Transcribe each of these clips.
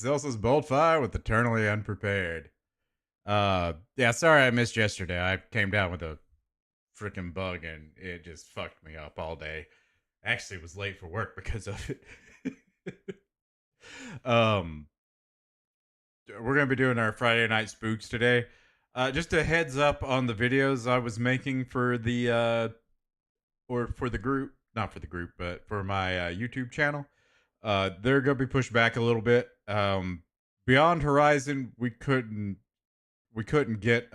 Celsius Bolt Fire with Eternally Unprepared. Yeah, sorry I missed yesterday. I came down with a freaking bug and it just fucked me up all day. Actually, was late for work because of it. um, we're gonna be doing our Friday night spooks today. Just a heads up on the videos I was making for the or for the group, not for the group, but for my YouTube channel. They're gonna be pushed back a little bit. Beyond Horizon, we couldn't get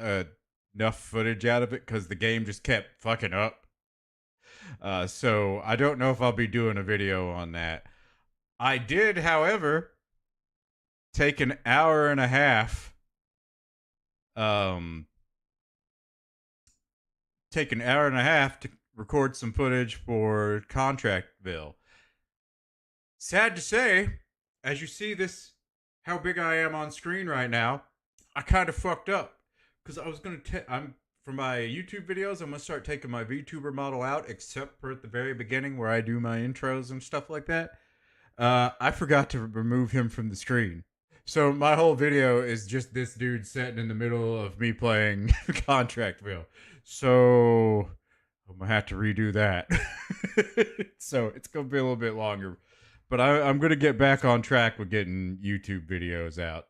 enough footage out of it because the game just kept fucking up. So I don't know if I'll be doing a video on that. I did, however, take an hour and a half. Take an hour and a half to record some footage for Contractville. Sad to say, as you see this, how big I am on screen right now, I kind of fucked up because I was gonna for my YouTube videos, I'm gonna start taking my VTuber model out, except for at the very beginning where I do my intros and stuff like that. I forgot to remove him from the screen. So my whole video is just this dude sitting in the middle of me playing Contractville. So I'm gonna have to redo that. So it's gonna be a little bit longer, but I'm gonna get back on track with getting YouTube videos out.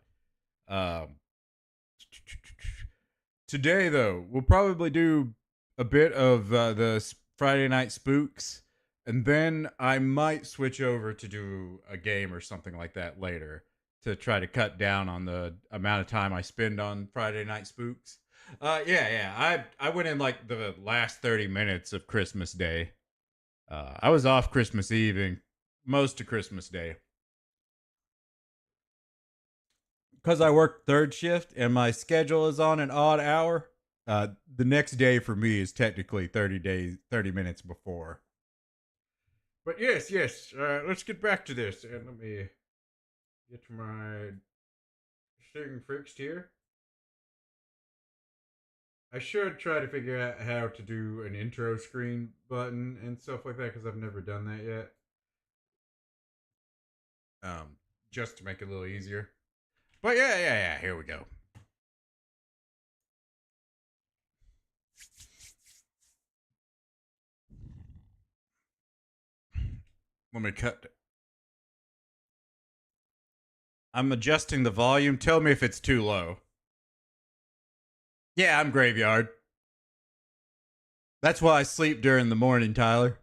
Today, though, we'll probably do a bit of the Friday night spooks, and then I might switch over to do a game or something like that later to try to cut down on the amount of time I spend on Friday night spooks. Yeah. I went in like the last 30 minutes of Christmas Day. I was off Christmas Eve and most of Christmas Day. Because I work third shift and my schedule is on an odd hour, the next day for me is technically 30 minutes before. But yes, let's get back to this. And let me get my thing fixed here. I should try to figure out how to do an intro screen button and stuff like that because I've never done that yet. Just to make it a little easier. But yeah, here we go. Let me cut. I'm adjusting the volume. Tell me if it's too low. Yeah, I'm graveyard. That's why I sleep during the morning, Tyler.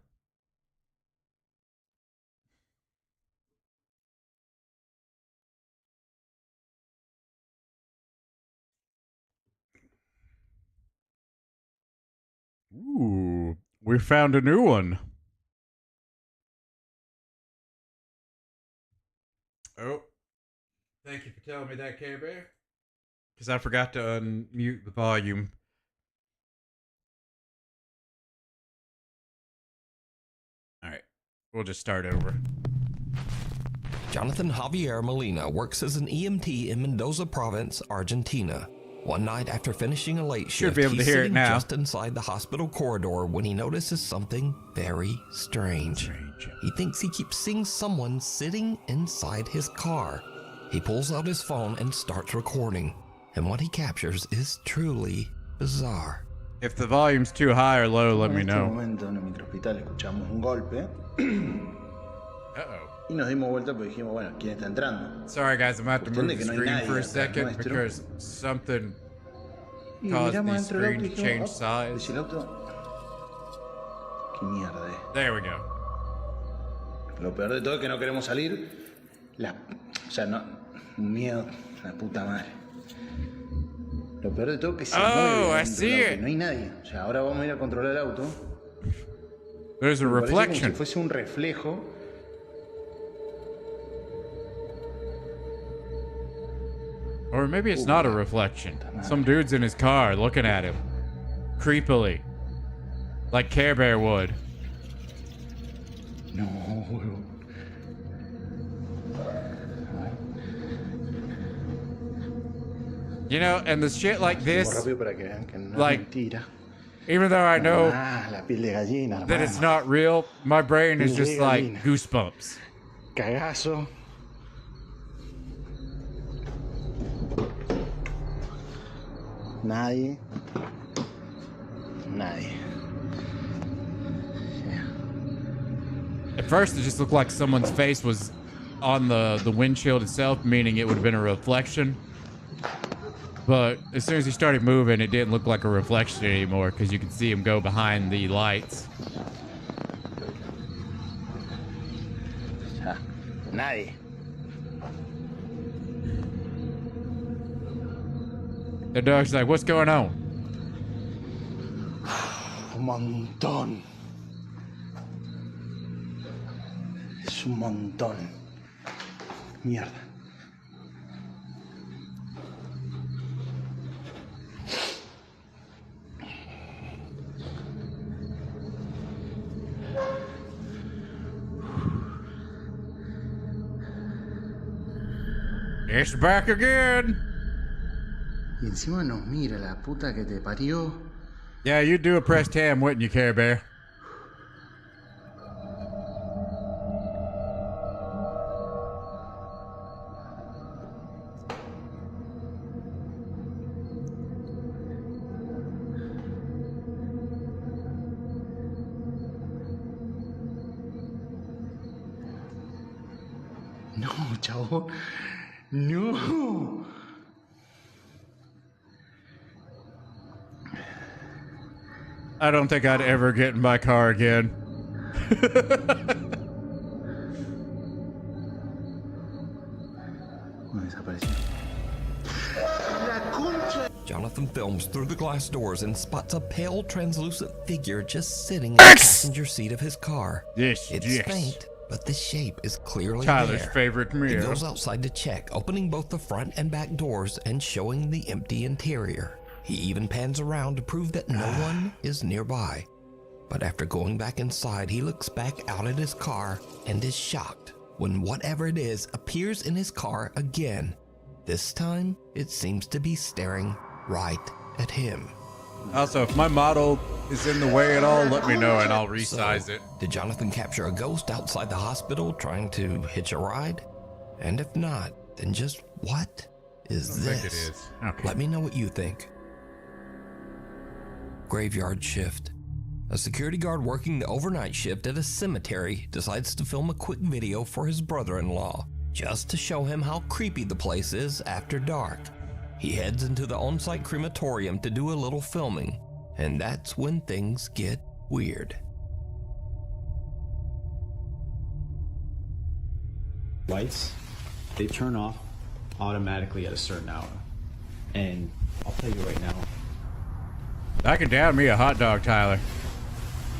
Ooh, we found a new one. Oh, thank you for telling me that, K-Bear. Because I forgot to unmute the volume. All right, we'll just start over. Jonathan Javier Molina works as an EMT in Mendoza Province, Argentina. One night after finishing a late shift, he's sitting just inside the hospital corridor when he notices something very strange. He thinks he keeps seeing someone sitting inside his car. He pulls out his phone and starts recording, and what he captures is truly bizarre. If the volume's too high or low, let me know. Uh-oh. Y nos dimos vuelta porque dijimos, bueno, ¿quién está entrando? Sorry guys, I'm about to move the screen for a second because something caused the screen to change size. Dice el auto, ¿qué mierda es? There we go. Lo peor de todo es que no queremos salir. O sea, no, un miedo, la puta madre. Lo peor de todo es que se mueve I see it. No hay nadie. O sea, ahora vamos a ir a controlar el auto. There's a reflection. Como si fuese un reflejo. Or maybe it's not a reflection. Some dude's in his car looking at him. Creepily. Like Care Bear would. No, boludo. You know, and the shit like this, like, even though I know that it's not real, my brain is just like goosebumps. Cagazo. Nadie. Nadie. Yeah. At first, it just looked like someone's face was on the windshield itself, meaning it would have been a reflection. But as soon as he started moving, it didn't look like a reflection anymore because you could see him go behind the lights. Nadie. The dog's like, what's going on? Un montón. Es un montón. Mierda. It's back again. Y encima nos mira la puta que te parió. Yeah, you'd do a pressed ham, wouldn't you, Care Bear? No, chavo. No. I don't think I'd ever get in my car again. Jonathan films through the glass doors and spots a pale, translucent figure just sitting in the passenger seat of his car. Yes, it's faint, but the shape is clearly Tyler's there. favorite meal. He goes outside to check, opening both the front and back doors and showing the empty interior. He even pans around to prove that no one is nearby. But after going back inside, he looks back out at his car and is shocked when whatever it is appears in his car again. This time, it seems to be staring right at him. Also, if my model is in the way at all, let me know and I'll resize it. Did Jonathan capture a ghost outside the hospital trying to hitch a ride? And if not, then just what is this? I think it is. Okay. Let me know what you think. Graveyard shift. A security guard working the overnight shift at a cemetery decides to film a quick video for his brother-in-law, just to show him how creepy the place is after dark. He heads into the on-site crematorium to do a little filming, and that's when things get weird. Lights, they turn off automatically at a certain hour. And I'll tell you right now, I can down me a hot dog, Tyler.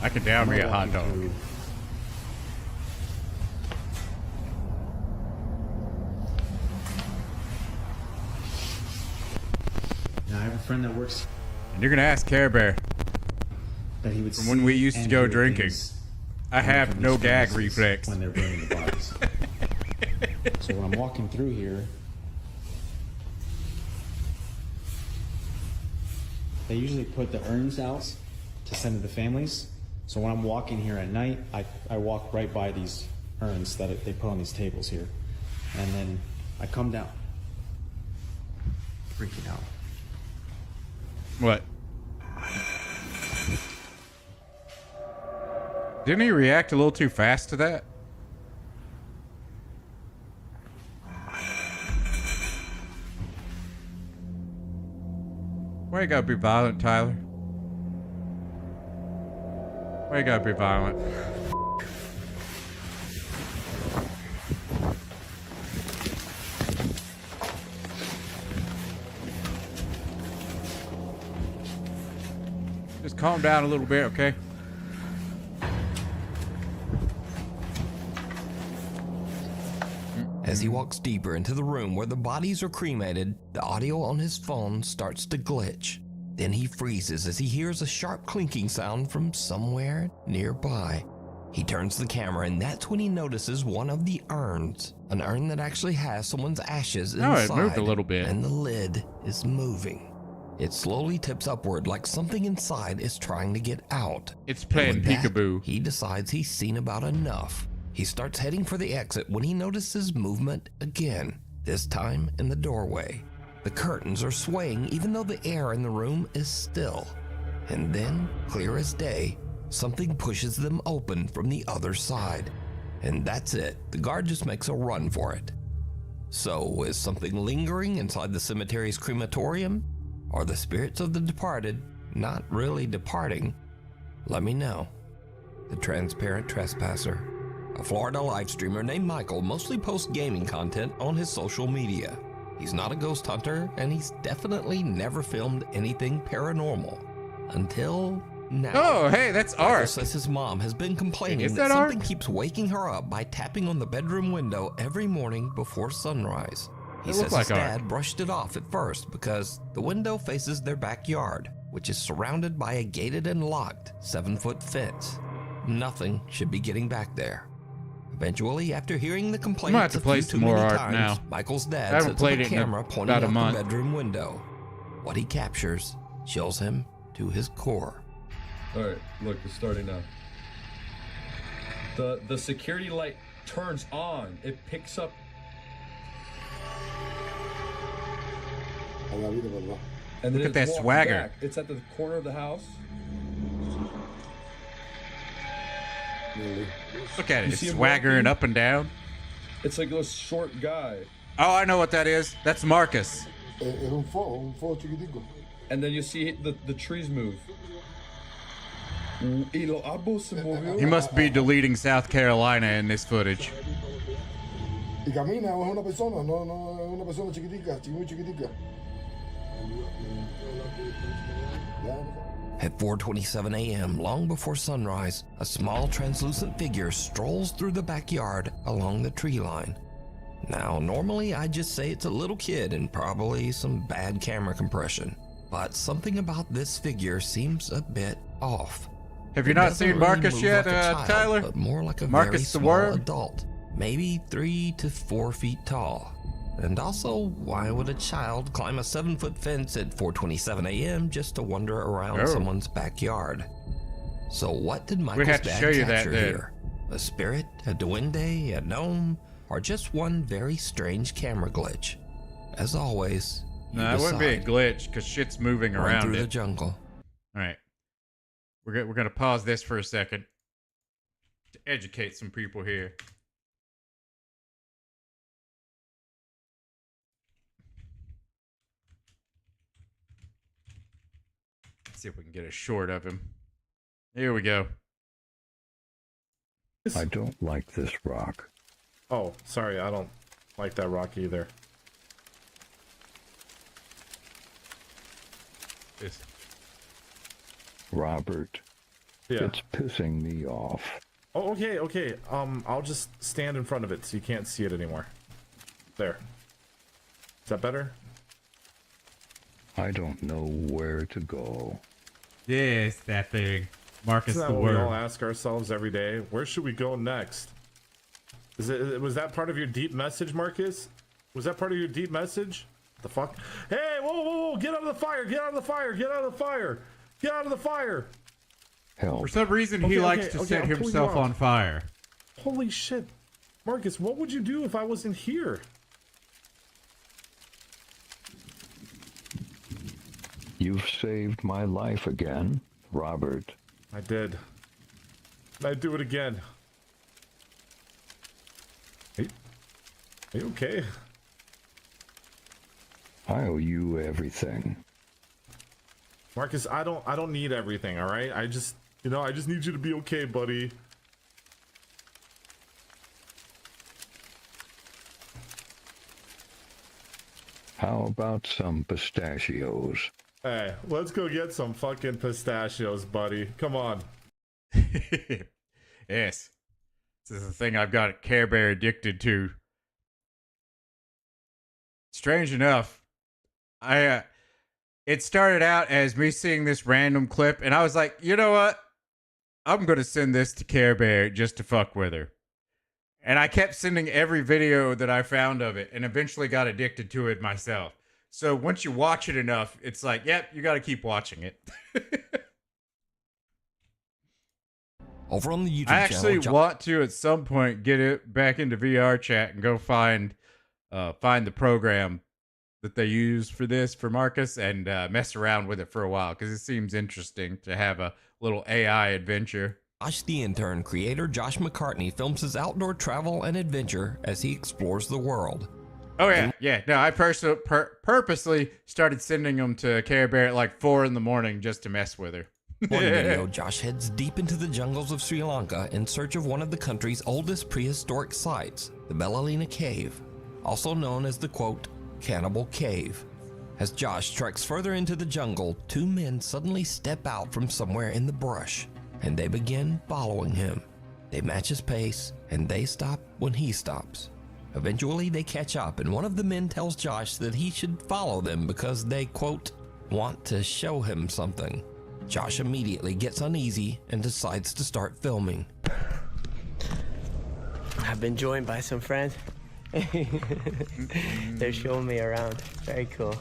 I can down me a hot dog. Now, I have a friend that works. And you're gonna ask Care Bear. That he would From when we used to go drinking. I have no gag reflex. When they're burning the bodies. So when I'm walking through here, they usually put the urns out to send to the families. So when I'm walking here at night, I walk right by these urns that they put on these tables here. And then I come down. Freaking out. What? Didn't he react a little too fast to that? Why you gotta be violent, Tyler? Why you gotta be violent? Just calm down a little bit, okay? As he walks deeper into the room where the bodies are cremated, the audio on his phone starts to glitch. Then he freezes as he hears a sharp clinking sound from somewhere nearby. He turns the camera and that's when he notices one of the urns. An urn that actually has someone's ashes inside. Oh, it moved a little bit. And the lid is moving. It slowly tips upward like something inside is trying to get out. It's playing peekaboo. He decides he's seen about enough. He starts heading for the exit when he notices movement again, this time in the doorway. The curtains are swaying even though the air in the room is still. And then, clear as day, something pushes them open from the other side. And that's it. The guard just makes a run for it. So, is something lingering inside the cemetery's crematorium? Are the spirits of the departed not really departing? Let me know. The Transparent Trespasser, a Florida live streamer named Michael, mostly posts gaming content on his social media. He's not a ghost hunter, and he's definitely never filmed anything paranormal. Until now. Oh, hey, that's Michael art. says his mom has been complaining Is that that something art? keeps waking her up by tapping on the bedroom window every morning before sunrise. He It says looks like his art. dad brushed it off at first because the window faces their backyard, which is surrounded by a gated and locked 7-foot fence. Nothing should be getting back there. Eventually, after hearing the complaints have to a play few some too more many art times, now. Michael's I dad haven't sets up played a it in camera pointing about a out month. the bedroom window. What he captures chills him to his core. All right, look, it's starting now. The security light turns on. It picks up. And then Look at it's that walking swagger. back. It's at the corner of the house. Look at it. You It's see him swaggering walking? up and down. It's like a short guy. Oh, I know what that is. That's Marcus. And then you see the trees move. Y los árboles se movió. He must be deleting South Carolina in this footage. Y camina, es una persona, no es una persona chiquitica, muy chiquitica. At 4:27 a.m., long before sunrise, a small translucent figure strolls through the backyard along the tree line. Now, normally I'd just say it's a little kid and probably some bad camera compression, but something about this figure seems a bit off. Have you It not doesn't seen really Marcus move yet, like a child, Tyler? But more like a Marcus very the small worm? adult, maybe 3 to 4 feet tall. And also, why would a child climb a 7-foot fence at 4:27 a.m. just to wander around Oh. someone's backyard? So what did Michael's have to dad show you that capture then. here? A spirit, a duende, a gnome, or just one very strange camera glitch? As always, you No, it wouldn't be a decide. glitch because shit's moving Run around through the it. jungle. All right. We're going to pause this for a second to educate some people here. See if we can get a short of him. Here we go. I don't like this rock. Oh, sorry, I don't like that rock either. This. Robert, Yeah. it's pissing me off. Oh, okay. I'll just stand in front of it so you can't see it anymore. There. Is that better? I don't know where to go. Yes, that thing. Marcus Isn't the that what we all worm. ask ourselves every day? Where should we go next? Was that part of your deep message, Marcus? Was that part of your deep message? The fuck? Hey, whoa! Get out of the fire! Get out of the fire! Get out of the fire! Get out of the fire! Help. For some reason, he Okay, likes okay, to okay, set I'll pull you himself out. on fire. Holy shit. Marcus, what would you do if I wasn't here? You've saved my life again, Robert. I did. I'd do it again. Are you okay? I owe you everything. Marcus, I don't need everything, all right? I just need you to be okay, buddy. How about some pistachios? Hey, let's go get some fucking pistachios, buddy. Come on. Yes. This is the thing I've got Care Bear addicted to. Strange enough, it started out as me seeing this random clip, and I was like, you know what? I'm going to send this to Care Bear just to fuck with her. And I kept sending every video that I found of it, and eventually got addicted to it myself. So once you watch it enough, it's like, yep, you got to keep watching it. Over on the YouTube I actually channel, want to at some point get it back into VR chat and go find the program that they use for this for Marcus and mess around with it for a while because it seems interesting to have a little AI adventure. Josh the Intern creator Josh McCartney films his outdoor travel and adventure as he explores the world. Oh, yeah. No, I purposely started sending them to Care Bear at like 4 a.m. just to mess with her. One video, Josh heads deep into the jungles of Sri Lanka in search of one of the country's oldest prehistoric sites, the Belalina Cave, also known as the, quote, Cannibal Cave. As Josh treks further into the jungle, 2 men suddenly step out from somewhere in the brush, and they begin following him. They match his pace, and they stop when he stops. Eventually, they catch up, and one of the men tells Josh that he should follow them because they, quote, want to show him something. Josh immediately gets uneasy and decides to start filming. I've been joined by some friends. They're showing me around. Very cool.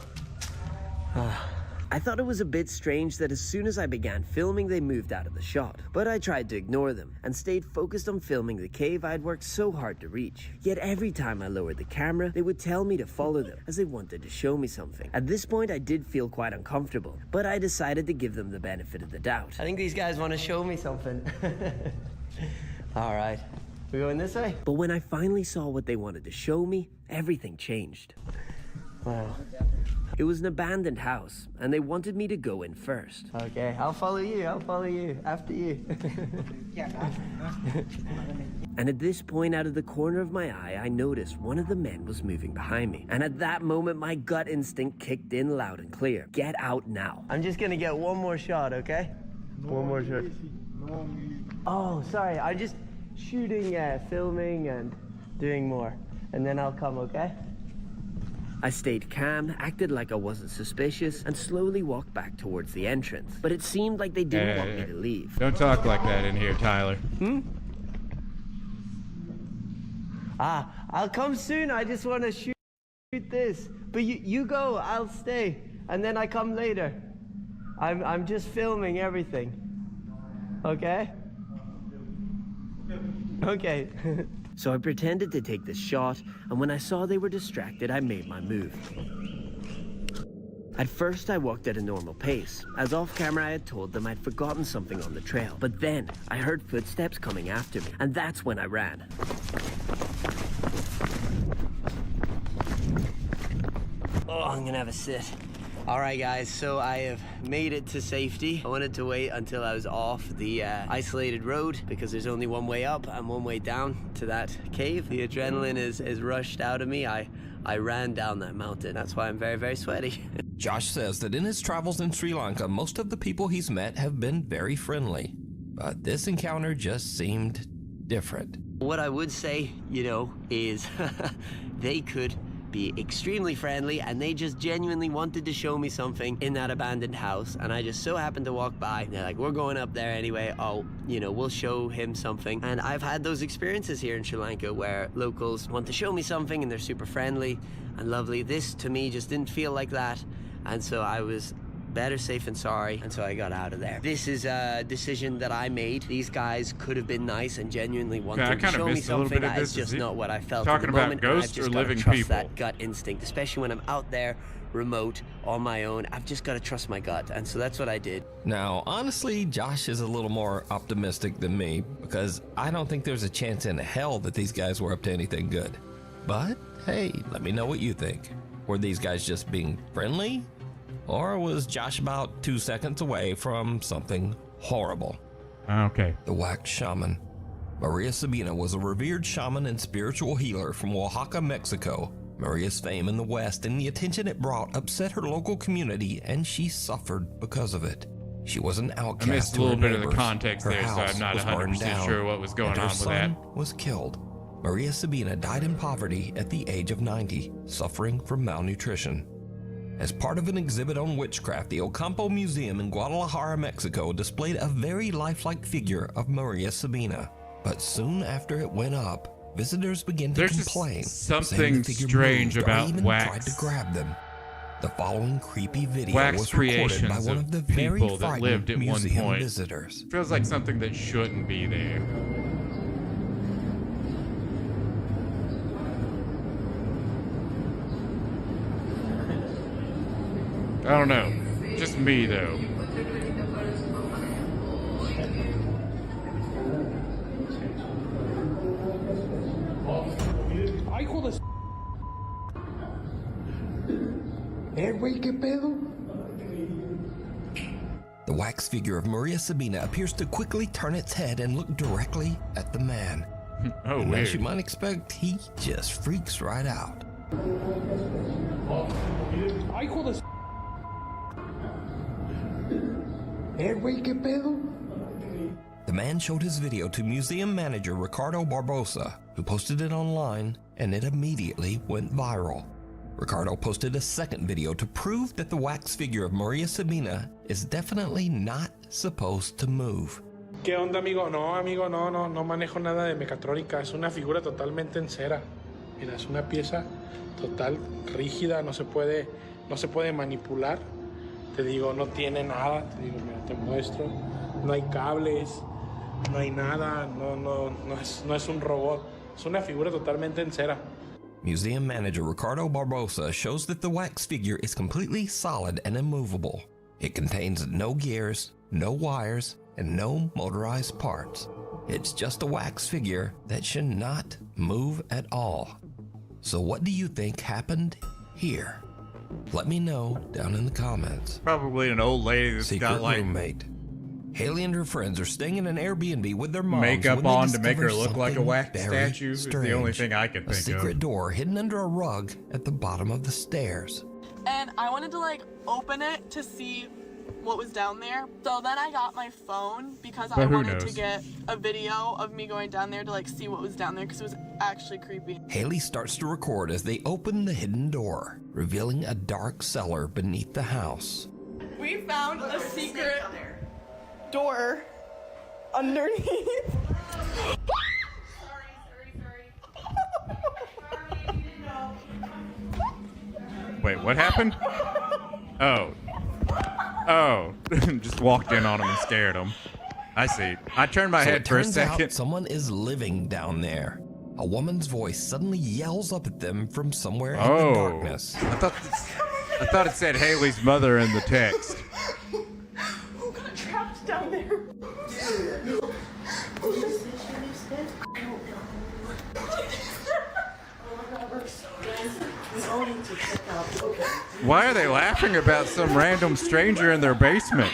I thought it was a bit strange that as soon as I began filming, they moved out of the shot. But I tried to ignore them and stayed focused on filming the cave I'd worked so hard to reach. Yet every time I lowered the camera, they would tell me to follow them as they wanted to show me something. At this point, I did feel quite uncomfortable, but I decided to give them the benefit of the doubt. I think these guys want to show me something. All right. We going this way? But when I finally saw what they wanted to show me, everything changed. Wow. It was an abandoned house, and they wanted me to go in first. Okay, I'll follow you, after you. And at this point, out of the corner of my eye, I noticed one of the men was moving behind me. And at that moment, my gut instinct kicked in loud and clear. Get out now. I'm just gonna get one more shot, okay? One more shot. Oh, sorry, I'm just shooting, filming, and doing more. And then I'll come, okay? I stayed calm, acted like I wasn't suspicious, and slowly walked back towards the entrance. But it seemed like they didn't want me to leave. Don't talk like that in here, Tyler. I'll come soon. I just want to shoot this. But you go, I'll stay. And then I come later. I'm just filming everything. Okay? Okay. So I pretended to take this shot, and when I saw they were distracted, I made my move. At first, I walked at a normal pace, as off camera I had told them I'd forgotten something on the trail. But then, I heard footsteps coming after me, and that's when I ran. Oh, I'm gonna have a sit. All right, guys, so I have made it to safety. I wanted to wait until I was off the isolated road because there's only one way up and one way down to that cave. The adrenaline is rushed out of me. I ran down that mountain. That's why I'm very, very sweaty. Josh says that in his travels in Sri Lanka, most of the people he's met have been very friendly. But this encounter just seemed different. What I would say, is they could be extremely friendly, and they just genuinely wanted to show me something in that abandoned house, and I just so happened to walk by. They're like, we're going up there anyway. Oh, we'll show him something. And I've had those experiences here in Sri Lanka where locals want to show me something and they're super friendly and lovely. This to me just didn't feel like that, and so I was better safe than sorry, and so I got out of there. This is a decision that I made. These guys could have been nice and genuinely wanted to show me something. That's just not what I felt at the moment. Talking about ghosts or living people. Trust people. that gut instinct, especially when I'm out there, remote, on my own. I've just got to trust my gut, and so that's what I did. Now, honestly, Josh is a little more optimistic than me because I don't think there's a chance in hell that these guys were up to anything good. But hey, let me know what you think. Were these guys just being friendly? Or was Josh about 2 seconds away from something horrible? Okay. The wax shaman. Maria Sabina was a revered shaman and spiritual healer from Oaxaca, Mexico. Maria's fame in the West and the attention it brought upset her local community, and she suffered because of it. She was an outcast. I missed a little bit of the context there, so I'm not 100% sure what was going on with that. Her son was killed. Maria Sabina died in poverty at the age of 90, suffering from malnutrition. As part of an exhibit on witchcraft, the Ocampo Museum in Guadalajara, Mexico displayed a very lifelike figure of Maria Sabina. But soon after it went up, visitors began to complain. Something strange about even wax. tried to grab them. The following creepy video Wax was recorded by one of the very people that lived at one museum point. visitors. Feels like something that shouldn't be there. I don't know. Just me, though. Ay, hijo de... Güey, ¿qué pedo? The wax figure of Maria Sabina appears to quickly turn its head and look directly at the man. Oh, and weird. as you might expect, he just freaks right out. Ay, hijo de... Güey, ¿qué pedo? The man showed his video to museum manager Ricardo Barbosa, who posted it online, and it immediately went viral. Ricardo posted a second video to prove that the wax figure of Maria Sabina is definitely not supposed to move. ¿Qué onda, amigo? No, amigo, no manejo nada de mecatrónica. Es una figura totalmente en cera. Mira, es una pieza total, rígida, no se puede manipular. Te digo, no tiene nada. Te digo, mira, te muestro. No hay cables, no hay nada, no es un robot. Es una figura totalmente en cera. Museum manager Ricardo Barbosa shows that the wax figure is completely solid and immovable. It contains no gears, no wires, and no motorized parts. It's just a wax figure that should not move at all. So what do you think happened here? Let me know down in the comments. Probably an old lady that's Secret got like roommate. Haley and her friends are staying in an Airbnb with their moms makeup when they on to make her discover look like a something wax very statue. Is the strange. only thing I can A think secret of. door hidden under a rug at the bottom of the stairs. And I wanted to like open it to see what was down there. So then I got my phone because I wanted to get a video of me going down there to like see what was down there because it was actually creepy. Haley starts to record as they open the hidden door, revealing a dark cellar beneath the house. We found a secret door underneath. Wait, what happened? Oh. Just walked in on him and scared him. I see. I turned my head for a second. Someone is living down there. A woman's voice suddenly yells up at them from somewhere in the darkness. I thought it said Haley's mother in the text. Who got trapped down there? Why are they laughing about some random stranger in their basement?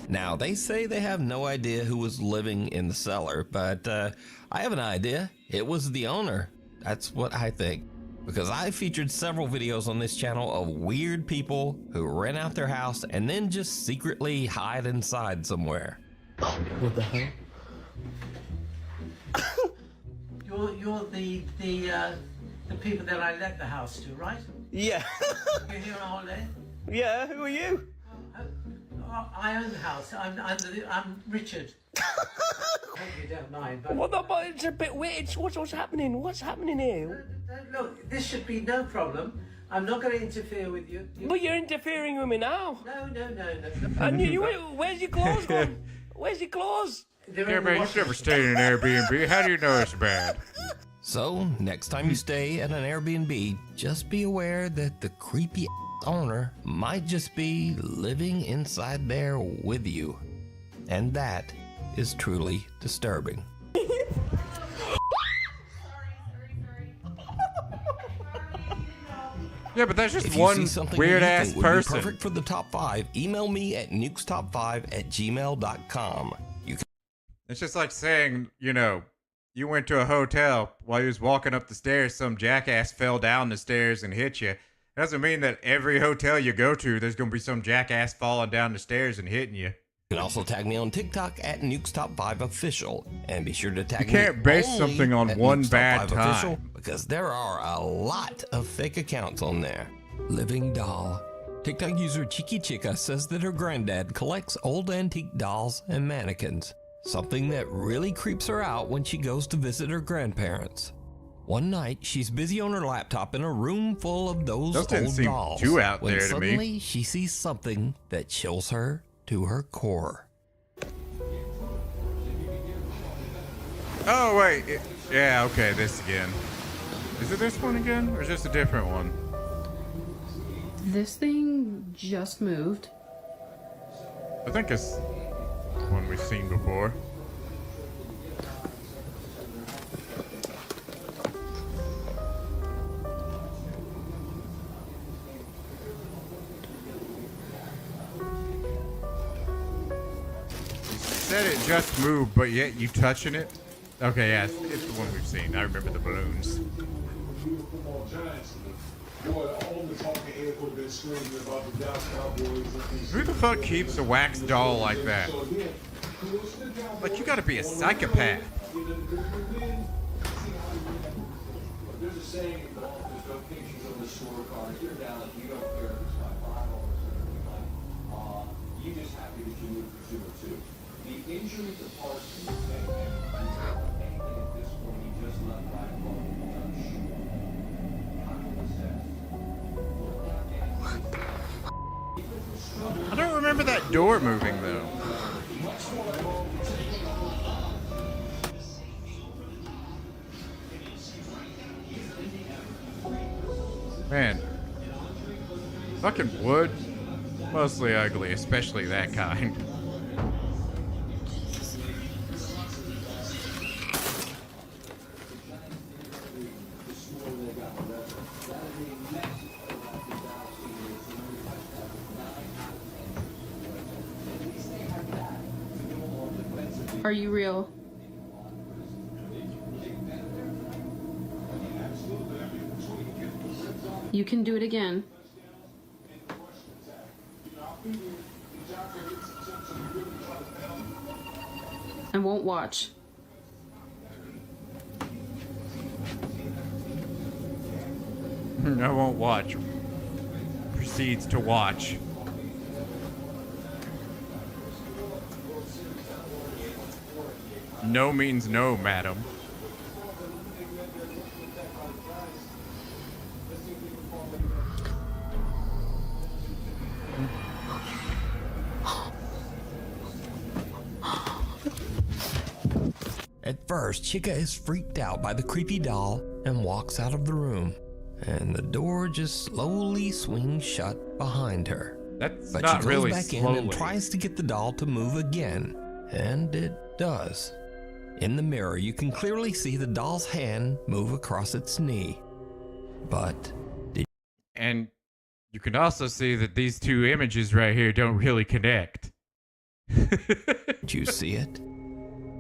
Now, they say they have no idea who was living in the cellar, but I have an idea. It was the owner. That's what I think. Because I featured several videos on this channel of weird people who rent out their house and then just secretly hide inside somewhere. What the hell? You're the people that I let the house to, right? Yeah. You're here all day? Yeah, who are you? I own the house. I'm Richard. Hope you don't mind, but... Well, no, but it's a bit weird. What's happening? What's happening here? Look, this should be no problem. I'm not going to interfere with you. But you're interfering with me now. No. And where's your clothes gone? Where's your clothes? Yeah, man, you've never stayed in an Airbnb. How do you know it's bad? So, next time you stay at an Airbnb, just be aware that the creepy owner might just be living inside there with you. And that is truly disturbing. Yeah, but that's just if you one see something weird you ass think would be person. perfect for the top 5, email me at nukestop5@gmail.com. It's just like saying, you went to a hotel while you was walking up the stairs, some jackass fell down the stairs and hit you. It doesn't mean that every hotel you go to, there's going to be some jackass falling down the stairs and hitting you. You can also tag me on TikTok at nukestop5official, and be sure to tag me. You can't base something on one bad Official, time. because there are a lot of fake accounts on there. Living doll. TikTok user Chiqui Chica says that her granddad collects old antique dolls and mannequins, something that really creeps her out when she goes to visit her grandparents. One night, she's busy on her laptop in a room full of those didn't old seem dolls, too out when there to me. suddenly she sees something that chills her to her core. Oh, wait. Yeah, okay, this again. Is it this one again, or is this a different one? This thing just moved. I think it's one we've seen before. You said it just moved, but yet you touching it? Okay, yeah, it's the one we've seen. I remember the balloons. Who the fuck keeps a wax doll like that? Like, you gotta be a psychopath. There's a saying in golf, there's no pictures on the scorecard. If you're down, like, you don't care if it's by 5 holes or anything like, you just happy that you moved for 2 or 2. The injury to Parsons, and anything at this point, he just let Ryan Ball touch. I don't remember that door moving, though. Man, fucking wood, mostly ugly, especially that kind. Are you real? You can do it again. I won't watch. I won't watch. Proceeds to watch. No means no, madam. At first, Chica is freaked out by the creepy doll and walks out of the room, and the door just slowly swings shut behind her. That's but not she goes really back slowly. in and tries to get the doll to move again, and it does. In the mirror, you can clearly see the doll's hand move across its knee. But and you can also see that these two images right here don't really connect. did you see it?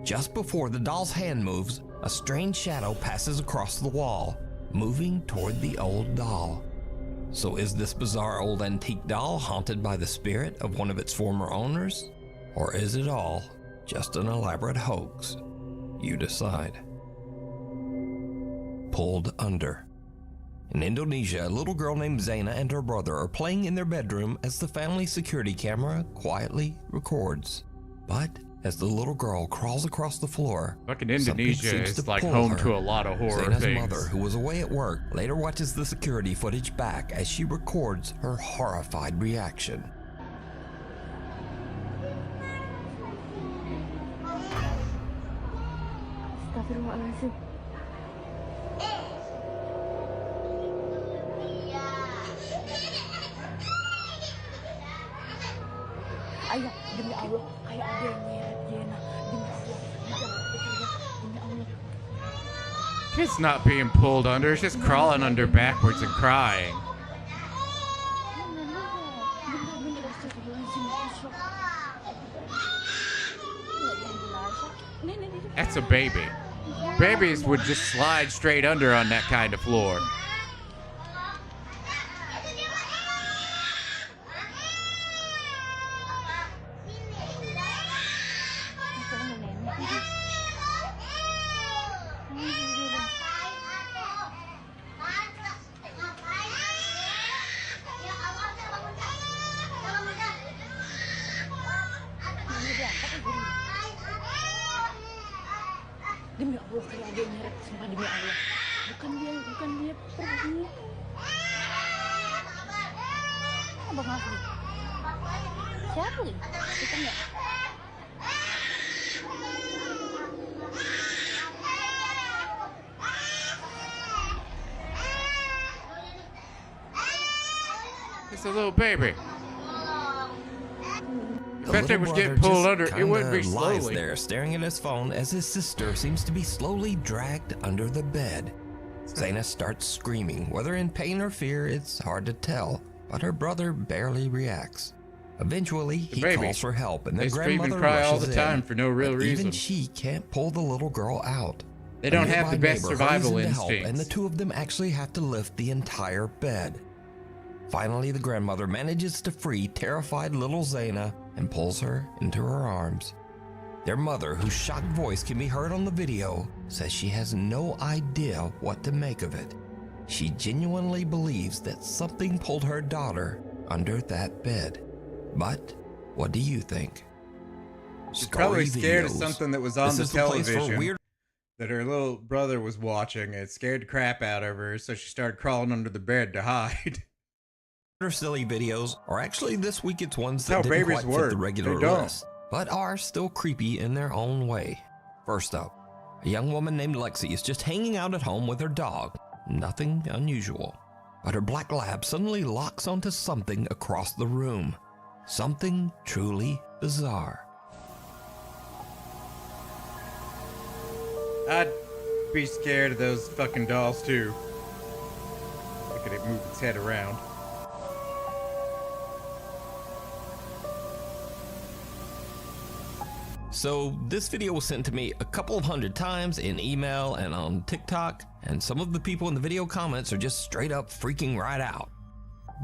Just before the doll's hand moves, a strange shadow passes across the wall, moving toward the old doll. So is this bizarre old antique doll haunted by the spirit of one of its former owners? Or is it all just an elaborate hoax? You decide. Pulled under. In Indonesia, a little girl named Zaina and her brother are playing in their bedroom as the family security camera quietly records. But as the little girl crawls across the floor, fucking Indonesia is like home to a lot of horror Zaina's things. mother, who was away at work, later watches the security footage back as she records her horrified reaction. Astagfirullahaladzim. Ayah, demi Allah, kayak ada yang nyeret Jena. Demi Allah, demi Allah. Kid's not being pulled under, it's just crawling under backwards and crying. That's a baby. Babies would just slide straight under on that kind of floor. Demi Allah, kayak ada yang nyeret, sumpah demi Allah. Bukan dia pergi. Abang asli. Siapa lagi? Kita enggak. It's a little baby. The If that was getting pulled under, it wouldn't be slowly. Lies there, staring at his phone as his sister seems to be slowly dragged under the bed. Zaina starts screaming. Whether in pain or fear, it's hard to tell, but her brother barely reacts. Eventually, he calls for help, and the grandmother cry all rushes the time in, for no real but reason. Even she can't pull the little girl out. They don't have the best survival instincts, and the instincts. two of them actually have to lift the entire bed. Finally, the grandmother manages to free terrified little Zaina and pulls her into her arms. Their mother, whose shocked voice can be heard on the video, says she has no idea what to make of it. She genuinely believes that something pulled her daughter under that bed. But what do you think? She's probably scared of something that was on the television weird that her little brother was watching. It scared the crap out of her, so she started crawling under the bed to hide. silly videos are actually this week it's ones That's that how didn't babies quite fit work. the regular They don't. list, but are still creepy in their own way. First up, a young woman named Lexi is just hanging out at home with her dog. Nothing unusual. But her black lab suddenly locks onto something across the room. Something truly bizarre. I'd be scared of those fucking dolls too. Look at it move its head around. So this video was sent to me a couple of hundred times in email and on TikTok, and some of the people in the video comments are just straight up freaking right out.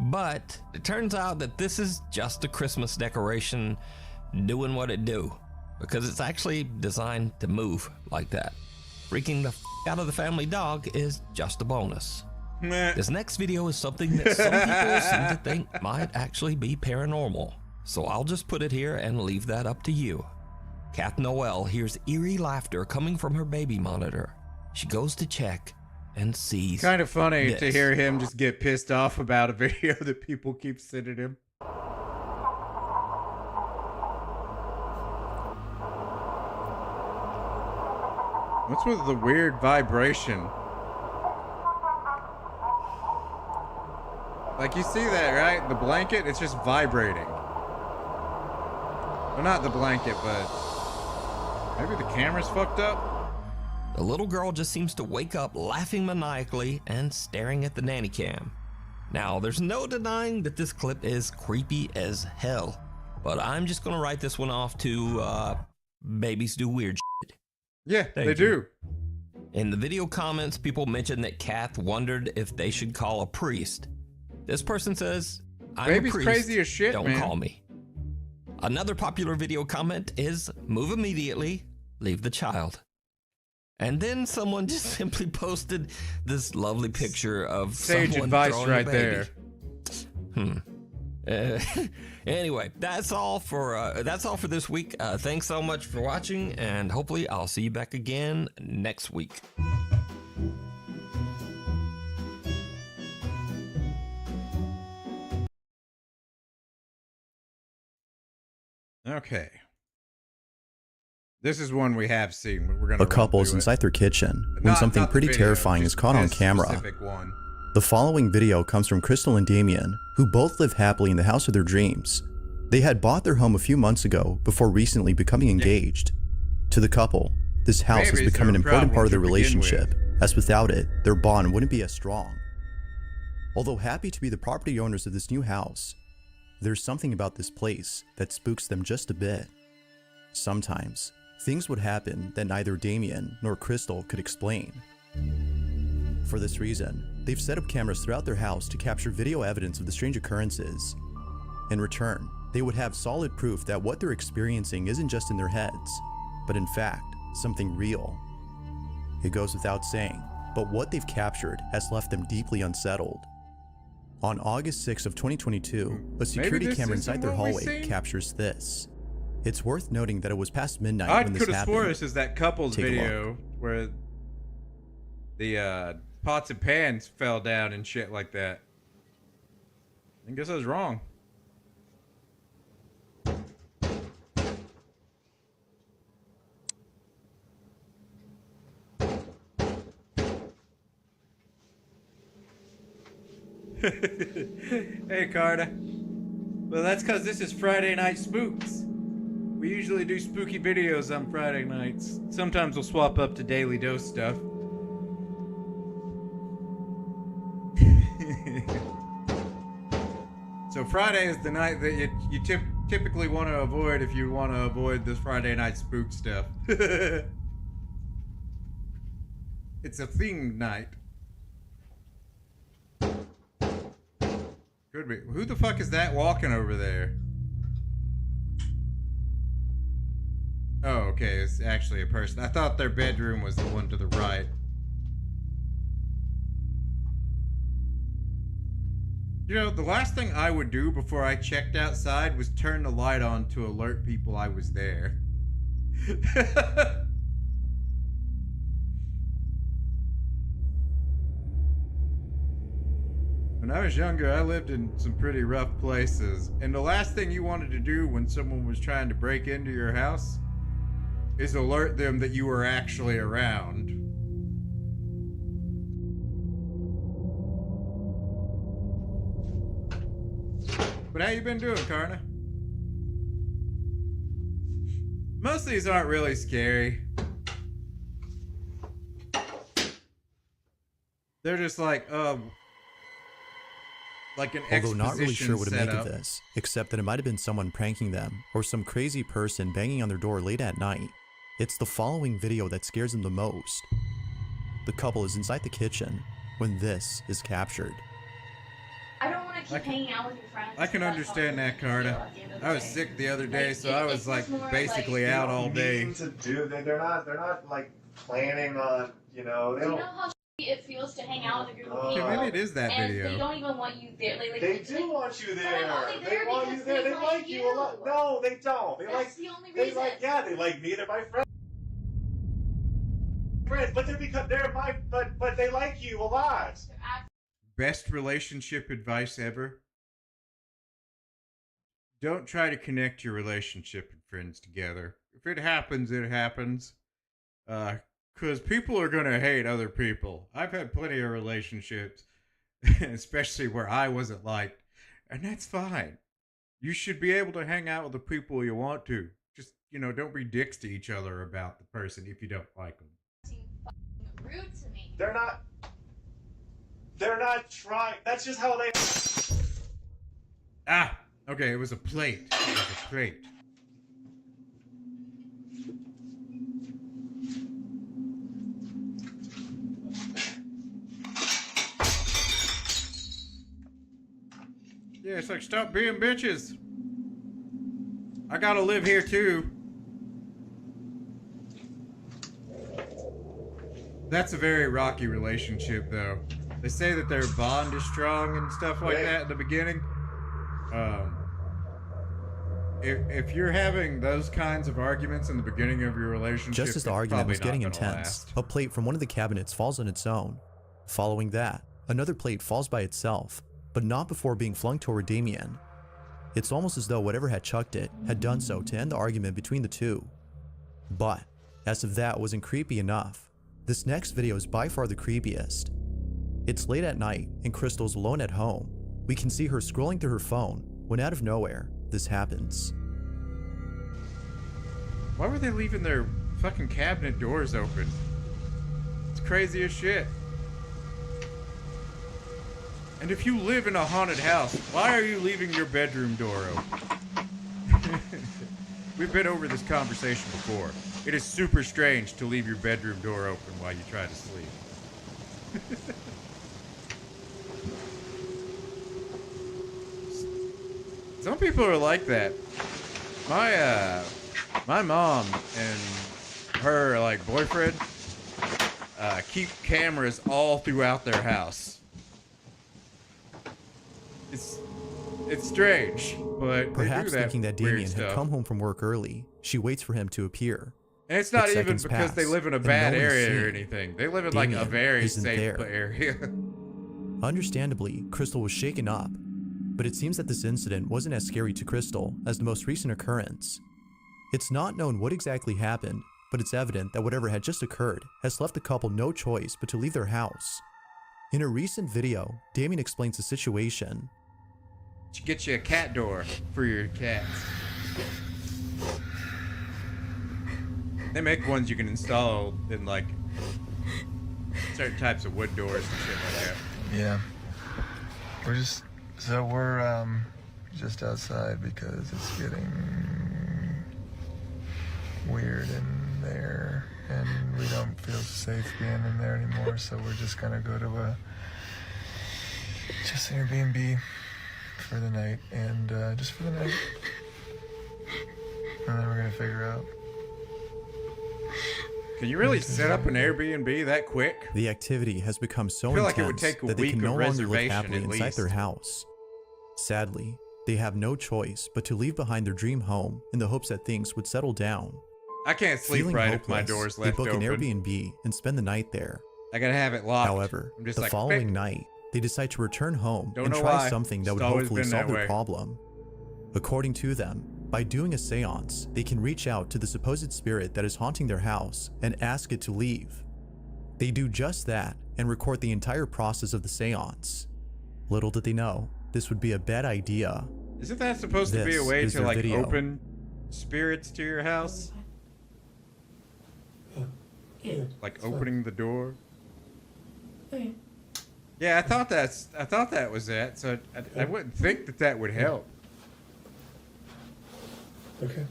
But it turns out that this is just a Christmas decoration doing what it do, because it's actually designed to move like that. Freaking the out of the family dog is just a bonus. Meh. This next video is something that some people seem to think might actually be paranormal. So I'll just put it here and leave that up to you. Kath Noel hears eerie laughter coming from her baby monitor. She goes to check and sees Kind of funny this. to hear him just get pissed off about a video that people keep sending him. What's with the weird vibration? Like, you see that, right? The blanket, it's just vibrating. Well, not the blanket, but maybe the camera's fucked up? The little girl just seems to wake up laughing maniacally and staring at the nanny cam. Now, there's no denying that this clip is creepy as hell, but I'm just gonna write this one off to, babies do weird shit. Yeah, they do. In the video comments, people mention that Kath wondered if they should call a priest. This person says, I'm Baby's a priest, crazy as shit, don't man. call me. Another popular video comment is, move immediately, leave the child. And then someone just simply posted this lovely picture of Sage someone advice throwing right a baby. there. Anyway, that's all for this week. Thanks so much for watching, and hopefully I'll see you back again next week. Okay. This is one we have seen, but we're gonna A couple is inside their kitchen when something pretty terrifying is caught on camera. The following video comes from Crystal and Damien, who both live happily in the house of their dreams. They had bought their home a few months ago before recently becoming engaged. To the couple, this house has become an important part of their relationship, as without it, their bond wouldn't be as strong. Although happy to be the property owners of this new house, there's something about this place that spooks them just a bit. Sometimes, things would happen that neither Damien nor Crystal could explain. For this reason, they've set up cameras throughout their house to capture video evidence of the strange occurrences. In return, they would have solid proof that what they're experiencing isn't just in their heads, but in fact, something real. It goes without saying, but what they've captured has left them deeply unsettled. On August 6th of 2022, a security camera inside their hallway captures this. It's worth noting that it was past midnight when this happened. I could have swore this is that couple's Take a video where the pots and pans fell down and shit like that. I guess I was wrong. Hey, Carter. Well, that's because this is Friday Night Spooks. We usually do spooky videos on Friday nights. Sometimes we'll swap up to Daily Dose stuff. So Friday is the night that you typically want to avoid if you want to avoid this Friday Night Spook stuff. It's a themed night. Could be. Who the fuck is that walking over there? Oh, okay, it's actually a person. I thought their bedroom was the one to the right. You know, the last thing I would do before I checked outside was turn the light on to alert people I was there. When I was younger, I lived in some pretty rough places, and the last thing you wanted to do when someone was trying to break into your house is alert them that you were actually around. But how you been doing, Karna? Most of these aren't really scary. They're just like an Although not really sure what to make setup. of this, except that it might have been someone pranking them, or some crazy person banging on their door late at night. It's the following video that scares them the most. The couple is inside the kitchen when this is captured. I don't want to keep hanging out with your friends. I can understand that, Carter. I was sick the other day, so I was like basically out all day. To do, they're not like planning on, you know. Do you know how it feels to hang out with a group of people? Okay, maybe it is that and video. They don't even want you there. They do want you there. But I'm only there they want you there. They like you a lot. No, they don't. They That's the only reason. they like me. They're my friends. But they're because they're my. But they like you a lot. Best relationship advice ever. Don't try to connect your relationship and friends together. If it happens, it happens. Because people are going to hate other people. I've had plenty of relationships, especially where I wasn't liked, and that's fine. You should be able to hang out with the people you want to. Just, don't be dicks to each other about the person if you don't like them. Rude to me. They're not trying. That's just how they. Ah! Okay, it was a plate. It was a plate. Yeah, it's like, stop being bitches. I gotta live here too. That's a very rocky relationship, though. They say that their bond is strong and stuff like that in the beginning. If you're having those kinds of arguments in the beginning of your relationship, just as the argument was getting intense, a plate from one of the cabinets falls on its own. Following that, another plate falls by itself, but not before being flung toward Damien. It's almost as though whatever had chucked it had done so to end the argument between the two. But, as if that wasn't creepy enough, this next video is by far the creepiest. It's late at night and Crystal's alone at home. We can see her scrolling through her phone when out of nowhere, this happens. Why were they leaving their fucking cabinet doors open? It's crazy as shit. And if you live in a haunted house, why are you leaving your bedroom door open? We've been over this conversation before. It is super strange to leave your bedroom door open while you try to sleep. Some people are like that. My mom and her boyfriend keep cameras all throughout their house. It's strange, but perhaps they do thinking that Damien had come home from work early, she waits for him to appear. And it's not even because pass, they live in a bad area or anything. They live in Damien a very isn't safe there. area. Understandably, Crystal was shaken up, but it seems that this incident wasn't as scary to Crystal as the most recent occurrence. It's not known what exactly happened, but it's evident that whatever had just occurred has left the couple no choice but to leave their house. In a recent video, Damien explains the situation. Get you a cat door for your cats. They make ones you can install in like certain types of wood doors and shit like that. Yeah. We're just outside because it's getting weird in there and we don't feel safe being in there anymore, so we're just gonna go to an Airbnb for the night and just for the night. And then we're gonna figure out. Can you really set up an Airbnb that quick? The activity has become so I feel intense like it would take a that they week can of no longer live reservation happily at inside least. their house. Sadly, they have no choice but to leave behind their dream home in the hopes that things would settle down. I can't sleep Feeling right hopeless, if my door's they left book open. an Airbnb and spend the night there. I gotta have it locked. However, I'm just the like, following "Pick." night, they decide to return home Don't and know try why. something that It's would always hopefully been solve that their way. problem. According to them, by doing a seance, they can reach out to the supposed spirit that is haunting their house and ask it to leave. They do just that and record the entire process of the seance. Little did they know, this would be a bad idea. Isn't that supposed to be a This way is to their like video. open spirits to your house? Like opening the door? Yeah, I thought that was it. So I wouldn't think that would help. Okay.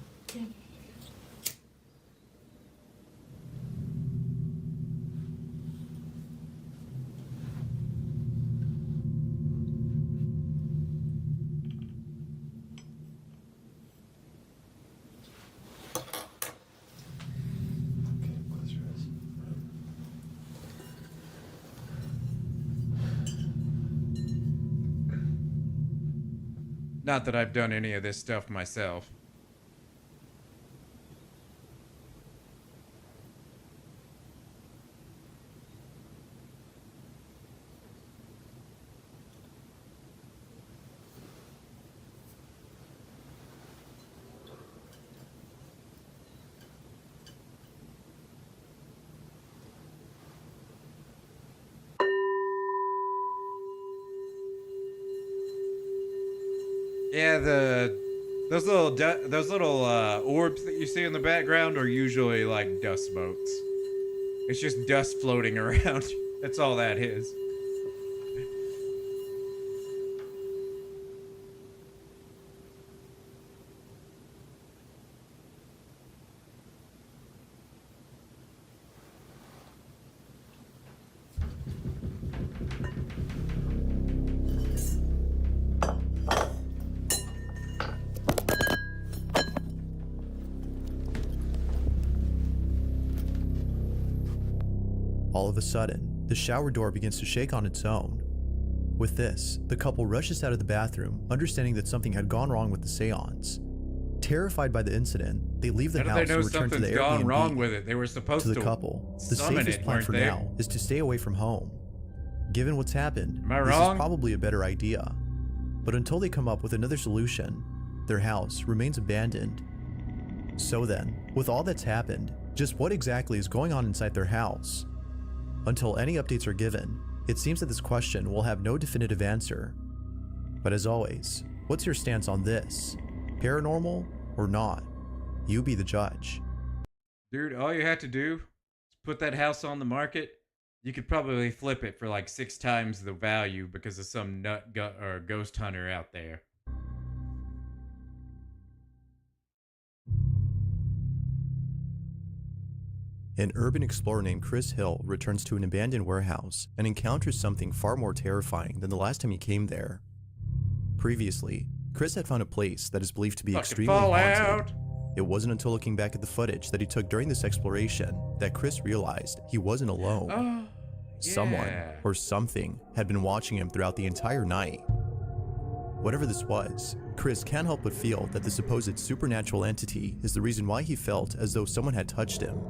Not that I've done any of this stuff myself. Yeah, those little orbs that you see in the background are usually like dust motes. It's just dust floating around. That's all that is. All of a sudden, the shower door begins to shake on its own. With this, the couple rushes out of the bathroom, understanding that something had gone wrong with the seance. Terrified by the incident, they leave the How do house they know and return to the something's gone Airbnb. wrong with it? They were supposed To to the couple, the summon safest it, plan weren't for they? now is to stay away from home. Given what's happened, Am I this wrong? is probably a better idea. But until they come up with another solution, their house remains abandoned. So then, with all that's happened, just what exactly is going on inside their house? Until any updates are given, it seems that this question will have no definitive answer. But as always, what's your stance on this? Paranormal or not? You be the judge. Dude, all you have to do is put that house on the market. You could probably flip it for like 6 times the value because of some or ghost hunter out there. An urban explorer named Chris Hill returns to an abandoned warehouse and encounters something far more terrifying than the last time he came there. Previously, Chris had found a place that is believed to be Fucking extremely Fallout. haunted. It wasn't until looking back at the footage that he took during this exploration that Chris realized he wasn't alone. Oh, Someone yeah. or something had been watching him throughout the entire night. Whatever this was, Chris can't help but feel that the supposed supernatural entity is the reason why he felt as though someone had touched him.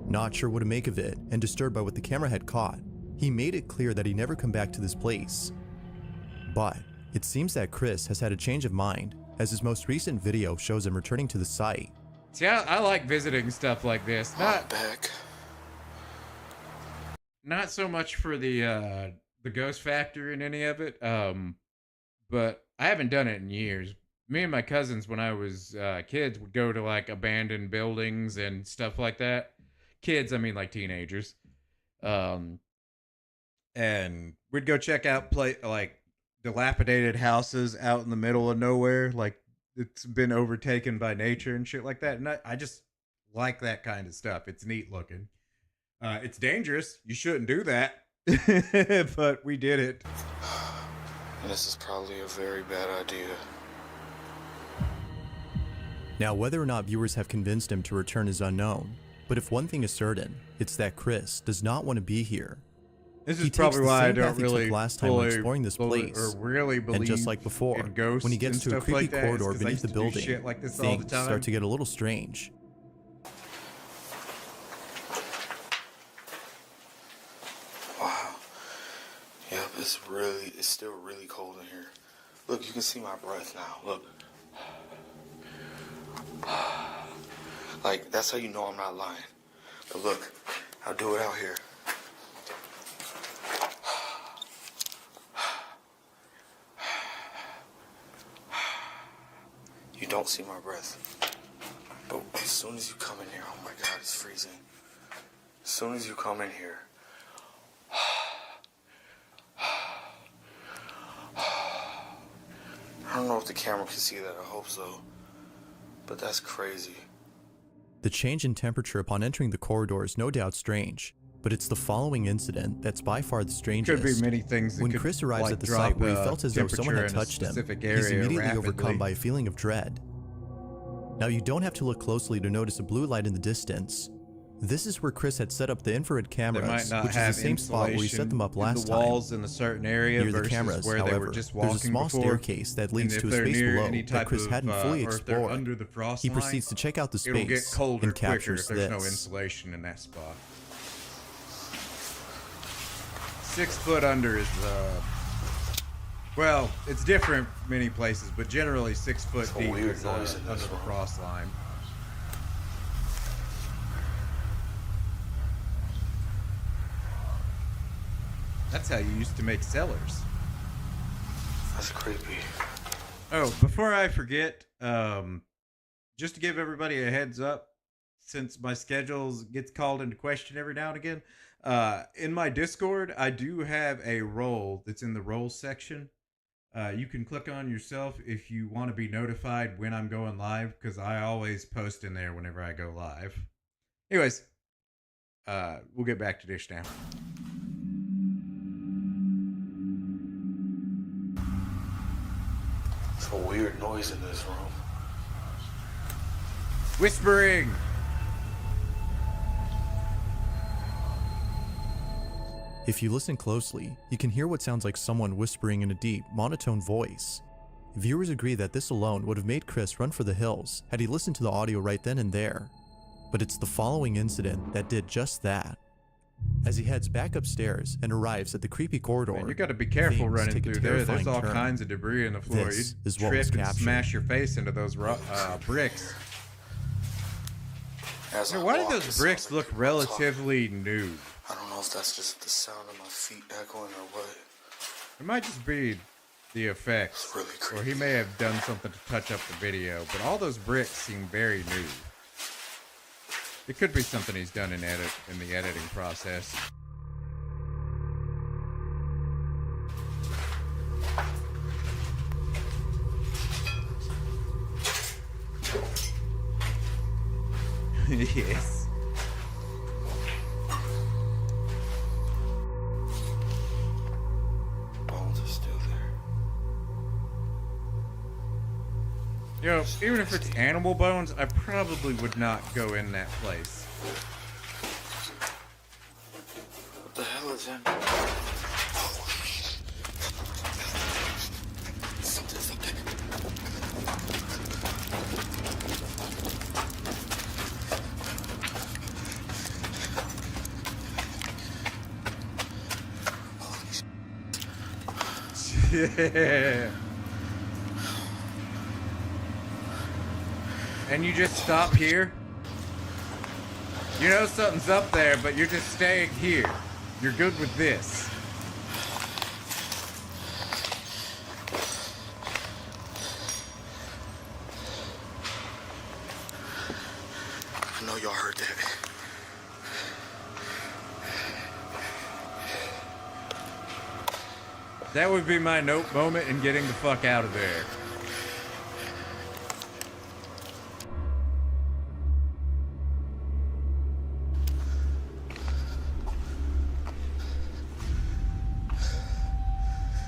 Not sure what to make of it and disturbed by what the camera had caught, he made it clear that he'd never come back to this place. But it seems that Chris has had a change of mind, as his most recent video shows him returning to the site. See, I like visiting stuff like this. Not back. not so much for the ghost factor in any of it. But I haven't done it in years. Me and my cousins, when I was kids, would go to like abandoned buildings and stuff like that. Kids, I mean like teenagers. And we'd go check out like dilapidated houses out in the middle of nowhere, like it's been overtaken by nature and shit like that. And I just like that kind of stuff. It's neat looking. It's dangerous. You shouldn't do that. But we did it. This is probably a very bad idea. Now, whether or not viewers have convinced him to return is unknown, but if one thing is certain, it's that Chris does not want to be here. This is probably why I don't really last time when exploring this place, or really believe and just like before, when he gets to a creepy like corridor beneath the building, shit like this things start to get a little strange. Wow. Yep, it's still really cold in here. Look, you can see my breath now. Look. Like, that's how you know I'm not lying. But look, I'll do it out here. You don't see my breath. But as soon as you come in here, oh my God, it's freezing. As soon as you come in here, I don't know if the camera can see that, I hope so. But that's crazy. The change in temperature upon entering the corridor is no doubt strange, but it's the following incident that's by far the strangest. Could be many things. When Chris arrives at the site where he felt as though someone had touched him, he's immediately overcome by a feeling of dread. Now, you don't have to look closely to notice a blue light in the distance. This is where Chris had set up the infrared cameras, which is the same spot where he set them up last time. Walls in a certain area near the cameras, where however, they were just walking there's a small before, staircase that leads to a space below that Chris hadn't fully explored. Under the frost he line, proceeds to check out the space it'll get colder and captures quicker if there's this. no insulation in that spot. 6 foot under is well, it's different many places, but generally 6 foot deep is under the frost line. That's how you used to make cellars. That's creepy. Oh, before I forget, just to give everybody a heads up, since my schedule gets called into question every now and again, in my Discord, I do have a role that's in the roles section. You can click on yourself if you want to be notified when I'm going live, because I always post in there whenever I go live. Anyways, we'll get back to this now. It's a weird noise in this room. Whispering! If you listen closely, you can hear what sounds like someone whispering in a deep, monotone voice. Viewers agree that this alone would have made Chris run for the hills had he listened to the audio right then and there. But it's the following incident that did just that. As he heads back upstairs and arrives at the creepy corridor, man, you got to be careful running through there. There's all kinds of debris in the floor. This you is what trip was and captured. smash your face into those bricks. Now, why do those bricks look relatively new? I don't know if that's just the sound of my feet echoing or what. It might just be the effects, really or he may have done something to touch up the video, but all those bricks seem very new. It could be something he's done in the editing process. Yes. Bones are still there. Yo, even if it's animal bones, I probably would not go in that place. What the hell is that? Yeah. And you just stop here? You know something's up there, but you're just staying here. You're good with this. I know y'all heard that. That would be my nope moment in getting the fuck out of there.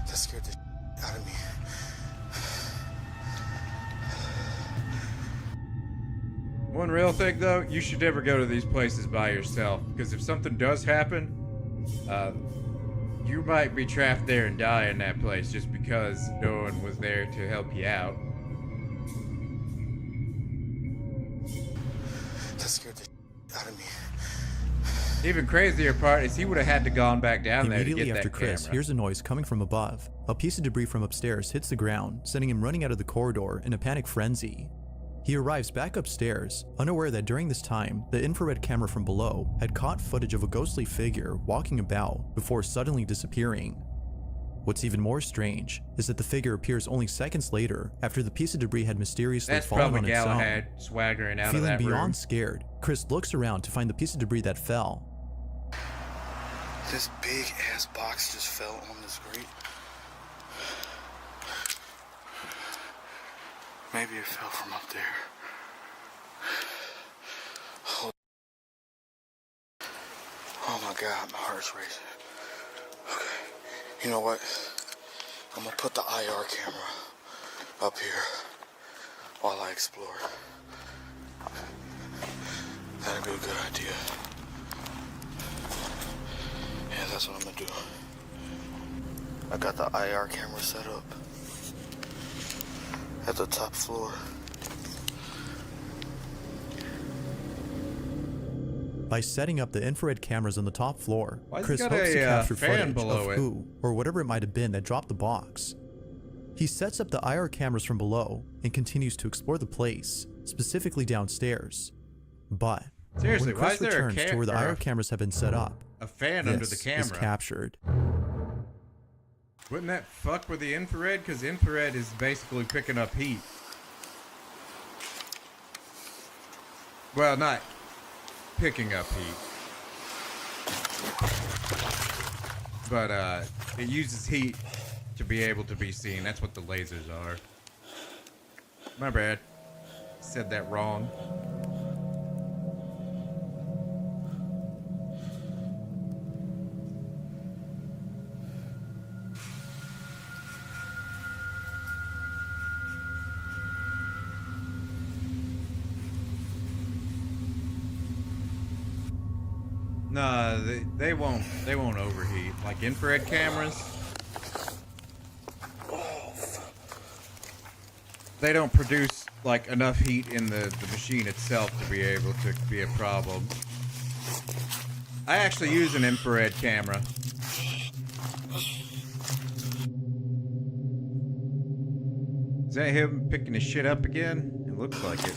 That scared the out of me. One real thing though, you should never go to these places by yourself, because if something does happen, you might be trapped there and die in that place just because no one was there to help you out. That scared the out of me. Even crazier part is he would have had to gone back down there to Immediately get after that Chris camera. hears a noise coming from above. A piece of debris from upstairs hits the ground, sending him running out of the corridor in a panic frenzy. He arrives back upstairs, unaware that during this time, the infrared camera from below had caught footage of a ghostly figure walking about before suddenly disappearing. What's even more strange is that the figure appears only seconds later after the piece of debris had mysteriously That's fallen probably on its own. Galahad swaggering out of Feeling that beyond room. scared, Chris looks around to find the piece of debris that fell. This big ass box just fell on this grate. Maybe it fell from up there. Oh my God, my heart's racing. Okay, you know what? I'm gonna put the IR camera up here while I explore. That'd be a good idea. Yeah, that's what I'm gonna do. I got the IR camera set up at the top floor. By setting up the infrared cameras on the top floor, Why's Chris he got hopes to a, capture fan footage below of it? who or whatever it might have been that dropped the box. He sets up the IR cameras from below and continues to explore the place, specifically downstairs. But Seriously, when why Chris is there a returns to where the IR cameras have been set up, a fan under the this camera? is captured. Wouldn't that fuck with the infrared? Because infrared is basically picking up heat. Well, not picking up heat. But it uses heat to be able to be seen. That's what the lasers are. My bad. Said that wrong. No, they won't overheat. Like infrared cameras, they don't produce like enough heat in the machine itself to be able to be a problem. I actually use an infrared camera. Is that him picking his shit up again? It looks like it.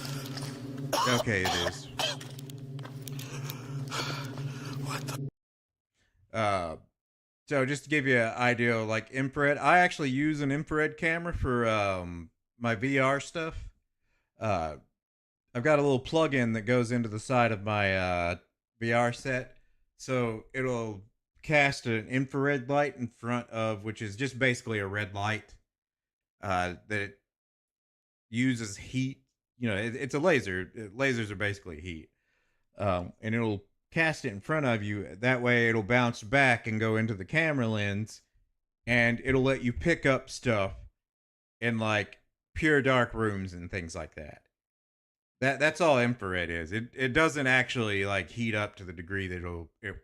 Okay, it is. So just to give you an idea, like infrared, I actually use an infrared camera for my VR stuff. I've got a little plug-in that goes into the side of my VR set, so it'll cast an infrared light in front of, which is just basically a red light that it uses heat. You know, it's a laser. Lasers are basically heat, and it'll cast it in front of you. That way it'll bounce back and go into the camera lens, and it'll let you pick up stuff in like pure dark rooms and things like that. That's all infrared is. It doesn't actually like heat up to the degree that it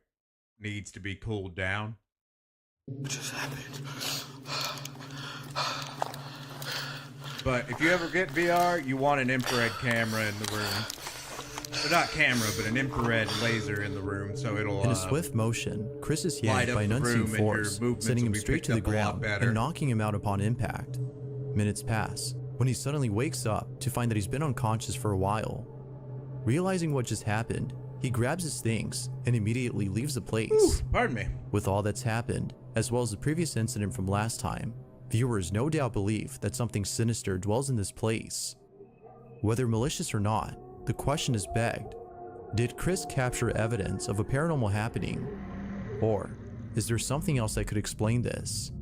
needs to be cooled down. What just happened? But if you ever get VR, you want an infrared camera in the room. Or not camera, but an infrared laser in the room, so it'll In a swift motion, Chris is light yanked up by an the unseen room and your force, movements sending will him be straight picked to the up a lot ground better. and knocking him out upon impact. Minutes pass, when he suddenly wakes up to find that he's been unconscious for a while. Realizing what just happened, he grabs his things and immediately leaves the place. Ooh, pardon me. With all that's happened, as well as the previous incident from last time, viewers no doubt believe that something sinister dwells in this place. Whether malicious or not, the question is begged: did Chris capture evidence of a paranormal happening? Or is there something else that could explain this?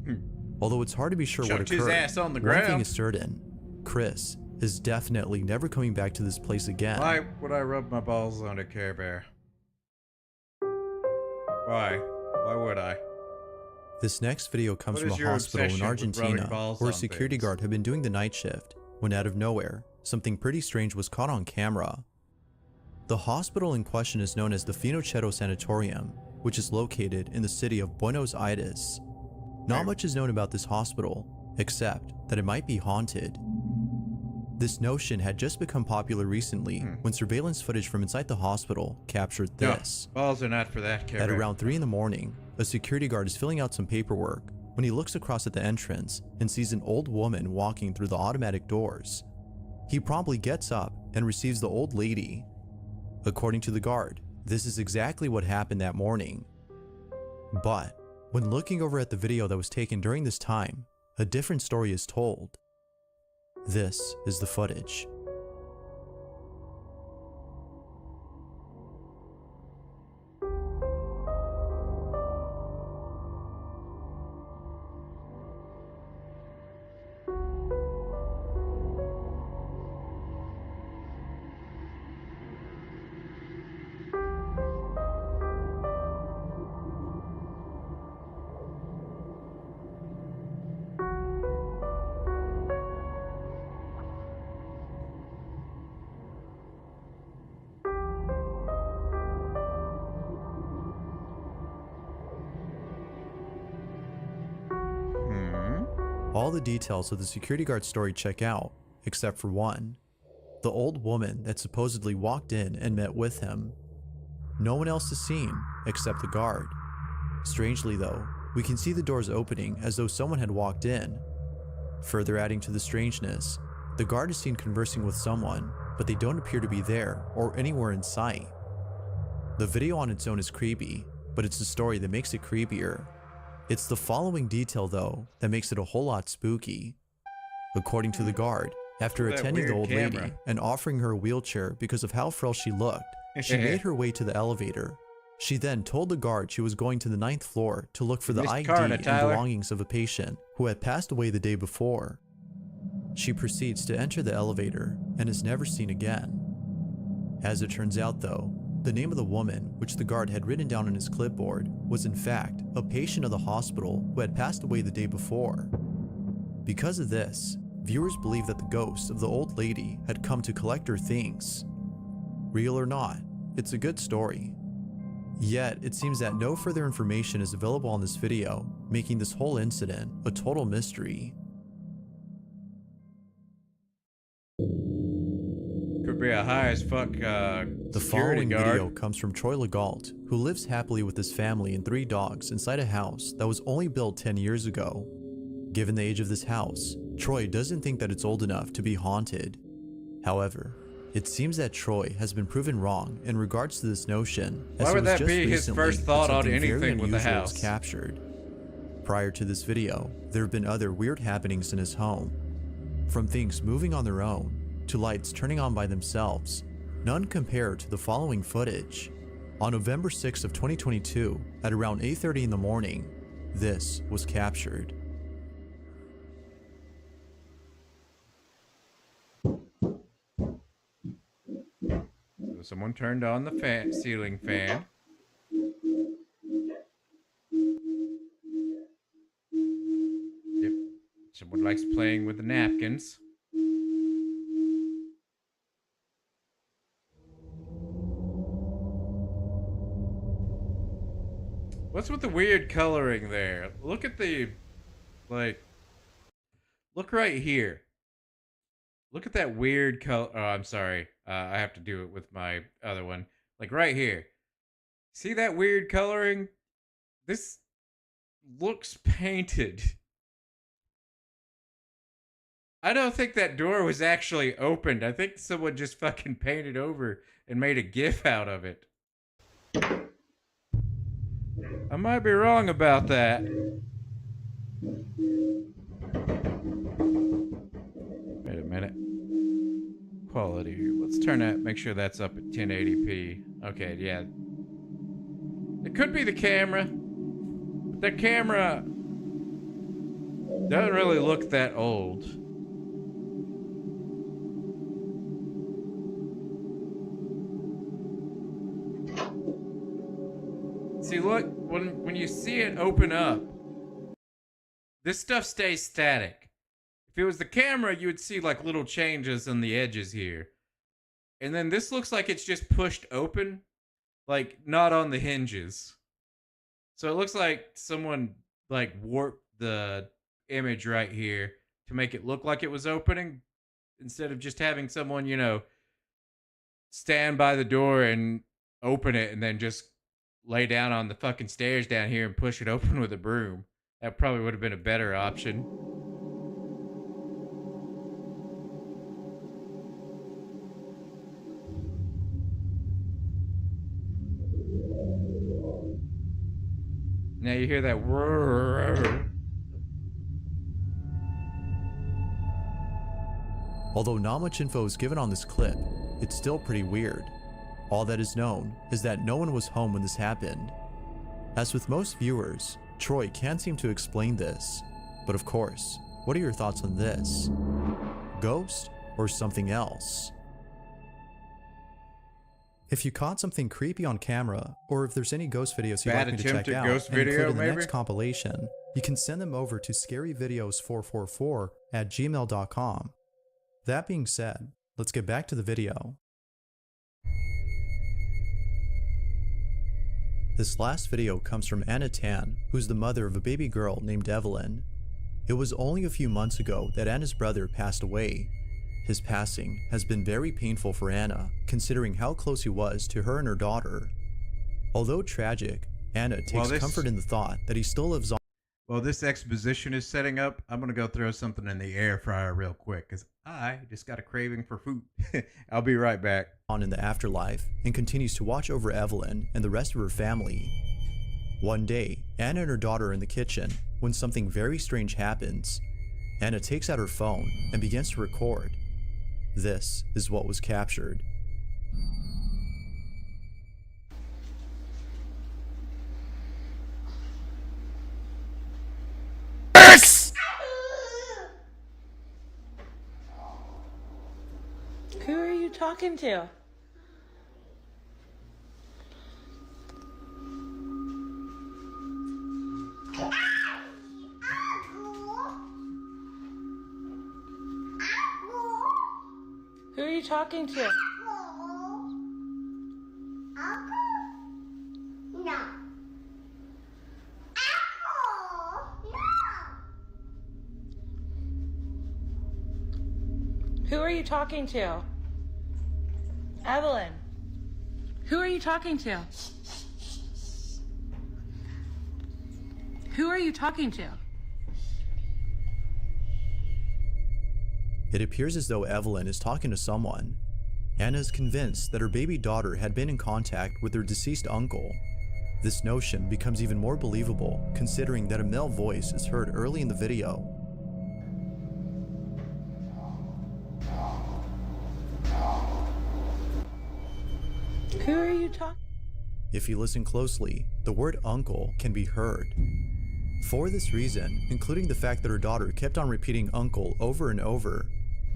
Although it's hard to be sure what occurred, his ass on the one thing ground. is certain: Chris is definitely never coming back to this place again. Why would I rub my balls on a Care Bear? Why? Why would I? This next video comes from a hospital in Argentina where a security guard had been doing the night shift when out of nowhere, something pretty strange was caught on camera. The hospital in question is known as the Finochetto Sanatorium, which is located in the city of Buenos Aires. Not much is known about this hospital, except that it might be haunted. This notion had just become popular recently when surveillance footage from inside the hospital captured this. No, balls are not for that, Care Bear. At around 3 in the morning, a security guard is filling out some paperwork when he looks across at the entrance and sees an old woman walking through the automatic doors. He promptly gets up and receives the old lady. According to the guard, this is exactly what happened that morning. But when looking over at the video that was taken during this time, a different story is told. This is the footage. All the details of the security guard's story check out, except for one: the old woman that supposedly walked in and met with him. No one else is seen except the guard. Strangely though, we can see the doors opening as though someone had walked in. Further adding to the strangeness, the guard is seen conversing with someone, but they don't appear to be there or anywhere in sight. The video on its own is creepy, but it's the story that makes it creepier. It's the following detail though that makes it a whole lot spooky. According to the guard, after attending the old lady and offering her a wheelchair because of how frail she looked, she made her way to the elevator. She then told the guard she was going to the 9th floor to look for the ID and belongings of a patient who had passed away the day before. She proceeds to enter the elevator and is never seen again. As it turns out though, the name of the woman, which the guard had written down on his clipboard, was in fact a patient of the hospital who had passed away the day before. Because of this, viewers believe that the ghost of the old lady had come to collect her things. Real or not, it's a good story. Yet, it seems that no further information is available on this video, making this whole incident a total mystery. Could be a high as fuck The following video comes from Troy Legault, who lives happily with his family and 3 dogs inside a house that was only built 10 years ago. Given the age of this house, Troy doesn't think that it's old enough to be haunted. However, it seems that Troy has been proven wrong in regards to this notion, as why would it was that just be his recently first that thought on something very anything with the unusual house? was captured. Prior to this video, there have been other weird happenings in his home. From things moving on their own, to lights turning on by themselves, none compare to the following footage. On November 6th of 2022, at around 8:30 in the morning, this was captured. So someone turned on the ceiling fan. Yep. Someone likes playing with the napkins. What's with the weird coloring there? Look at the, like, look right here. Look at that weird color. Oh, I'm sorry. I have to do it with my other one. Like right here. See that weird coloring? This looks painted. I don't think that door was actually opened. I think someone just fucking painted over and made a GIF out of it. I might be wrong about that. Wait a minute. Quality. Let's turn that. Make sure that's up at 1080p. Okay, yeah. It could be the camera. But the camera doesn't really look that old. See, look, when you see it open up, this stuff stays static. If it was the camera, you would see like little changes on the edges here. And then this looks like it's just pushed open, like not on the hinges. So it looks like someone like warped the image right here to make it look like it was opening instead of just having someone, you know, stand by the door and open it and then just lay down on the fucking stairs down here and push it open with a broom. That probably would have been a better option. Now you hear that whirr. Although not much info is given on this clip, it's still pretty weird. All that is known is that no one was home when this happened. As with most viewers, Troy can't seem to explain this. But of course, what are your thoughts on this? Ghost or something else? If you caught something creepy on camera, or if there's any ghost videos you'd like me to check out and include in the next compilation, you can send them over to scaryvideos444@gmail.com. That being said, let's get back to the video. This last video comes from Anna Tan, who's the mother of a baby girl named Evelyn. It was only a few months ago that Anna's brother passed away. His passing has been very painful for Anna, considering how close he was to her and her daughter. Although tragic, Anna takes comfort in the thought that he still lives on. While this exposition is setting up, I'm gonna go throw something in the air fryer real quick, because I just got a craving for food. I'll be right back. On in the afterlife, and continues to watch over Evelyn and the rest of her family. One day, Anna and her daughter are in the kitchen when something very strange happens. Anna takes out her phone and begins to record. This is what was captured. Who are you talking to? Who are you talking to? Who are you talking to? Evelyn. Who are you talking to? Who are you talking to? It appears as though Evelyn is talking to someone. Anna is convinced that her baby daughter had been in contact with her deceased uncle. This notion becomes even more believable considering that a male voice is heard early in the video. Who are you talking? If you listen closely, the word uncle can be heard. For this reason, including the fact that her daughter kept on repeating uncle over and over.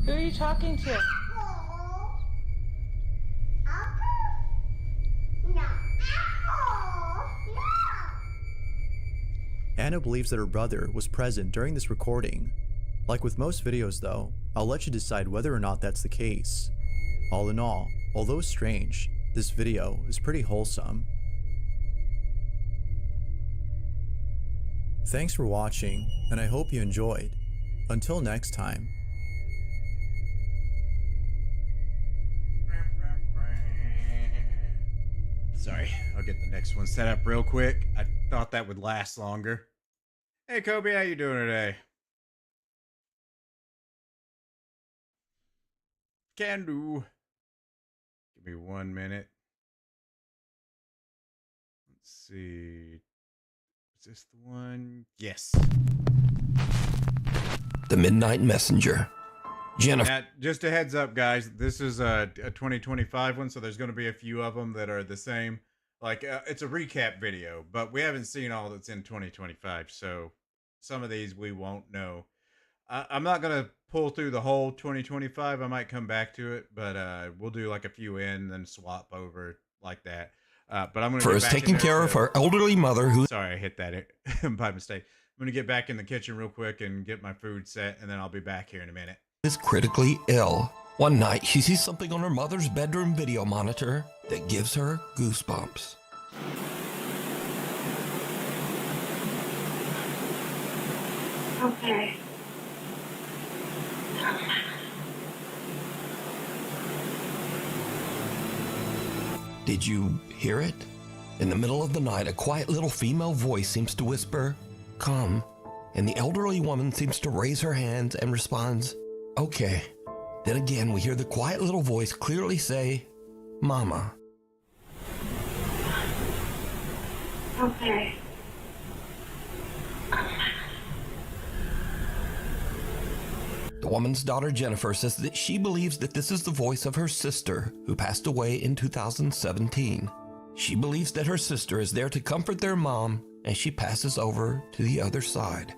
Who are you talking to? Anna believes that her brother was present during this recording. Like with most videos though, I'll let you decide whether or not that's the case. All in all, although strange, this video is pretty wholesome. Thanks for watching, and I hope you enjoyed. Until next time. Sorry, I'll get the next one set up real quick. I thought that would last longer. Hey Kobe, how you doing today? Can do. Give me 1 minute. see. Is this the one? Yes. The Midnight Messenger. Jennifer. Now, just a heads up, guys. This is a 2025 one, so there's going to be a few of them that are the same. Like, it's a recap video, but we haven't seen all that's in 2025, so some of these we won't know. I'm not going to pull through the whole 2025. I might come back to it, but we'll do like a few in, then swap over like that. But I'm going to First, taking care of her elderly mother who... Sorry, I hit that by mistake. I'm going to get back in the kitchen real quick and get my food set, and then I'll be back here in a minute. ...is critically ill. One night, she sees something on her mother's bedroom video monitor that gives her goosebumps. Okay. Did you hear it? In the middle of the night, a quiet little female voice seems to whisper, "Come," and the elderly woman seems to raise her hands and responds, "Okay." Then again, we hear the quiet little voice clearly say, "Mama." Okay. The woman's daughter, Jennifer, says that she believes that this is the voice of her sister, who passed away in 2017. She believes that her sister is there to comfort their mom, and she passes over to the other side.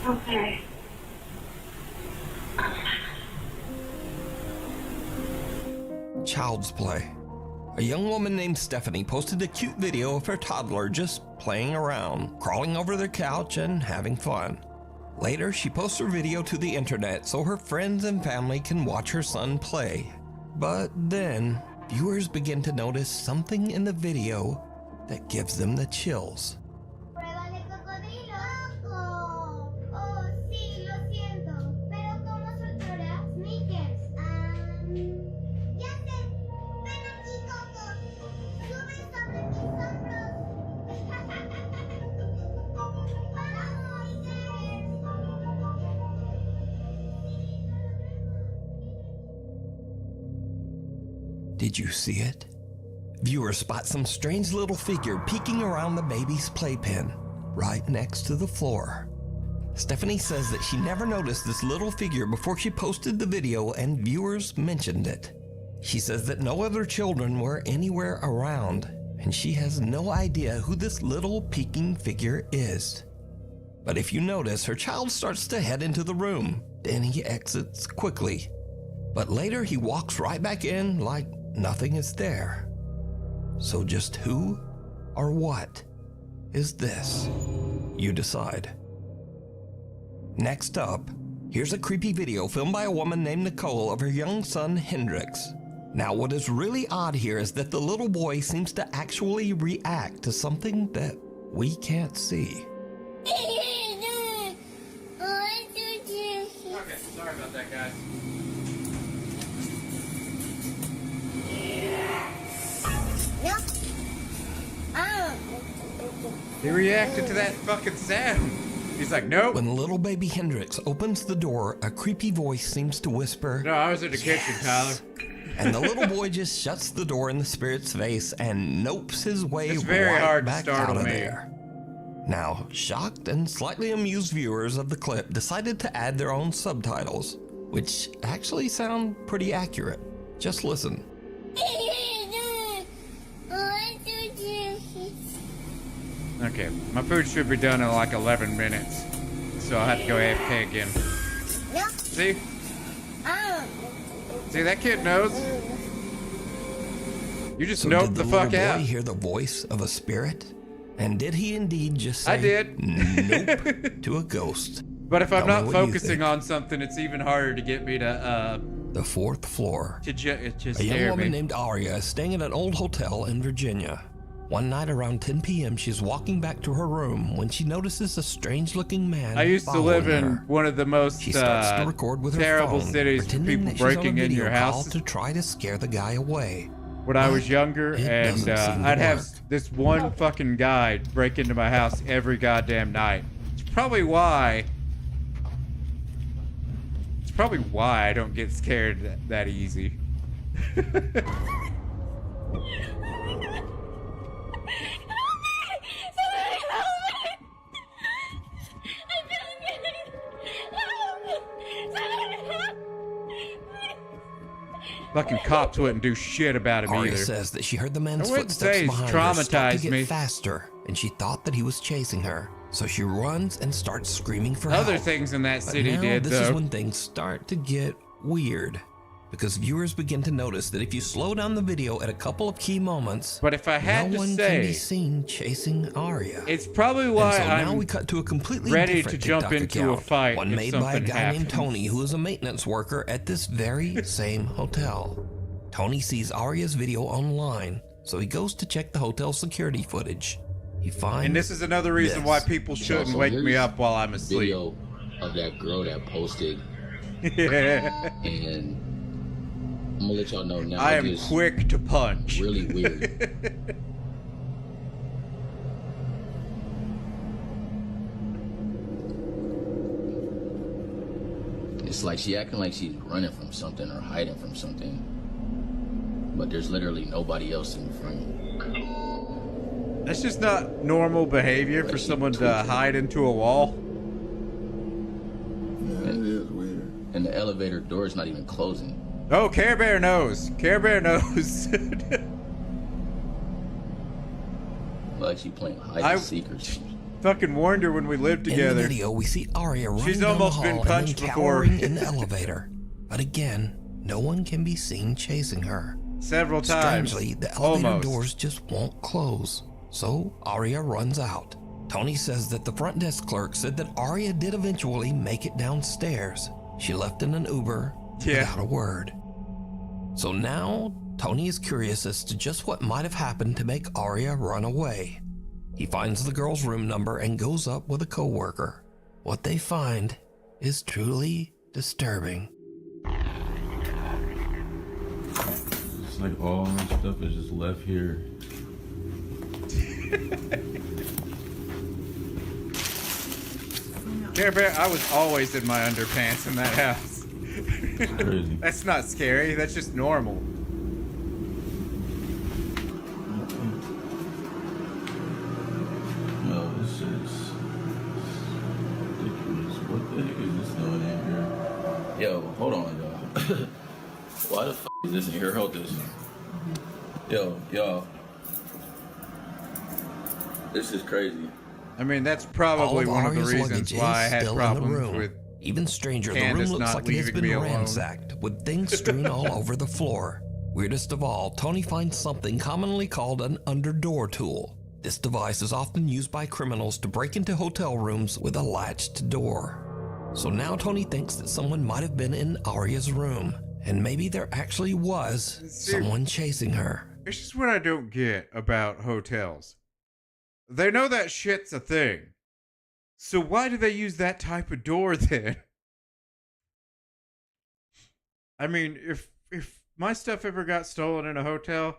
Okay. Child's play. A young woman named Stephanie posted a cute video of her toddler just playing around, crawling over their couch and having fun. Later, she posts her video to the internet so her friends and family can watch her son play. But then, viewers begin to notice something in the video that gives them the chills. Did you see it? Viewers spot some strange little figure peeking around the baby's playpen, right next to the floor. Stephanie says that she never noticed this little figure before she posted the video and viewers mentioned it. She says that no other children were anywhere around, and she has no idea who this little peeking figure is. But if you notice, her child starts to head into the room, then he exits quickly. But later he walks right back in like nothing is there. So just who or what is this? You decide. Next up, here's a creepy video filmed by a woman named Nicole of her young son Hendrix. Now what is really odd here is that the little boy seems to actually react to something that we can't see. Okay, sorry about that, guys. He reacted to that fucking sound. He's like, nope. When little baby Hendrix opens the door, a creepy voice seems to whisper, "No, I was in the kitchen, Tyler." And the little boy just shuts the door in the spirit's face and nopes his way hard to back startle out of me. there. Now, shocked and slightly amused viewers of the clip decided to add their own subtitles, which actually sound pretty accurate. Just listen. Okay, my food should be done in like 11 minutes, so I'll have to go AFK again. See? See, that kid knows. You just noped the fuck out. Did hear the voice of a spirit? And did he indeed just say I did. Nope to a ghost? But if I'm not focusing on something, it's even harder to get me to, the fourth floor. To just a young scare woman me. named Aria is staying at an old hotel in Virginia. One night around 10 p.m., she's walking back to her room when she notices a strange-looking man. I used to live in one of the most she starts to record with her terrible phone, cities for pretending people that she's on a breaking in video your call house. to try to scare the guy away. When I was younger, it and doesn't seem to I'd have work. this one fucking guy break into my house every goddamn night. It's probably why I don't get scared that easy. Fucking cops wouldn't do shit about him Arya either. says that she heard the man's I wouldn't footsteps say he's behind her start to traumatized get me. faster, and she thought that he was chasing her. So she runs and starts screaming for help. Other things in that But city now, did, this though. is when things start to get weird, because viewers begin to notice that if you slow down the video at a couple of key moments, but if I had no to one say, can be seen chasing Arya. It's probably why and so now I'm we cut to a completely ready different to jump TikTok into account, a fight one if made by a something guy named happens. Tony, who is a maintenance worker at this very same hotel. Tony sees Arya's video online, so he goes to check the hotel security footage. He finds And this is another reason why people shouldn't wake me up while I'm asleep. Video of that girl that posted. Yeah. And I'm gonna let y'all know now. I am quick to punch. Really weird. It's like she acting like she's running from something or hiding from something. But there's literally nobody else in the frame. That's just not normal behavior for someone to hide into a wall. Yeah, it is weird. And the elevator door is not even closing. Oh, Care Bear knows. Care Bear knows. Like she playing hide and seek or something. Fucking warned her when we lived together. In the video, we see Arya running She's down almost the been hall and punched then before. cowering in the elevator. But again, no one can be seen chasing her. Several times. Strangely, the elevator Almost. doors just won't close. So Arya runs out. Tony says that the front desk clerk said that Arya did eventually make it downstairs. She left in an Uber without a word. So now, Tony is curious as to just what might have happened to make Arya run away. He finds the girl's room number and goes up with a coworker. What they find is truly disturbing. It's like all my stuff is just left here. Care Bear, I was always in my underpants in that house. Crazy. That's not scary. That's just normal. Yo, this shit's ridiculous. What the heck is this doing in here? Yo, hold on, y'all. Why the f is this in here? Hold this. Yo, y'all. This is crazy. I mean, that's probably one of the reasons why I had problems with. Even stranger, the Candace room looks not like it has leaving been me alone. ransacked, with things strewn all over the floor. Weirdest of all, Tony finds something commonly called an underdoor tool. This device is often used by criminals to break into hotel rooms with a latched door. So now Tony thinks that someone might have been in Arya's room, and maybe there actually was someone chasing her. It's just what I don't get about hotels. They know that shit's a thing. So why do they use that type of door then? I mean, if my stuff ever got stolen in a hotel,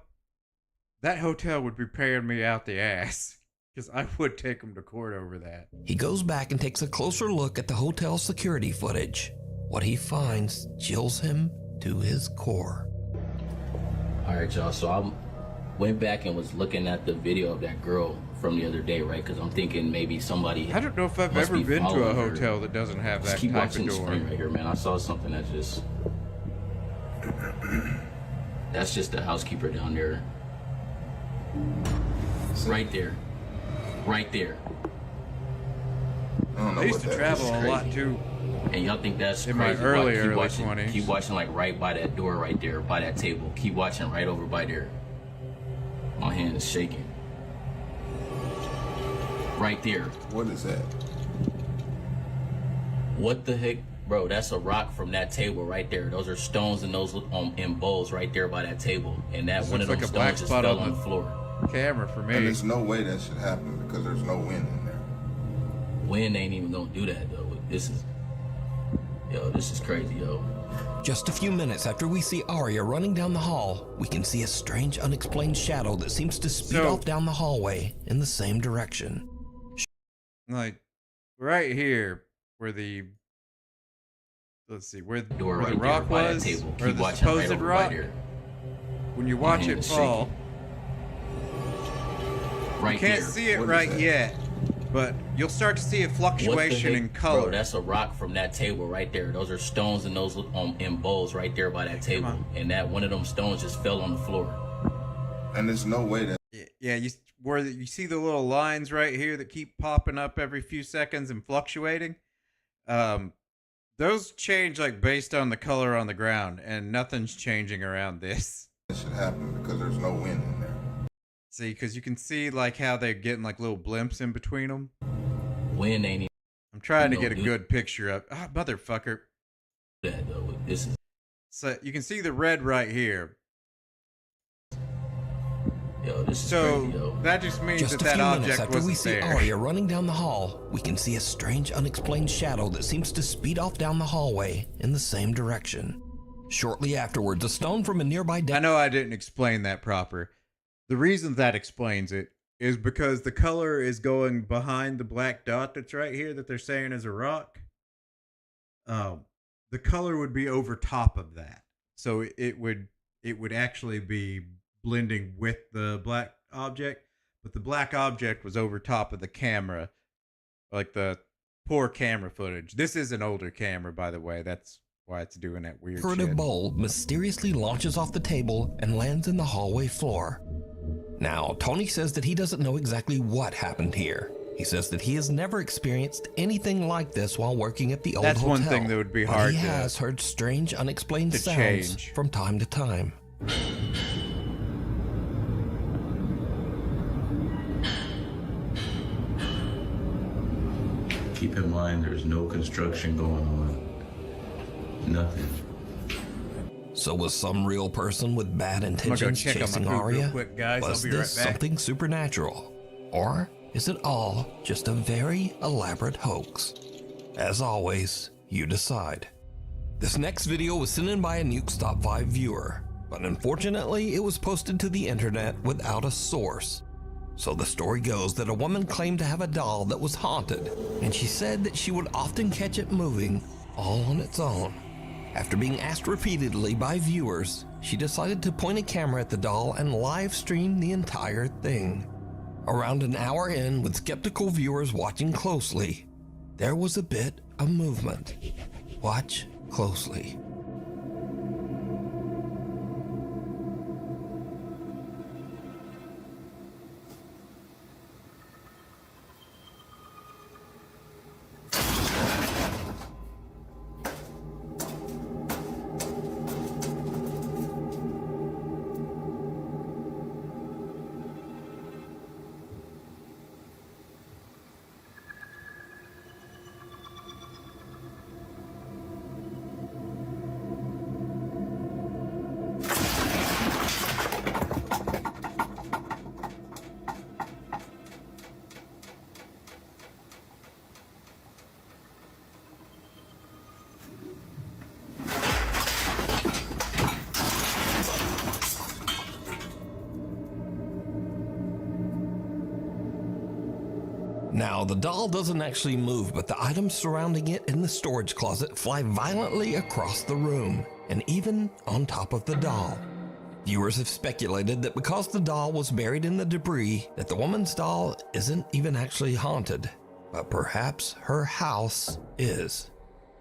that hotel would be paying me out the ass. Because I would take them to court over that. He goes back and takes a closer look at the hotel security footage. What he finds chills him to his core. All right, y'all. So I went back and was looking at the video of that girl from the other day, right? Because I'm thinking maybe somebody. I don't know if I've ever been to a hotel that doesn't have that keep type watching of the door. screen right here, man. I saw something that just. That's just the housekeeper down there. Right there. Right there. I used to travel a lot too. And y'all think that's in crazy? my early keep watching, 20s. Keep watching like right by that door right there, by that table. Keep watching right over by there. My hand is shaking. Right there. What is that? What the heck? Bro, that's a rock from that table right there. Those are stones and those in bowls right there by that table. And that This one of looks those like a black stones just spot fell on on the the floor. Camera for me. And there's no way that should happen because there's no wind in there. Wind ain't even gonna do that though. This is crazy, yo. Just a few minutes after we see Arya running down the hall, we can see a strange unexplained shadow that seems to speed off down the hallway in the same direction. Like right here where the where Door the right rock there by that was table. or Keep the watching right supposed over rock. by there. When you My watch hand it is fall, shaking. right You can't there. see it What is right that? yet, but you'll start to see a fluctuation in color. Bro, that's a rock from that table right there. Those are stones and those in bowls right there by that table. And that one of them stones just fell on the floor. And there's no way that. Yeah, you see the little lines right here that keep popping up every few seconds and fluctuating. Those change like based on the color on the ground, and nothing's changing around this. It should happen because there's no wind in there. See, because you can see like how they're getting like little blimps in between them. Wind ain't even. I'm trying to get a good picture of. Ah, motherfucker. That though, this is. So you can see the red right here. Yo, this is so crazy, yo. That just means Just that a few object minutes after we wasn't see there. Arya running down the hall, we can see a strange unexplained shadow that seems to speed off down the hallway in the same direction. Shortly afterwards, a stone from a nearby I know I didn't explain that proper. The reason that explains it is because the color is going behind the black dot that's right here that they're saying is a rock. The color would be over top of that. So it would actually be blending with the black object, but the black object was over top of the camera, like the poor camera footage. This is an older camera, by the way. That's why it's doing that weird decorative shit. bowl mysteriously launches off the table and lands in the hallway floor. Now, Tony says that he doesn't know exactly what happened here. He says that he has never experienced anything like this while working at the old That's hotel. one thing that would be but hard he to- has heard strange, unexplained to sounds change. from time to time. Keep in mind, there's no construction going on. Nothing. So was some real person with bad go intentions check on my chasing food real Arya? quick, guys. I'll Was be right this back. something supernatural? Or is it all just a very elaborate hoax? As always, you decide. This next video was sent in by a Nuke's Top 5 viewer, but unfortunately it was posted to the internet without a source. So the story goes that a woman claimed to have a doll that was haunted, and she said that she would often catch it moving all on its own. After being asked repeatedly by viewers, she decided to point a camera at the doll and live stream the entire thing. Around an hour in, with skeptical viewers watching closely, there was a bit of movement. Watch closely. Now, the doll doesn't actually move, but the items surrounding it in the storage closet fly violently across the room, and even on top of the doll. Viewers have speculated that because the doll was buried in the debris, that the woman's doll isn't even actually haunted, but perhaps her house is.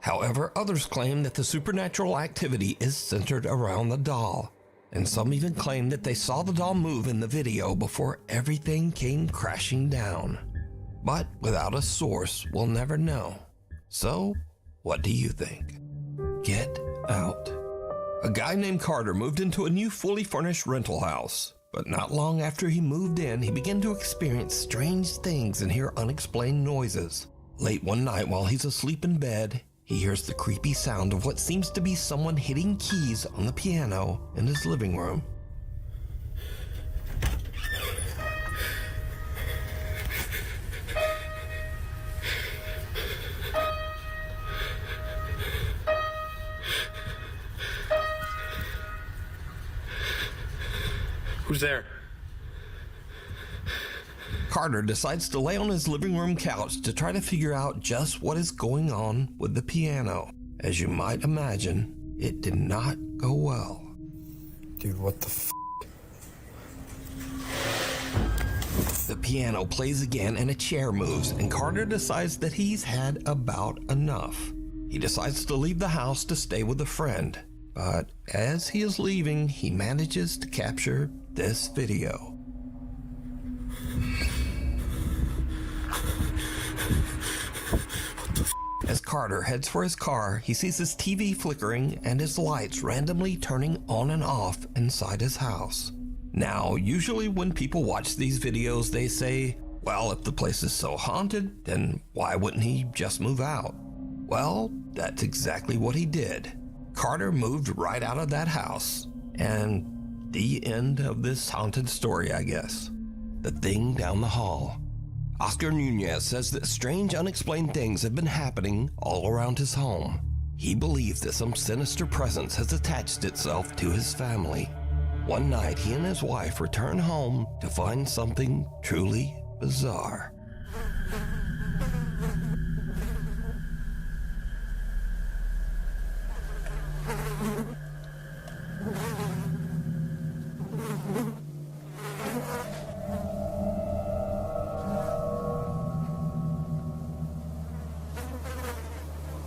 However, others claim that the supernatural activity is centered around the doll, and some even claim that they saw the doll move in the video before everything came crashing down. But without a source, we'll never know. So, what do you think? Get out. A guy named Carter moved into a new fully furnished rental house. But not long after he moved in, he began to experience strange things and hear unexplained noises. Late one night while he's asleep in bed, he hears the creepy sound of what seems to be someone hitting keys on the piano in his living room. Who's there? Carter decides to lay on his living room couch to try to figure out just what is going on with the piano. As you might imagine, it did not go well. Dude, what the f? What the f? the piano plays again and a chair moves, and Carter decides that he's had about enough. He decides to leave the house to stay with a friend, but as he is leaving, he manages to capture this video. As Carter heads for his car, he sees his TV flickering and his lights randomly turning on and off inside his house. Now, usually when people watch these videos, they say, well, if the place is so haunted, then why wouldn't he just move out? Well, that's exactly what he did. Carter moved right out of that house. And the end of this haunted story, I guess. The thing down the hall. Oscar Nunez says that strange, unexplained things have been happening all around his home. He believes that some sinister presence has attached itself to his family. One night, he and his wife return home to find something truly bizarre.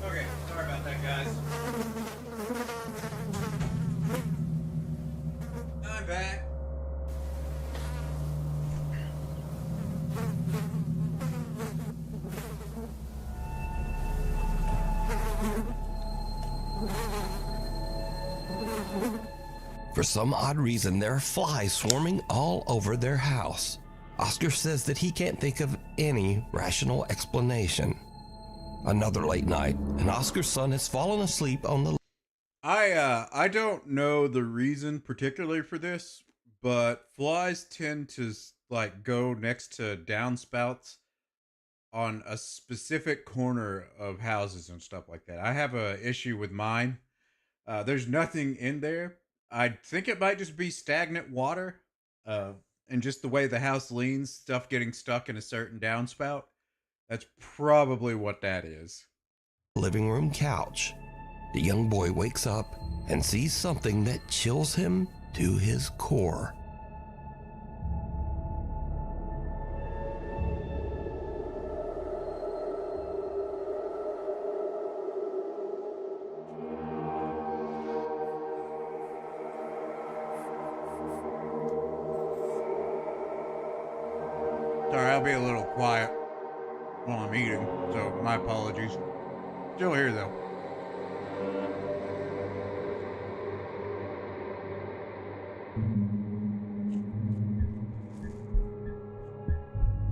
Okay, sorry about that, guys. I'm back. For some odd reason, there are flies swarming all over their house. Oscar says that he can't think of any rational explanation. Another late night, and Oscar's son has fallen asleep on the... I don't know the reason particularly for this, but flies tend to like go next to downspouts on a specific corner of houses and stuff like that. I have a issue with mine. There's nothing in there. I think it might just be stagnant water, and just the way the house leans, stuff getting stuck in a certain downspout. That's probably what that is. living room couch. The young boy wakes up and sees something that chills him to his core. Sorry, I'll be a little quiet while I'm eating, so my apologies. Still here, though.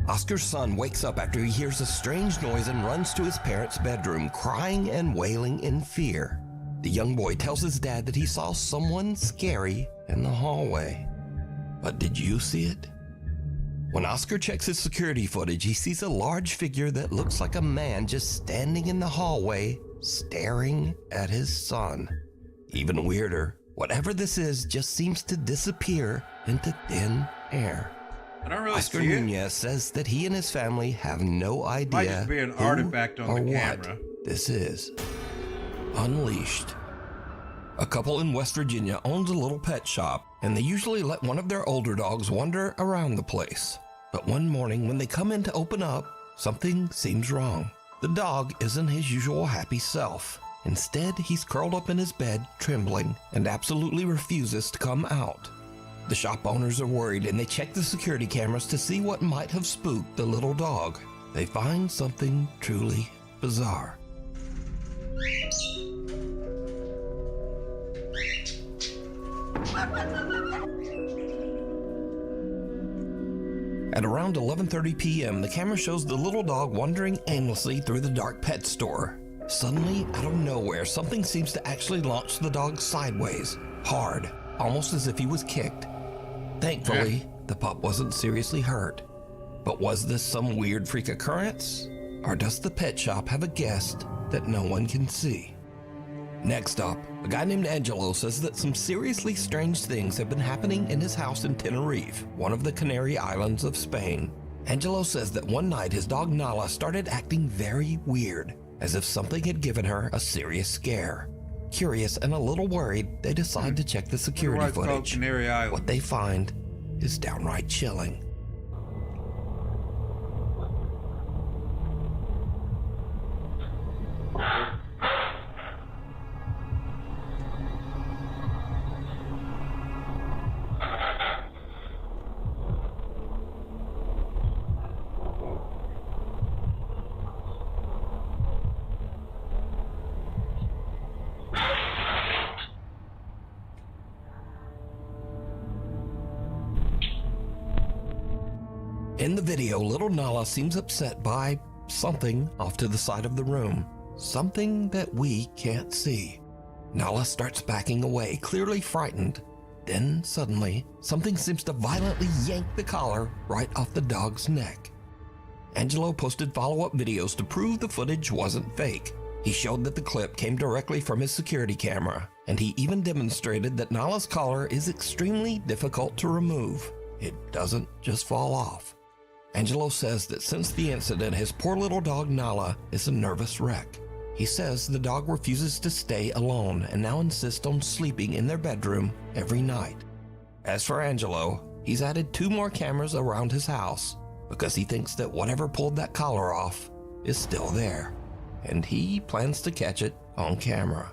Oscar's son wakes up after he hears a strange noise and runs to his parents' bedroom, crying and wailing in fear. The young boy tells his dad that he saw someone scary in the hallway. But did you see it? When Oscar checks his security footage, he sees a large figure that looks like a man just standing in the hallway, staring at his son. Even weirder, whatever this is just seems to disappear into thin air. I don't really Oscar see Nunez says that he and his family have no idea might just be an artifact on the camera. What this is. Unleashed. A couple in West Virginia owns a little pet shop, and they usually let one of their older dogs wander around the place. But one morning when they come in to open up, something seems wrong. The dog isn't his usual happy self. Instead, he's curled up in his bed, trembling, and absolutely refuses to come out. The shop owners are worried, and they check the security cameras to see what might have spooked the little dog. They find something truly bizarre. At around 11:30 p.m., the camera shows the little dog wandering aimlessly through the dark pet store. Suddenly, out of nowhere, something seems to actually launch the dog sideways, hard, almost as if he was kicked. Thankfully, the pup wasn't seriously hurt. But was this some weird freak occurrence? Or does the pet shop have a guest that no one can see? Next up, a guy named Angelo says that some seriously strange things have been happening in his house in Tenerife, one of the Canary Islands of Spain. Angelo says that one night his dog Nala started acting very weird, as if something had given her a serious scare. Curious and a little worried, they decide to check the security footage. What they find is downright chilling. video, little Nala seems upset by something off to the side of the room. Something that we can't see. Nala starts backing away, clearly frightened. Then, suddenly, something seems to violently yank the collar right off the dog's neck. Angelo posted follow-up videos to prove the footage wasn't fake. He showed that the clip came directly from his security camera, and he even demonstrated that Nala's collar is extremely difficult to remove. It doesn't just fall off. Angelo says that since the incident, his poor little dog Nala is a nervous wreck. He says the dog refuses to stay alone and now insists on sleeping in their bedroom every night. As for Angelo, he's added 2 more cameras around his house because he thinks that whatever pulled that collar off is still there, and he plans to catch it on camera.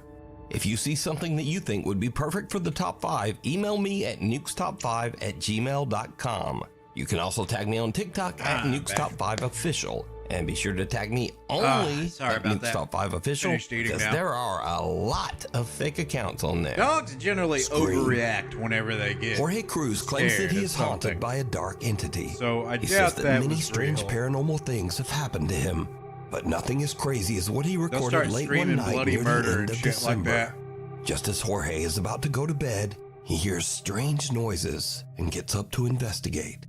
If you see something that you think would be perfect for the top 5, email me at nukestop5@gmail.com. You can also tag me on TikTok at nukestop5official. And be sure to tag me only at nukestop5official, because there are a lot of fake accounts on there. Dogs generally overreact whenever they get Jorge Cruz claims that he is haunted by a dark entity. So I he doubt says that many was strange real. paranormal things have happened to him, but nothing as crazy as what he recorded late one night bloody near the murder end and of shit December. like that. Just as Jorge is about to go to bed, he hears strange noises and gets up to investigate.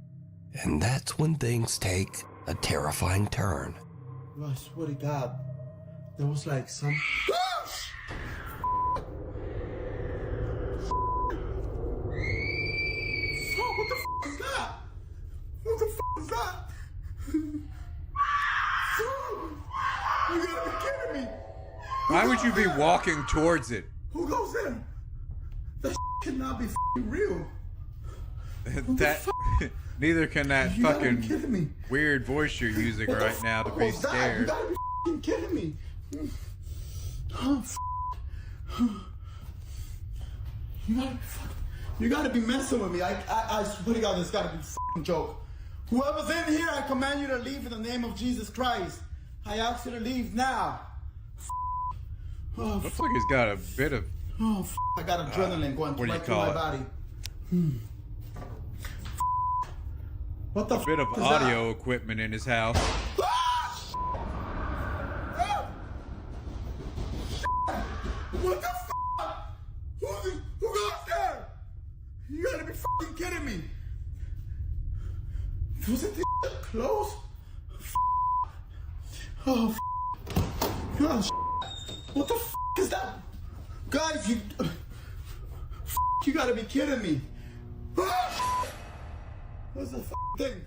And that's when things take a terrifying turn. I swear to God, there was like some... What the f*** is that? What the f*** is that? You gotta be kidding me! Why would you be walking towards it? Who goes there? That cannot be f***ing real. That neither can that You gotta be fucking kidding me. weird voice you're using What the right now to f*** be was that? You scared. gotta be f***ing kidding me. Oh, you gotta be messing with me. I swear to God, this gotta be a f***ing joke. Whoever's in here, I command you to leave in the name of Jesus Christ. I ask you to leave now. Oh, Looks like he's got a bit of I got adrenaline going what do you right through call my it? body. What the a bit of is audio equipment in his house. What the f***? Who goes there? You gotta be f***ing kidding me. Wasn't this shit close? Oh, f***. Oh, sh**. What the f*** is that? Guys, you gotta be kidding me. What's the f*** thing?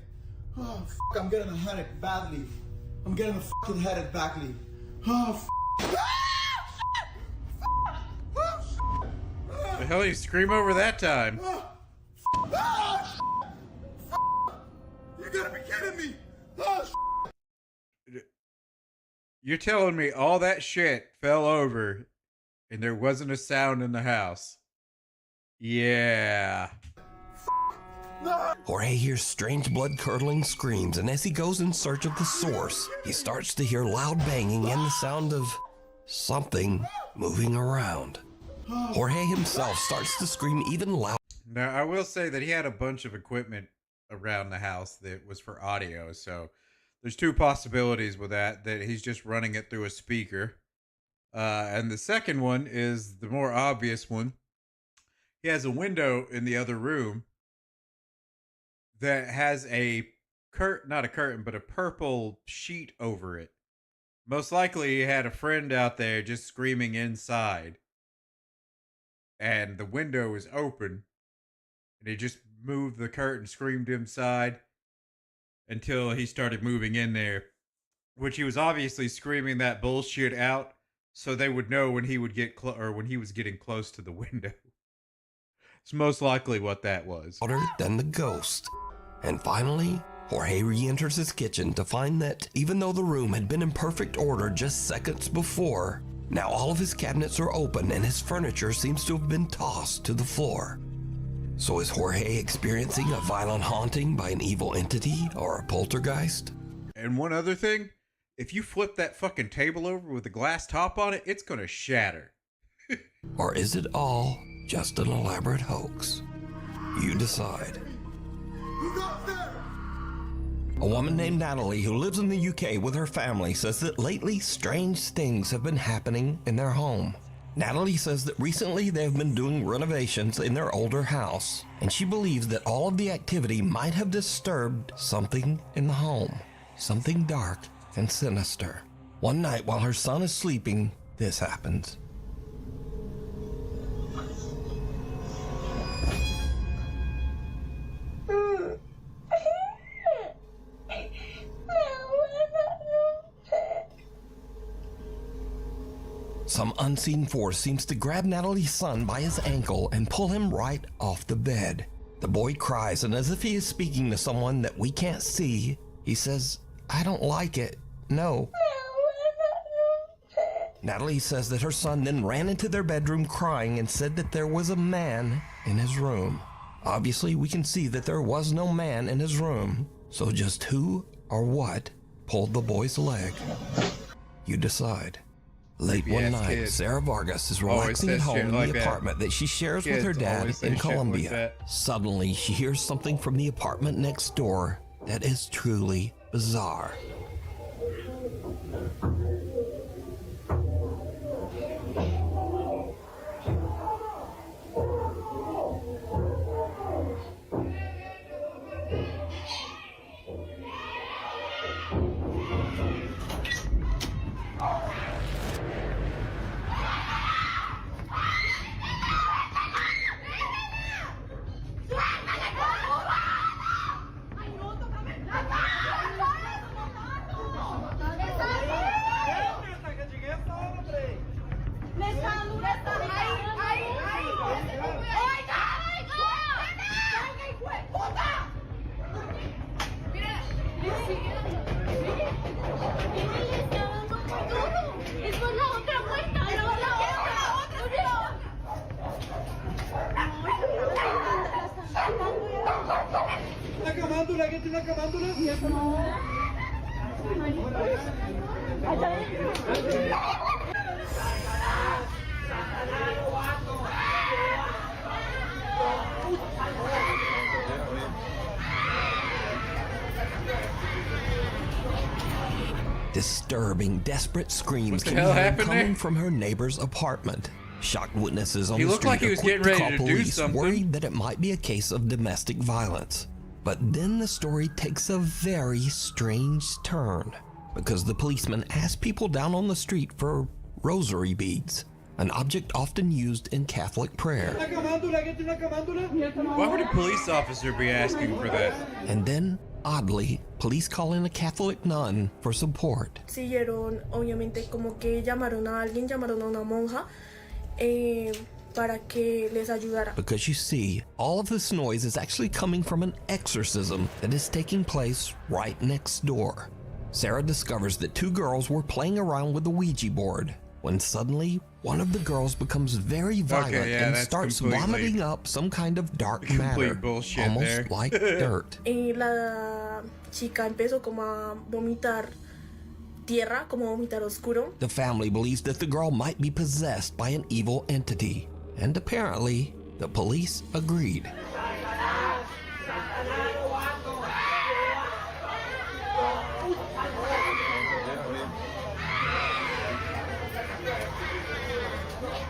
Oh, f***, I'm getting a headache badly. I'm getting a f***ing headache badly. Oh, f***. The hell you scream over that time? You gotta be kidding me. Oh, You're telling me all that shit fell over and there wasn't a sound in the house? Yeah. Jorge hears strange blood-curdling screams, and as he goes in search of the source, he starts to hear loud banging and the sound of something moving around. Jorge himself starts to scream even louder. Now, I will say that he had a bunch of equipment around the house that was for audio, so there's 2 possibilities with that he's just running it through a speaker. And the second one is the more obvious one. He has a window in the other room that has a not a curtain, but a purple sheet over it. Most likely he had a friend out there just screaming inside. And the window is open. And he just moved the curtain, screamed inside until he started moving in there. Which he was obviously screaming that bullshit out so they would know when he would get or when he was getting close to the window. It's most likely what that was. Than the ghost. And finally, Jorge re-enters his kitchen to find that even though the room had been in perfect order just seconds before, now all of his cabinets are open and his furniture seems to have been tossed to the floor. So is Jorge experiencing a violent haunting by an evil entity or a poltergeist? And one other thing, if you flip that fucking table over with a glass top on it, it's gonna shatter. Or is it all just an elaborate hoax? You decide. Who goes there? A woman named Natalie who lives in the UK with her family says that lately strange things have been happening in their home. Natalie says that recently they have been doing renovations in their older house, and she believes that all of the activity might have disturbed something in the home, something dark and sinister. One night while her son is sleeping, this happens. Some unseen force seems to grab Natalie's son by his ankle and pull him right off the bed. The boy cries, and as if he is speaking to someone that we can't see, he says, "I don't like it. No." Natalie says that her son then ran into their bedroom crying and said that there was a man in his room. Obviously, we can see that there was no man in his room. So just who or what pulled the boy's leg? You decide. Late one night, Sarah Vargas is relaxing at home in the apartment that she shares with her dad in Colombia. Suddenly, she hears something from the apartment next door that is truly bizarre. Disturbing, desperate screams can be heard coming from her neighbor's apartment. Shocked witnesses on the street are quick to call police, worried that it might be a case of domestic violence. But then the story takes a very strange turn, because the policeman asked people down on the street for rosary beads, an object often used in Catholic prayer. Why would a police officer be asking for that? And then, oddly, police call in a Catholic nun for support. Siguieron, obviamente, como que llamaron a alguien, llamaron a una monja, para que les ayudara. Because you see, all of this noise is actually coming from an exorcism that is taking place right next door. Sarah discovers that two girls were playing around with the Ouija board, when suddenly one of the girls becomes very violent and starts vomiting up some kind of dark matter, almost like dirt. La chica empezó como a vomitar tierra, como vomitar oscuro. The family believes that the girl might be possessed by an evil entity, and apparently the police agreed.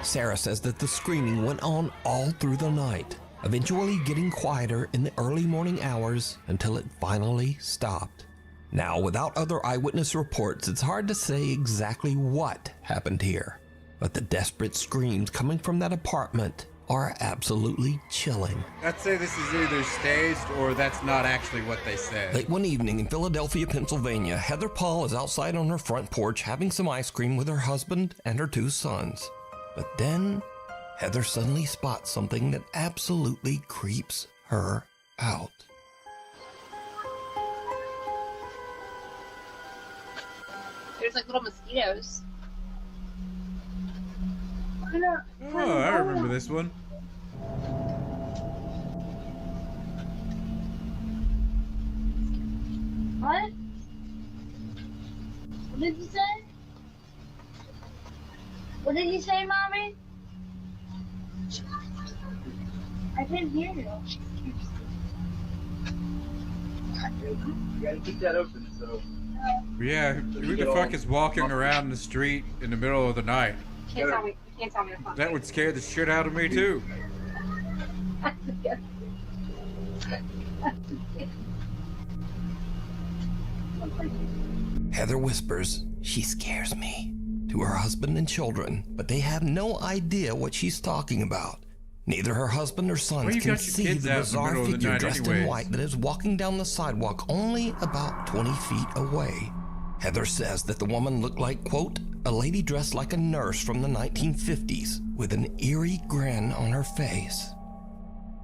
Sarah says that the screaming went on all through the night, eventually getting quieter in the early morning hours until it finally stopped. Now, without other eyewitness reports, it's hard to say exactly what happened here, but the desperate screams coming from that apartment are absolutely chilling. I'd say this is either staged or that's not actually what they said. Late one evening in Philadelphia, Pennsylvania, Heather Paul is outside on her front porch having some ice cream with her husband and her two sons. But then, Heather suddenly spots something that absolutely creeps her out. There's like little mosquitoes. Oh, I remember this one. What? What did you say? What did you say, Mommy? I couldn't hear you. You gotta keep that open, so. Yeah, who the fuck is walking around the street in the middle of the night? You can't tell me to fuck. That would scare the shit out of me too. Heather whispers she scares me to her husband and children, but they have no idea what she's talking about. Neither her husband or sons can see the bizarre figure dressed in white that is walking down the sidewalk only about 20 feet away. Heather says that the woman looked like, quote, a lady dressed like a nurse from the 1950s with an eerie grin on her face.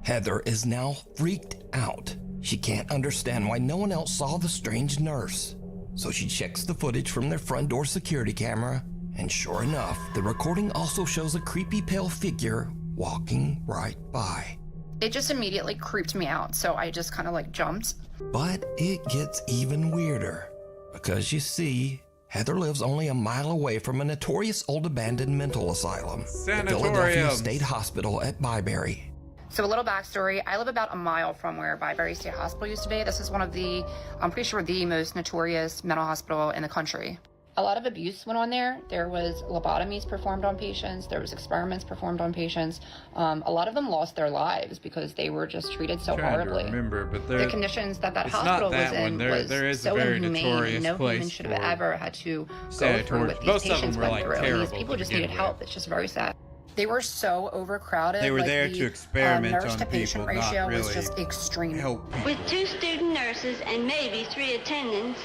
Heather is now freaked out. She can't understand why no one else saw the strange nurse. So she checks the footage from their front door security camera, and sure enough, the recording also shows a creepy pale figure walking right by. It just immediately creeped me out, so I just kind of like jumped. But it gets even weirder, because you see, Heather lives only a mile away from a notorious old abandoned mental asylum, the Philadelphia State Hospital at Byberry. So a little backstory, I live about a mile from where Byberry State Hospital used to be. This is one of the, I'm pretty sure the most notorious mental hospital in the country. A lot of abuse went on there. There was lobotomies performed on patients. There was experiments performed on patients. A lot of them lost their lives because they were just treated so horribly. But the conditions that hospital was in was so inhumane. No human should have ever had to go through what these patients went through. And these people just needed help. It's just very sad. They were so overcrowded. They were there to experiment on nurse to patient people, ratio not really was just extreme. With 2 student nurses and maybe 3 attendants,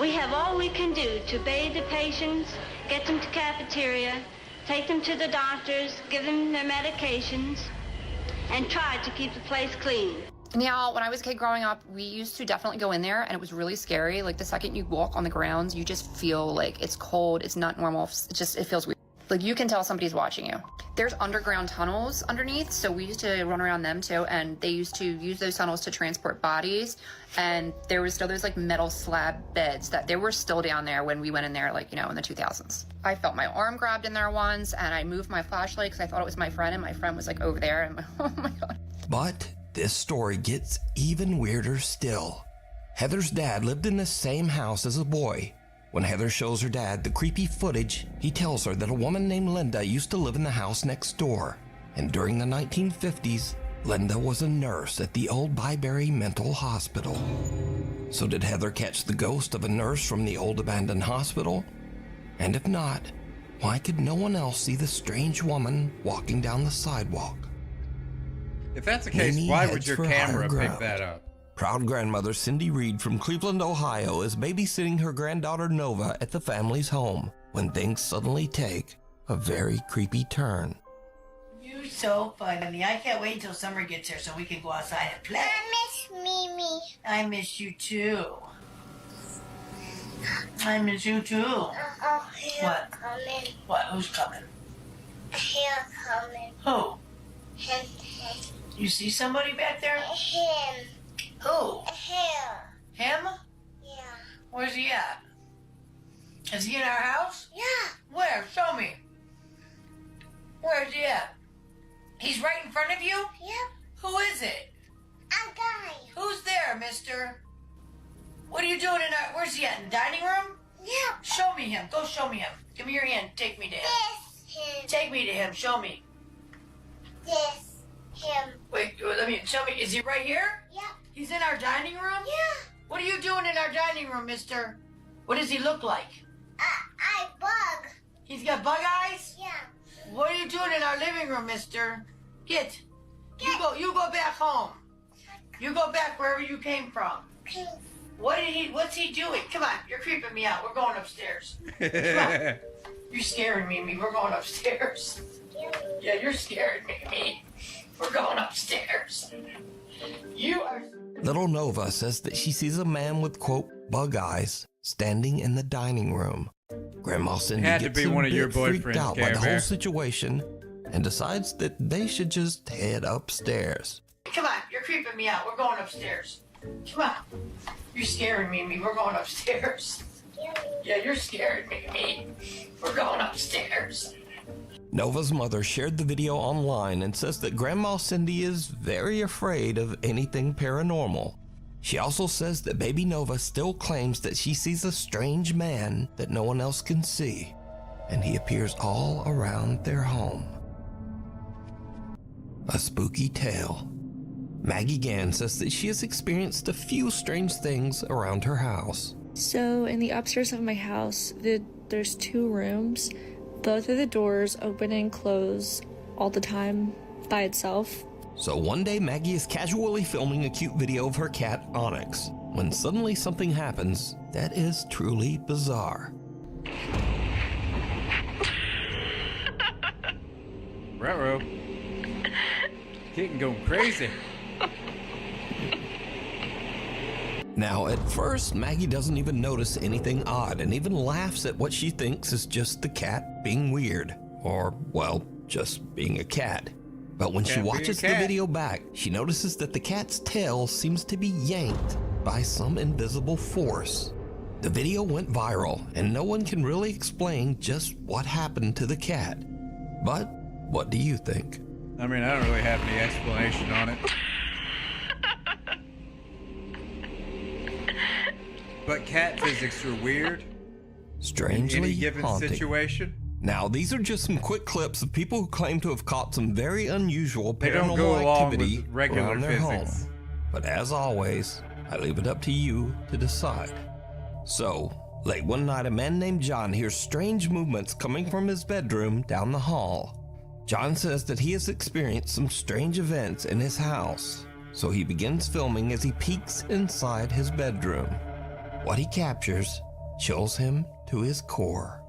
we have all we can do to bathe the patients, get them to cafeteria, take them to the doctors, give them their medications, and try to keep the place clean. Now, when I was a kid growing up, we used to definitely go in there, and it was really scary. Like, the second you walk on the grounds, you just feel like it's cold, it's not normal, it feels weird. Like, you can tell somebody's watching you. There's underground tunnels underneath, so we used to run around them too, and they used to use those tunnels to transport bodies, and there was still those like metal slab beds that they were still down there when we went in there, like, you know, in the 2000s. I felt my arm grabbed in there once, and I moved my flashlight because I thought it was my friend, and my friend was like over there, and oh my God. But this story gets even weirder still. Heather's dad lived in the same house as a boy. When Heather shows her dad the creepy footage, he tells her that a woman named Linda used to live in the house next door. And during the 1950s, Linda was a nurse at the old Byberry Mental Hospital. So did Heather catch the ghost of a nurse from the old abandoned hospital? And if not, why could no one else see the strange woman walking down the sidewalk? If that's the case, why would your camera pick that up? Proud grandmother Cindy Reed from Cleveland, Ohio is babysitting her granddaughter Nova at the family's home when things suddenly take a very creepy turn. You're so funny. I can't wait until summer gets here so we can go outside and play. I miss Mimi. I miss you too. I miss you too. What? Coming. What? Who's coming? Here coming. Who? Him. You see somebody back there? Him. Who? Here. Him? Yeah. Where's he at? Is he in our house? Yeah. Where? Show me. Where's he at? He's right in front of you? Yep. Who is it? A guy. Who's there, mister? What are you doing in our... Where's he at? In the dining room? Yep. Show me him. Go show me him. Give me your hand. Take me to him. This him. Take me to him. Show me. This him. Wait, let me... Show me. Is he right here? Yep. He's in our dining room? Yeah. What are you doing in our dining room, mister? What does he look like? I bug. He's got bug eyes? Yeah. What are you doing in our living room, mister? Get. You go back home. You go back wherever you came from. Okay. What's he doing? Come on, you're creeping me out. We're going upstairs. Come on. You're scaring me. We're going upstairs. Yeah, you're scaring me. We're going upstairs. You are... Little Nova says that she sees a man with, quote, bug eyes standing in the dining room. Grandma Cindy gets a bit freaked out by the whole situation and decides that they should just head upstairs. Come on, you're creeping me out. We're going upstairs. Come on. You're scaring me. We're going upstairs. Yeah, you're scaring me. We're going upstairs. Nova's mother shared the video online and says that Grandma Cindy is very afraid of anything paranormal. She also says that baby Nova still claims that she sees a strange man that no one else can see, and he appears all around their home. A spooky tale. Maggie Gann says that she has experienced a few strange things around her house. So in the upstairs of my house, there's 2 rooms. Both of the doors open and close all the time by itself. So one day Maggie is casually filming a cute video of her cat Onyx, when suddenly something happens that is truly bizarre. Ruh-roh. Kitten going crazy. Now, at first, Maggie doesn't even notice anything odd and even laughs at what she thinks is just the cat being weird. Or, well, just being a cat. But when she watches the video back, she notices that the cat's tail seems to be yanked by some invisible force. The video went viral, and no one can really explain just what happened to the cat. But what do you think? I mean, I don't really have any explanation on it. But cat physics are weird. Strangely in any given haunting. situation. Now, these are just some quick clips of people who claim to have caught some very unusual They don't go paranormal along activity with regular around their physics. home. But as always, I leave it up to you to decide. So, late one night, a man named John hears strange movements coming from his bedroom down the hall. John says that he has experienced some strange events in his house, so he begins filming as he peeks inside his bedroom. What he captures chills him to his core.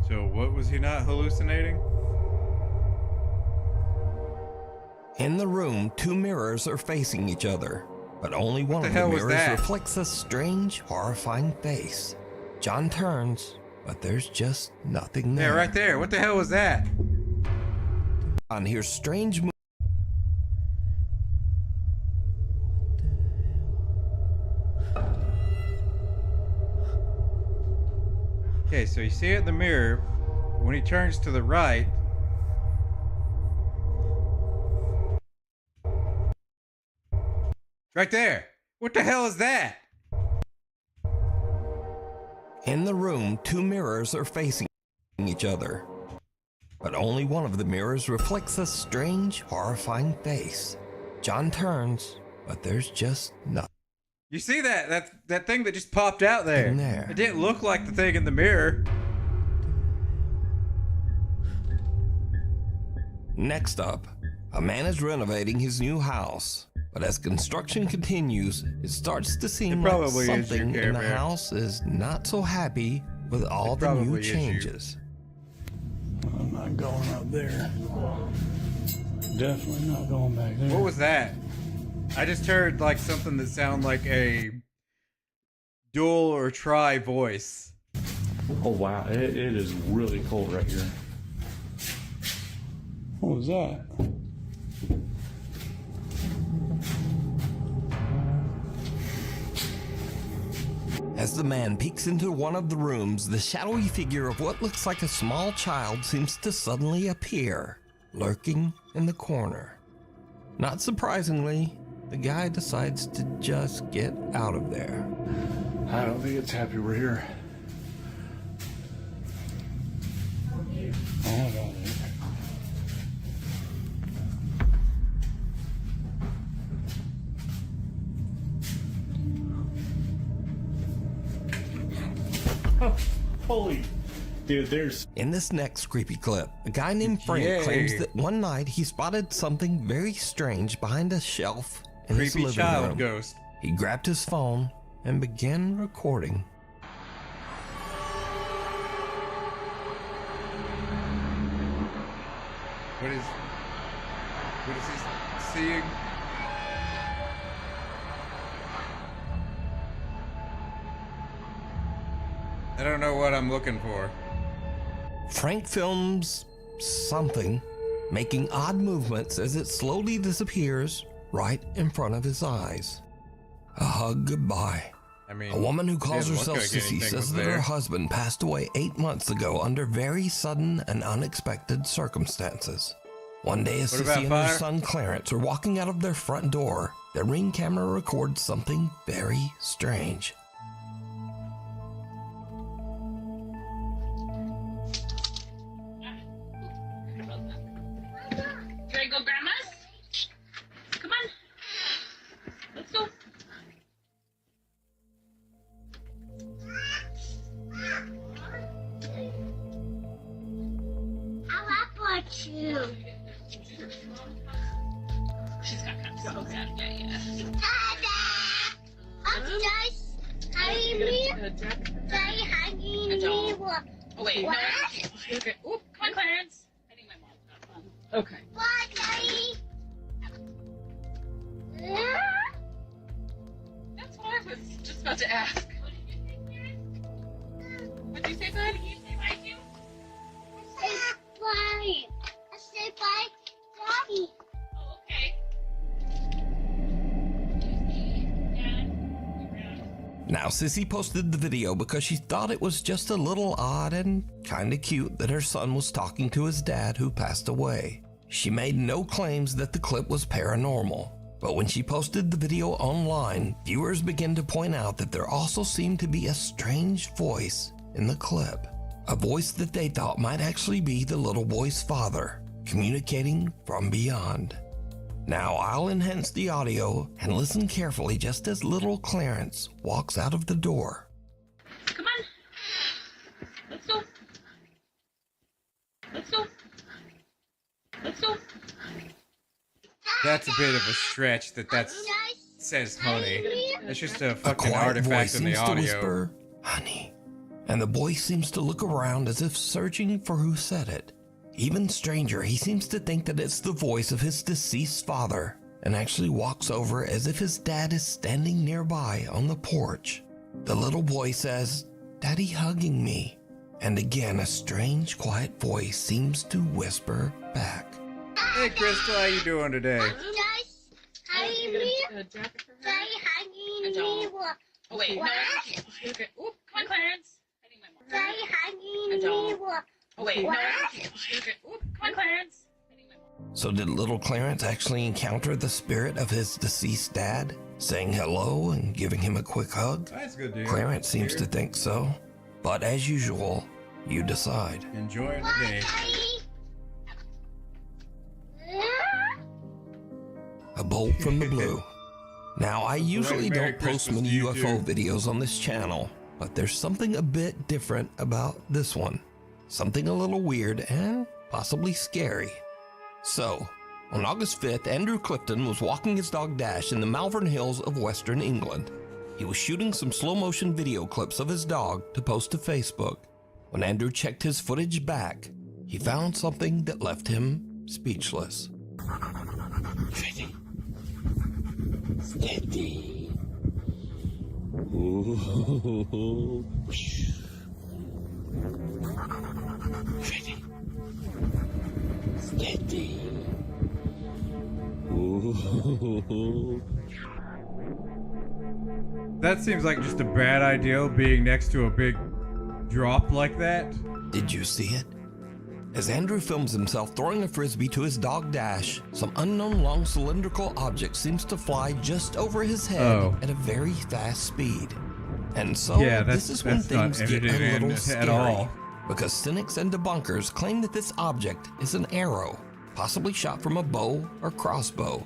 So what was he not hallucinating? In the room, 2 mirrors are facing each other, but only one of the mirrors reflects a strange, horrifying face. John turns, but there's just nothing there. Yeah, right there. What the hell was that? John hears strange movements. Okay, so you see it in the mirror. When he turns to the right, right there. What the hell is that? In the room, 2 mirrors are facing each other, but only one of the mirrors reflects a strange, horrifying face. John turns, but there's just nothing. You see that thing that just popped out there? There. It didn't look like the thing in the mirror. Next up, a man is renovating his new house, but as construction continues, it starts to seem like something in the house is not so happy with all the new changes. I'm not going up there. Definitely not going back there. What was that? I just heard like something that sounded like a dual or tri voice. Oh wow, it is really cold right here. What was that? As the man peeks into one of the rooms, the shadowy figure of what looks like a small child seems to suddenly appear, lurking in the corner. Not surprisingly, the guy decides to just get out of there. I don't think it's happy we're here. Oh, no. Holy dude, there's... In this next creepy clip, a guy named Frank claims that one night he spotted something very strange behind a shelf in his Creepy living child room. ghost. He grabbed his phone and began recording. What is he seeing? I don't know what I'm looking for. Frank films something, making odd movements as it slowly disappears right in front of his eyes. A hug goodbye. I mean, a woman who calls didn't herself look like Sissy anything says was that her there. husband passed away 8 months ago under very sudden and unexpected circumstances. One day, as What Sissy about and fire? her son Clarence are walking out of their front door, their Ring camera records something very strange. Can I go, Grandma's? Come on. Let's go. I want you. She's got kind of so bad. Yeah. I'm just hugging me. Daddy hugging me. What? Oh, wait. What? No. Okay. Oop, come on, Clarence. I think my mom's got fun. Okay. What, Daddy? That's what I was just about to ask. What'd you say, bud? You say bye to? Say bye. I say bye, Daddy. Oh, okay. Now, Sissy posted the video because she thought it was just a little odd and kinda cute that her son was talking to his dad who passed away. She made no claims that the clip was paranormal, but when she posted the video online, viewers began to point out that there also seemed to be a strange voice in the clip. A voice that they thought might actually be the little boy's father, communicating from beyond. Now I'll enhance the audio and listen carefully just as little Clarence walks out of the door. Come on. Let's go. Let's go. Let's go. That's a bit of a stretch that says honey. It's just a fucking quiet artifact voice in the seems to audio. whisper, "Honey," and the boy seems to look around as if searching for who said it. Even stranger, he seems to think that it's the voice of his deceased father and actually walks over as if his dad is standing nearby on the porch. The little boy says, "Daddy hugging me," and again a strange quiet voice seems to whisper back. Hey Crystal, how you doing today? Just hugging me. Daddy hugging me. What? Oh, wait. What? No. Okay. Oop, come on, Clarence. I think my mom. Daddy hugging me. What? Oh, wait. What? No. Okay. Oop, come on, Clarence. So did little Clarence actually encounter the spirit of his deceased dad, saying hello and giving him a quick hug? That's good, dude. Clarence seems to think so. But as usual, you decide. Enjoy the day. A bolt from the blue. Now, I usually Merry don't post Christmas many to you, UFO too. videos on this channel, but there's something a bit different about this one. Something a little weird and possibly scary. So, on August 5th, Andrew Clifton was walking his dog Dash in the Malvern Hills of Western England. He was shooting some slow-motion video clips of his dog to post to Facebook. When Andrew checked his footage back, he found something that left him speechless. Steady. Ooh. Steady. Ooh. That seems like just a bad idea, being next to a big drop like that. Did you see it? As Andrew films himself throwing a frisbee to his dog Dash, some unknown long cylindrical object seems to fly just over his head at a very fast speed. And so this is when things get a little scary. at all. Because cynics and debunkers claim that this object is an arrow, possibly shot from a bow or crossbow.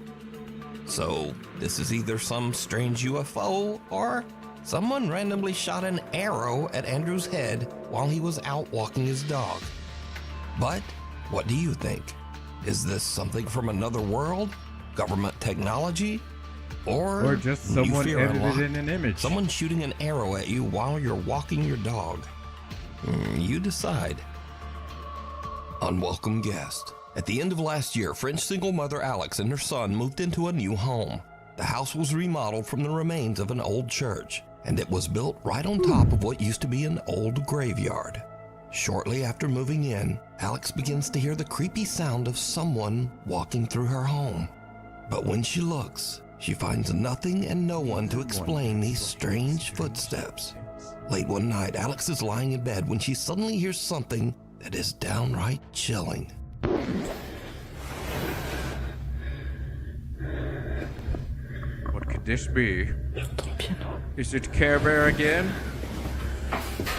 So this is either some strange UFO or someone randomly shot an arrow at Andrew's head while he was out walking his dog. But what do you think? Is this something from another world? Government technology? Or just someone you fear edited unlocked? in an image. Someone shooting an arrow at you while you're walking your dog. You decide. Unwelcome guest. At the end of last year, French single mother Alex and her son moved into a new home. The house was remodeled from the remains of an old church, and it was built right on top of what used to be an old graveyard. Shortly after moving in, Alex begins to hear the creepy sound of someone walking through her home. But when she looks, She finds nothing and no one to explain these strange footsteps. Late one night, Alex is lying in bed when she suddenly hears something that is downright chilling. What could this be? Is it Care Bear again?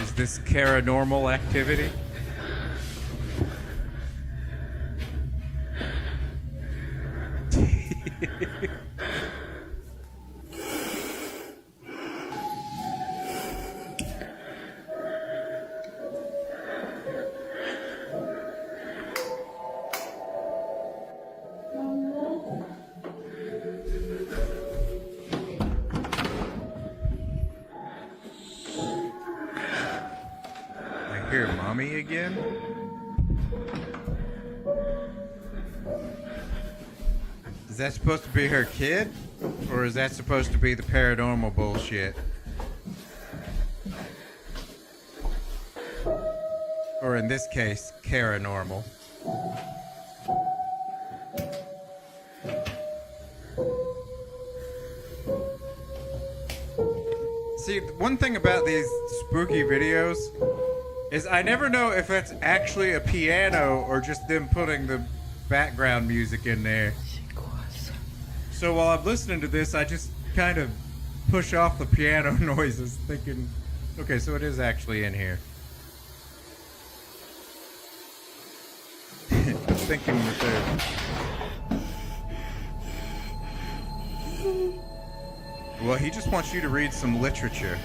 Is this paranormal activity? I hear mommy again? Is that supposed to be her kid? Or is that supposed to be the paranormal bullshit? Or in this case, paranormal. See, one thing about these spooky videos is I never know if that's actually a piano or just them putting the background music in there. So while I'm listening to this, I just kind of push off the piano noises, thinking, okay, so it is actually in here. Thinking that they're... Well, he just wants you to read some literature.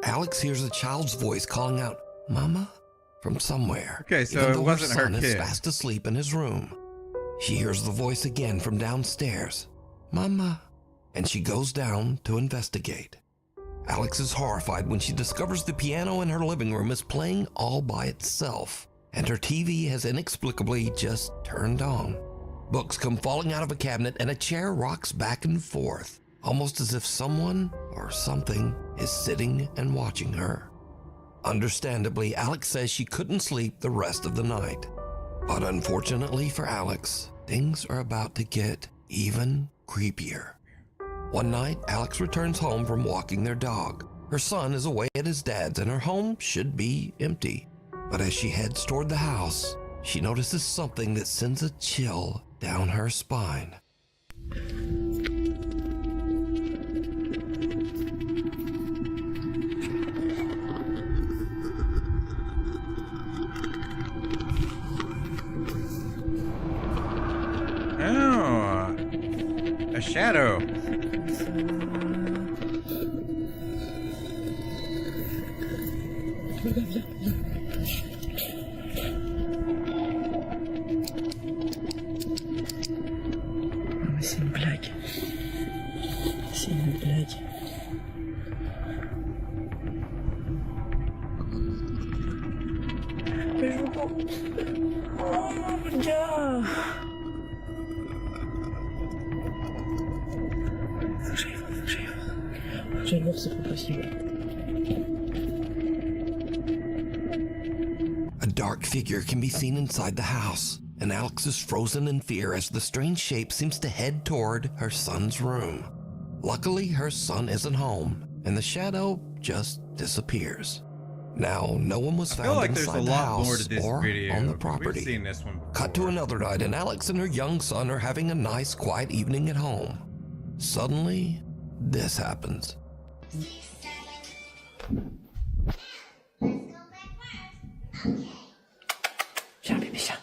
Alex hears a child's voice calling out, "Mama?" from somewhere. Okay, so even it though wasn't her son is kid. fast asleep in his room. She hears the voice again from downstairs, "Mama," and she goes down to investigate. Alex is horrified when she discovers the piano in her living room is playing all by itself, and her TV has inexplicably just turned on. Books come falling out of a cabinet and a chair rocks back and forth, almost as if someone or something is sitting and watching her. Understandably, Alex says she couldn't sleep the rest of the night. But unfortunately for Alex, things are about to get even creepier. One night, Alex returns home from walking their dog. Her son is away at his dad's and her home should be empty. But as she heads toward the house, she notices something that sends a chill down her spine. Oh, a shadow. C'est une blague. C'est une blague. Mais je veux pas. Oh mon gars. J'aille voir, c'est pas possible. A dark figure can be seen inside the house, and Alex is frozen in fear as the strange shape seems to head toward her son's room. Luckily, her son isn't home, and the shadow just disappears. Now, no one was found inside the house or on the property. We've seen this one before. Cut to another night, and Alex and her young son are having a nice, quiet evening at home. Suddenly, this happens. Viens, bébé, viens.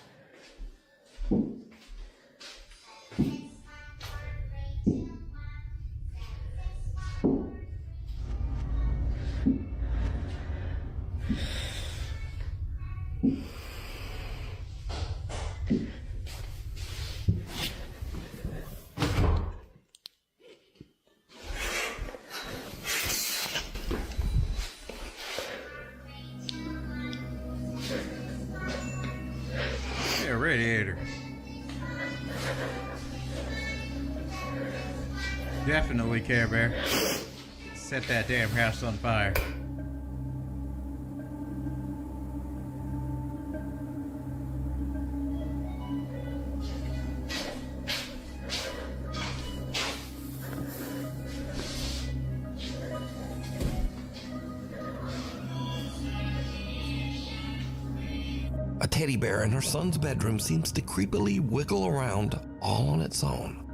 radiator. Definitely, Care Bear. Set that damn house on fire. A teddy bear in her son's bedroom seems to creepily wiggle around all on its own.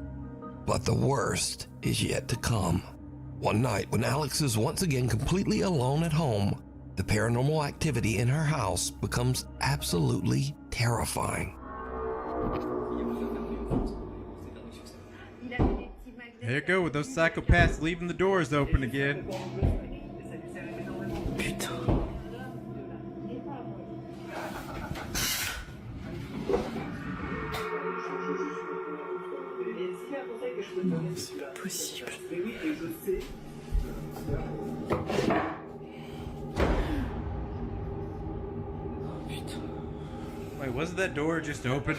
But the worst is yet to come. One night, when Alex is once again completely alone at home, the paranormal activity in her house becomes absolutely terrifying. There you go with those psychopaths leaving the doors open again. C'est possible. Wait, wasn't that door just open?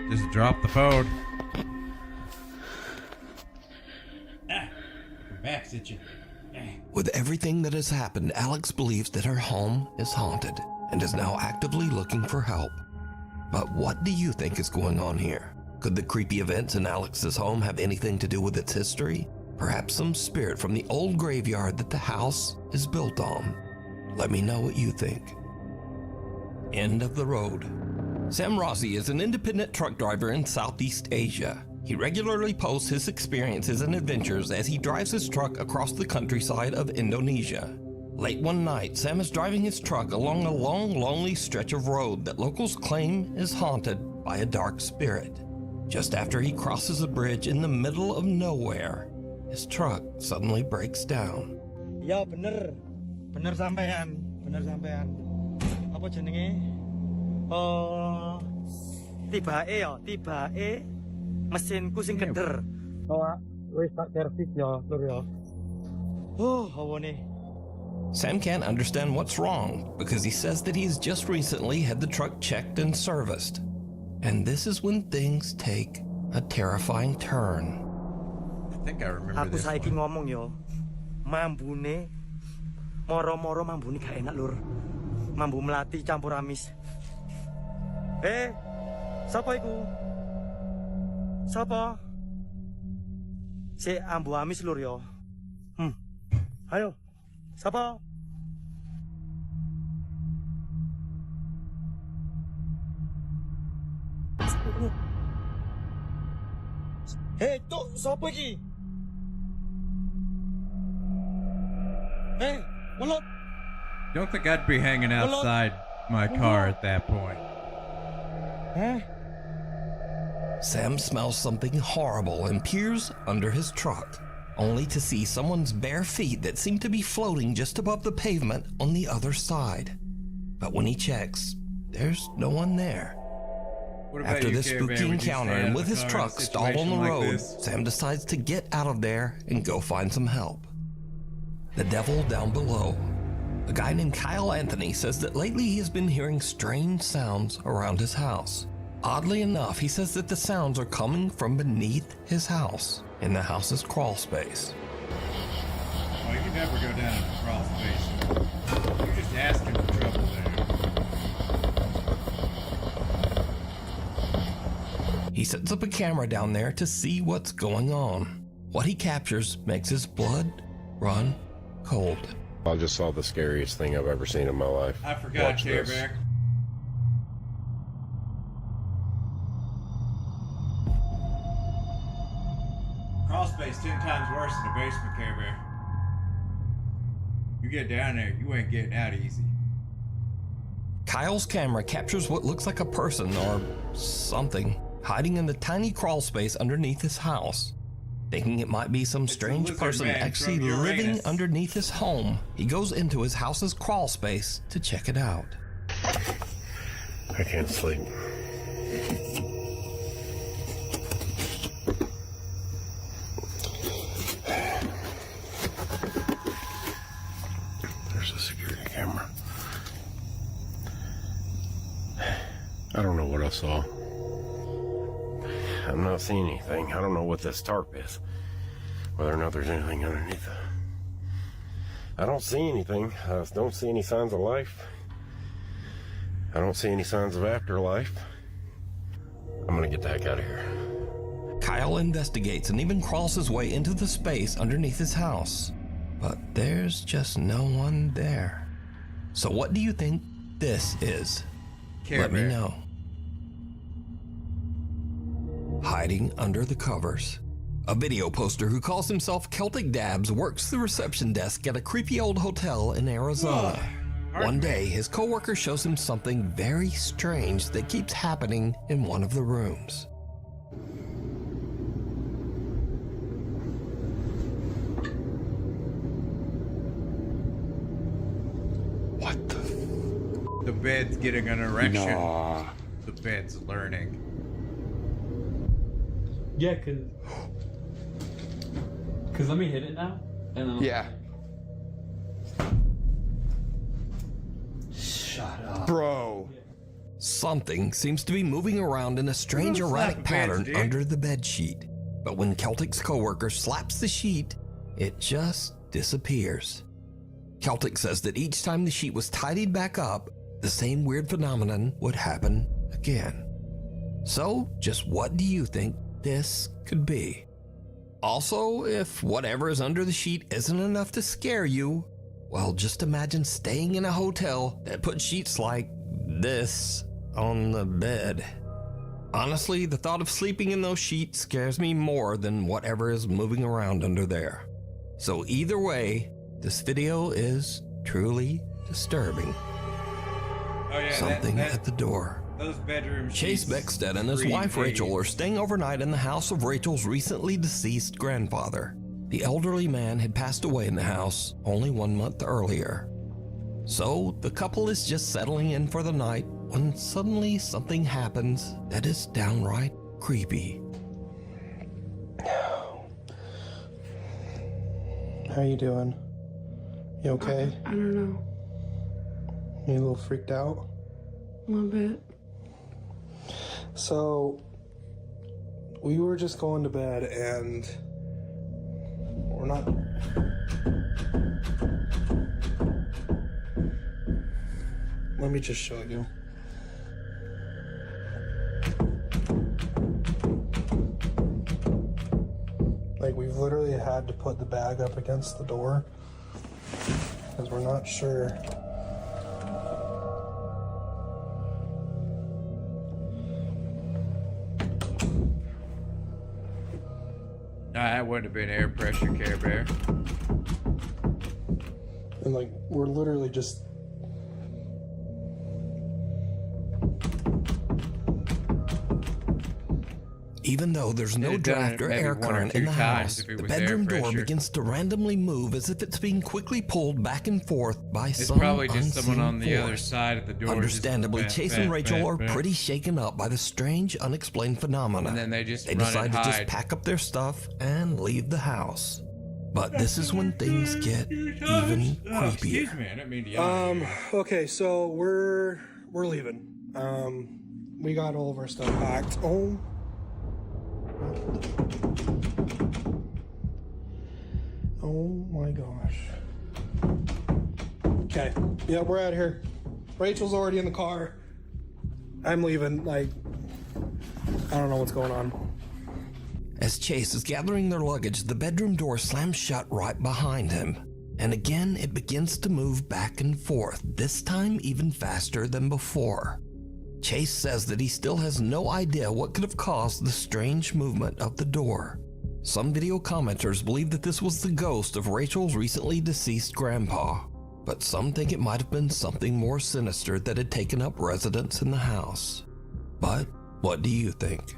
Just drop the phone. Ah, your back's itching. With everything that has happened, Alex believes that her home is haunted and is now actively looking for help. But what do you think is going on here? Could the creepy events in Alex's home have anything to do with its history? Perhaps some spirit from the old graveyard that the house is built on? Let me know what you think. End of the road. Sam Rossi is an independent truck driver in Southeast Asia. He regularly posts his experiences and adventures as he drives his truck across the countryside of Indonesia. Late one night, Sam is driving his truck along a long, lonely stretch of road that locals claim is haunted by a dark spirit. Just after he crosses a bridge in the middle of nowhere, his truck suddenly breaks down. Ya bener sampean, Apa jenenge? Tibake mesinku sing keder. Wis tak servis ya, Lur ya. Hawane. Sam can't understand what's wrong because he says that he's just recently had the truck checked and serviced. And this is when things take a terrifying turn. I think I remember Aku this saiki one. ngomong yo. Mambune moro-moro mambune gak enak, Lur. Mambu melati campur amis. Sapa iku? Sapa? Si ambu amis, Lur yo. Ayo. Sapa? Tuk, sapa iki? Mulot. Don't think I'd be hanging outside my car at that point. Sam smells something horrible and peers under his truck, only to see someone's bare feet that seem to be floating just above the pavement on the other side. But when he checks, there's no one there. After this spooky encounter and with his truck stalled on the road, Sam decides to get out of there and go find some help. The devil down below. A guy named Kyle Anthony says that lately he has been hearing strange sounds around his house. Oddly enough, he says that the sounds are coming from beneath his house, in the house's crawl space. Oh, you never go down in the crawl space. You're just asking for trouble there. He sets up a camera down there to see what's going on. What he captures makes his blood run cold. I just saw the scariest thing I've ever seen in my life. I forgot, Care Bear. Crawl space 10 times worse than a basement, Care Bear. You get down there, you ain't getting out easy. Kyle's camera captures what looks like a person or something hiding in the tiny crawl space underneath his house. Thinking it might be some strange person actually living underneath his home, he goes into his house's crawl space to check it out. I can't sleep. There's a security camera. I don't know what I saw. I'm not seeing anything. I don't know what this tarp is. Whether or not there's anything underneath it. I don't see anything. I don't see any signs of life. I don't see any signs of afterlife. I'm gonna get the heck out of here. Kyle investigates and even crawls his way into the space underneath his house. But there's just no one there. So what do you think this is? Let me know. Hiding under the covers. A video poster who calls himself Celtic Dabs works the reception desk at a creepy old hotel in Arizona. One day, his coworker shows him something very strange that keeps happening in one of the rooms. What the? The bed's getting an erection. Nah. The bed's learning. Yeah, cause let me hit it now, and then yeah. Shut up, bro. Something seems to be moving around in a strange erratic pattern under the bed sheet. But when Celtic's coworker slaps the sheet, it just disappears. Celtic says that each time the sheet was tidied back up, the same weird phenomenon would happen again. So, just what do you think this could be? Also, if whatever is under the sheet isn't enough to scare you, well, just imagine staying in a hotel that put sheets like this on the bed. Honestly, the thought of sleeping in those sheets scares me more than whatever is moving around under there. So either way, this video is truly disturbing. Oh yeah, Something at the door. Those bedroom Chase Beckstead and his wife Rachel are staying overnight in the house of Rachel's recently deceased grandfather. The elderly man had passed away in the house only 1 month earlier. So the couple is just settling in for the night when suddenly something happens that is downright creepy. How you doing? You okay? I don't know. You a little freaked out? A little bit. So, we were just going to bed and we're not... Let me just show you. Like, we've literally had to put the bag up against the door because we're not sure. That wouldn't have been air pressure, Care Bear. And like, we're literally just... Even though there's no draft or air current in the house, the bedroom door begins to randomly move as if it's being quickly pulled back and forth by some probably just someone on the force. other side of the door. Understandably, Chase and Rachel are pretty shaken up by the strange, unexplained phenomena. And then they decide to just pack up their stuff and leave the house. But this is when things get even creepier. Excuse me, I didn't mean to yell. Okay, so we're leaving. We got all of our stuff packed. Oh my gosh. Okay, yeah, we're out of here. Rachel's already in the car. I'm leaving, like, I don't know what's going on. As Chase is gathering their luggage, the bedroom door slams shut right behind him. And again, it begins to move back and forth, this time even faster than before. Chase says that he still has no idea what could have caused the strange movement of the door. Some video commenters believe that this was the ghost of Rachel's recently deceased grandpa. but some think it might have been something more sinister that had taken up residence in the house. But what do you think?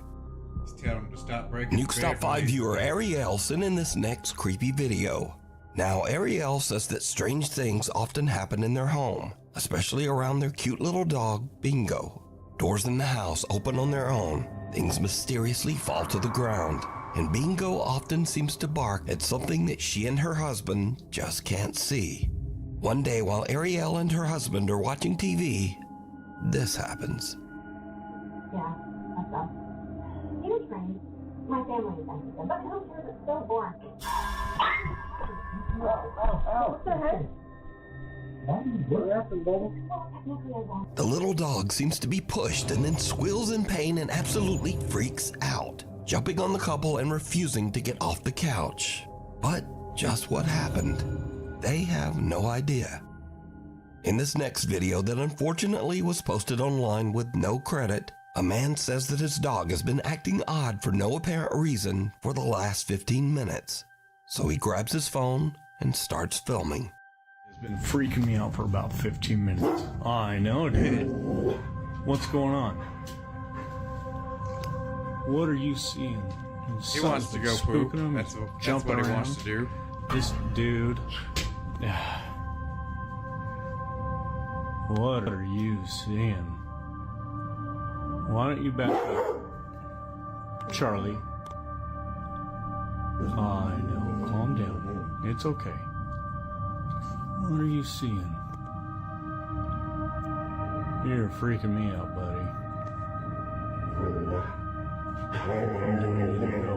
Just tell him to stop breaking. Nuke Stop 5 viewer Ariel sent in this next creepy video. Now, Ariel says that strange things often happen in their home, especially around their cute little dog, Bingo. Doors in the house open on their own, things mysteriously fall to the ground, and Bingo often seems to bark at something that she and her husband just can't see. One day while Ariel and her husband are watching TV, this happens. Yeah, that's us. It was strange. My family is sensitive, but who cares? It's so boring. What the heck? The little dog seems to be pushed and then squeals in pain and absolutely freaks out, jumping on the couple and refusing to get off the couch. But just what happened? They have no idea. In this next video that unfortunately was posted online with no credit, a man says that his dog has been acting odd for no apparent reason for the last 15 minutes. So he grabs his phone and starts filming. It's been freaking me out for about 15 minutes. I know, dude. What's going on? What are you seeing? He wants to go poop. That's what he wants to do. This dude. What are you seeing? Why don't you back up? Charlie. I know. Calm down. It's okay. What are you seeing? You're freaking me out, buddy. Do we need to go?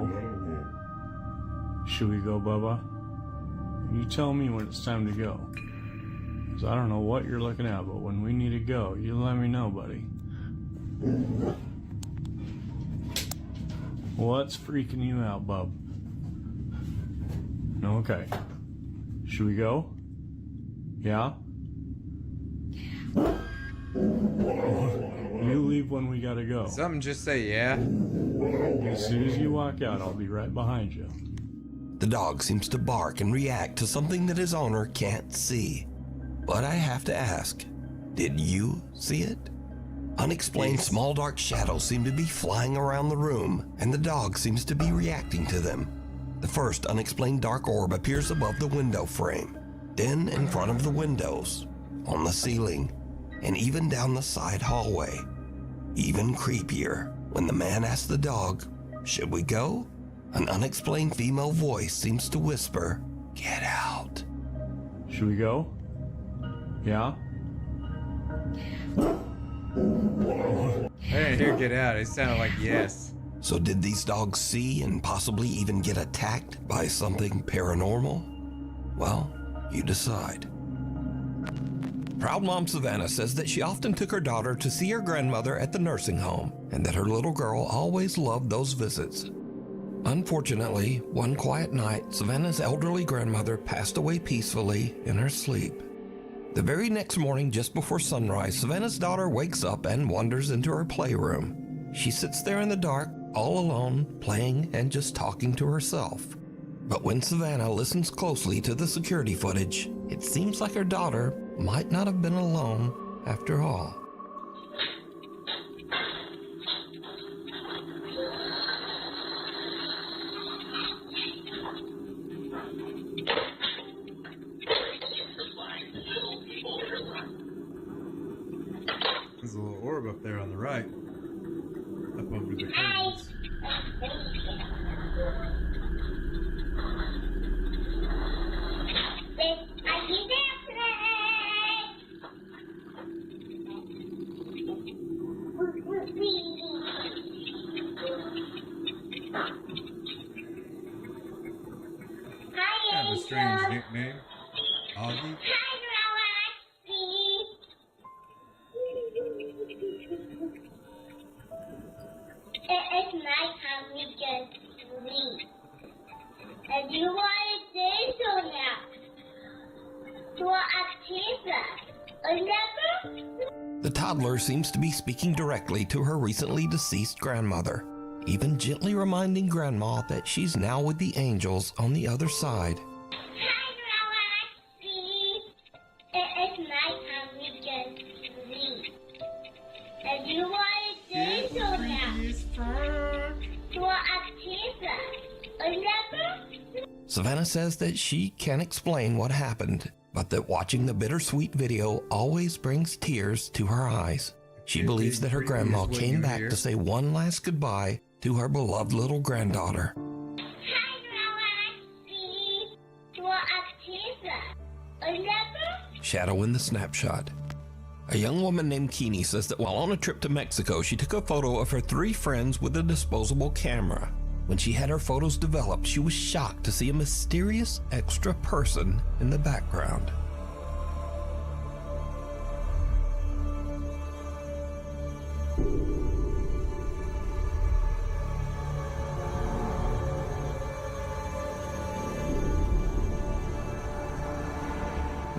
Should we go, Bubba? You tell me when it's time to go. Because I don't know what you're looking at, but when we need to go, you let me know, buddy. What's freaking you out, bub? Okay. Should we go? Yeah? You leave when we gotta go. Something just say yeah. As soon as you walk out, I'll be right behind you. The dog seems to bark and react to something that his owner can't see. But I have to ask, did you see it? Unexplained small dark shadows seem to be flying around the room, and the dog seems to be reacting to them. The first unexplained dark orb appears above the window frame, then in front of the windows, on the ceiling, and even down the side hallway. Even creepier, when the man asks the dog, "Should we go?" An unexplained female voice seems to whisper, "Get out." Should we go? Yeah? I didn't hear get out. It sounded like yes. So did these dogs see and possibly even get attacked by something paranormal? Well, you decide. Proud mom Savannah says that she often took her daughter to see her grandmother at the nursing home, and that her little girl always loved those visits. Unfortunately, one quiet night, Savannah's elderly grandmother passed away peacefully in her sleep. The very next morning, just before sunrise, Savannah's daughter wakes up and wanders into her playroom. She sits there in the dark, all alone, playing and just talking to herself. But when Savannah listens closely to the security footage, it seems like her daughter might not have been alone after all. There's a little orb up there on the right. Up over the curtains. Kind of a strange nickname. Augie. It's nighttime, we can sleep. And you want to do so now? You want to The toddler seems to be speaking directly to her recently deceased grandmother, even gently reminding Grandma that she's now with the angels on the other side. It Savannah says that she can't explain what happened, but that watching the bittersweet video always brings tears to her eyes. She believes that her grandma came back to say one last goodbye to her beloved little granddaughter. Shadow in the snapshot. A young woman named Keeney says that while on a trip to Mexico, she took a photo of her 3 friends with a disposable camera. When she had her photos developed, she was shocked to see a mysterious extra person in the background.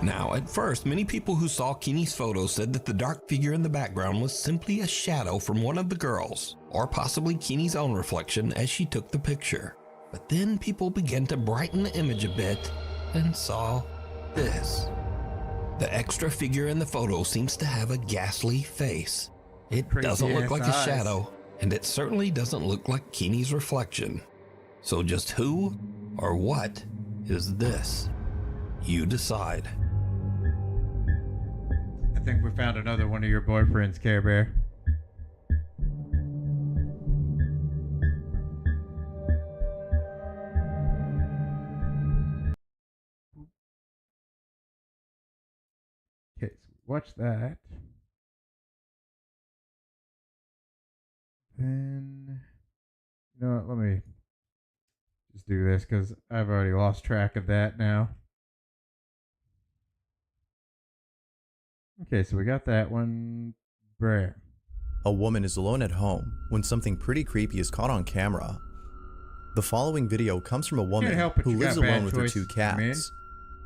Now, at first, many people who saw Keeney's photo said that the dark figure in the background was simply a shadow from one of the girls, or possibly Keeney's own reflection as she took the picture. But then people began to brighten the image a bit and saw this. The extra figure in the photo seems to have a ghastly face. It doesn't look like a shadow, and it certainly doesn't look like Keeney's reflection. So just who or what is this? You decide. I think we found another one of your boyfriends, Care Bear. Okay, so watch that. Then, you know what, let me just do this because I've already lost track of that now. Okay, so we got that one. Brer. A woman is alone at home when something pretty creepy is caught on camera. The following video comes from a woman who lives alone with her 2 cats.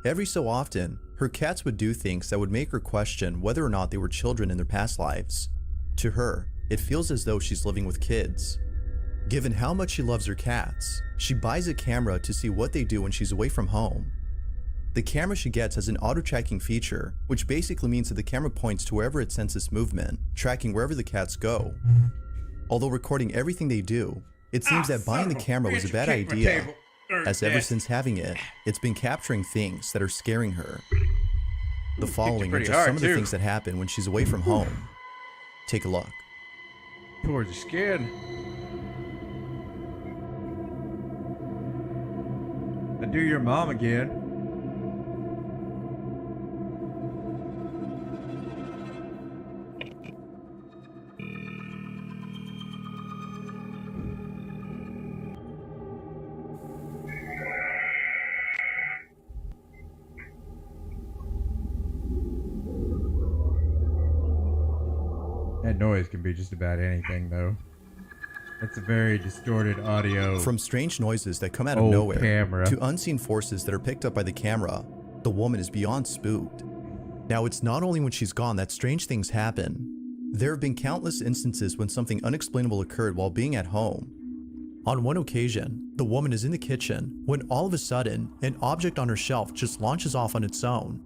Every so often, her cats would do things that would make her question whether or not they were children in their past lives. To her, it feels as though she's living with kids. Given how much she loves her cats, she buys a camera to see what they do when she's away from home. The camera she gets has an auto-tracking feature, which basically means that the camera points to wherever it senses movement, tracking wherever the cats go. Although recording everything they do, it seems that buying the camera was a bad idea, as ever since having it, it's been capturing things that are scaring her. The following are just some of the things that happen when she's away from home. Take a look. Towards the skin. I do your mom again. That noise can be just about anything, though. That's a very distorted audio. From strange noises that come out of nowhere to unseen forces that are picked up by the camera, the woman is beyond spooked. Now, it's not only when she's gone that strange things happen. There have been countless instances when something unexplainable occurred while being at home. On one occasion, the woman is in the kitchen when all of a sudden, an object on her shelf just launches off on its own.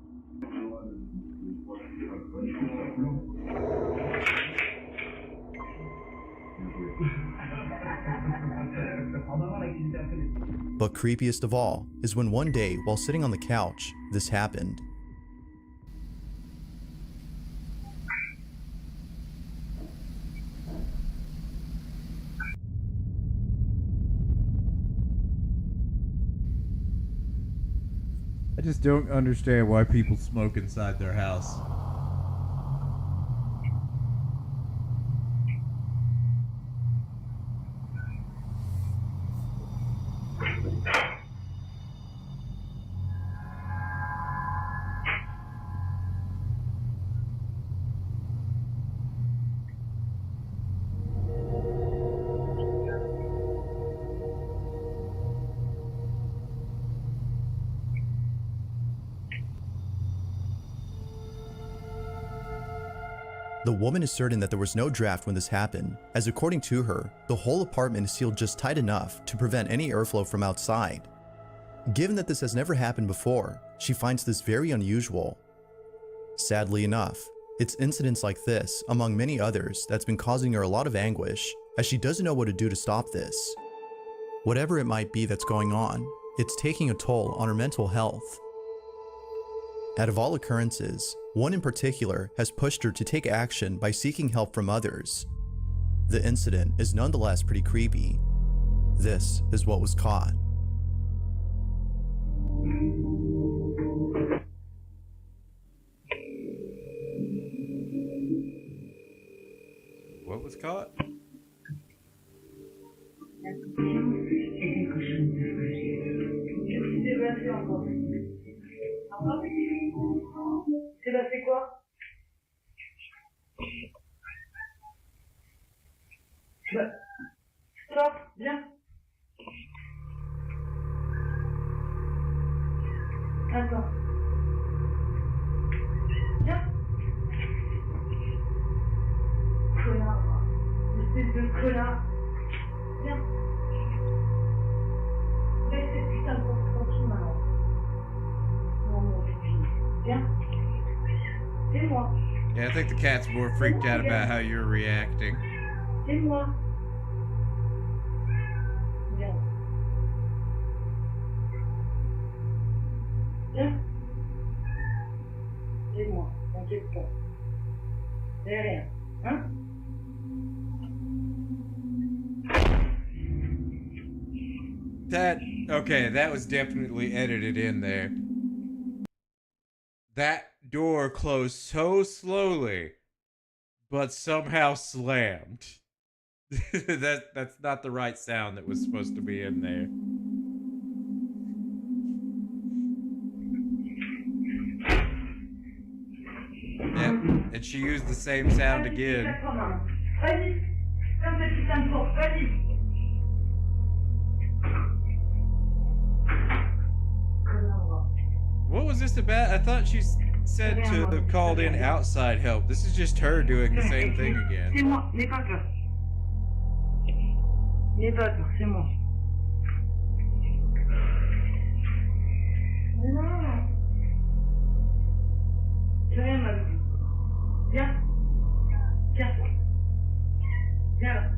But creepiest of all is when one day, while sitting on the couch, this happened. I just don't understand why people smoke inside their house. The woman is certain that there was no draft when this happened, as according to her, the whole apartment is sealed just tight enough to prevent any airflow from outside. Given that this has never happened before, she finds this very unusual. Sadly enough, it's incidents like this, among many others, that's been causing her a lot of anguish, as she doesn't know what to do to stop this. Whatever it might be that's going on, it's taking a toll on her mental health. Out of all occurrences, one in particular has pushed her to take action by seeking help from others. The incident is nonetheless pretty creepy. This is what was caught. What was caught? C'est passé quoi? Stop, viens. Attends. Viens. Connard. Espèce de connard. Viens. Laisse cette putain de porte tranquille maintenant. Non, mon fils. Viens. C'est moi. Yeah, I think the cat's more freaked out about how you're reacting. C'est moi. Viens. Viens. C'est moi. T'inquiète pas. C'est rien. Hein? Okay, that was definitely edited in there. That door closed so slowly, but somehow slammed. That's not the right sound that was supposed to be in there. Yep, and she used the same sound again. What was this about? I thought she said to have called in outside help. This is just her doing the same thing again. C'est moi, n'aie pas peur. N'aie pas peur, c'est moi. Non. C'est rien, ma vie. Viens. Viens. Viens là.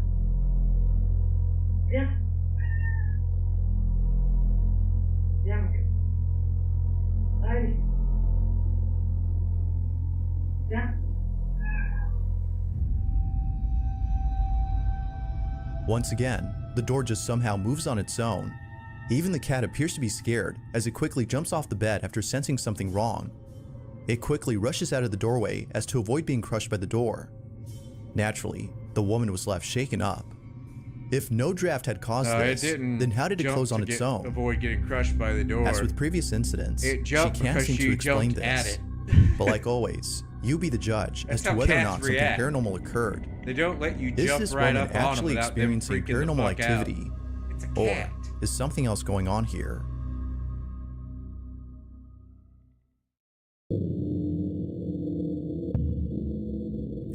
Viens. Viens, mon cœur. Allez. Viens. Once again, the door just somehow moves on its own. Even the cat appears to be scared as it quickly jumps off the bed after sensing something wrong. It quickly rushes out of the doorway as to avoid being crushed by the door. Naturally, the woman was left shaken up. If no draft had caused this, then how did it close on its own? Avoid getting crushed by the door. As with previous incidents, it jumped she can't seem to explain this. But like always, you be the judge as to whether or not something paranormal occurred. They don't let you Is jump this right woman up on actually them experiencing paranormal activity? It's a Or cat. is something else going on here?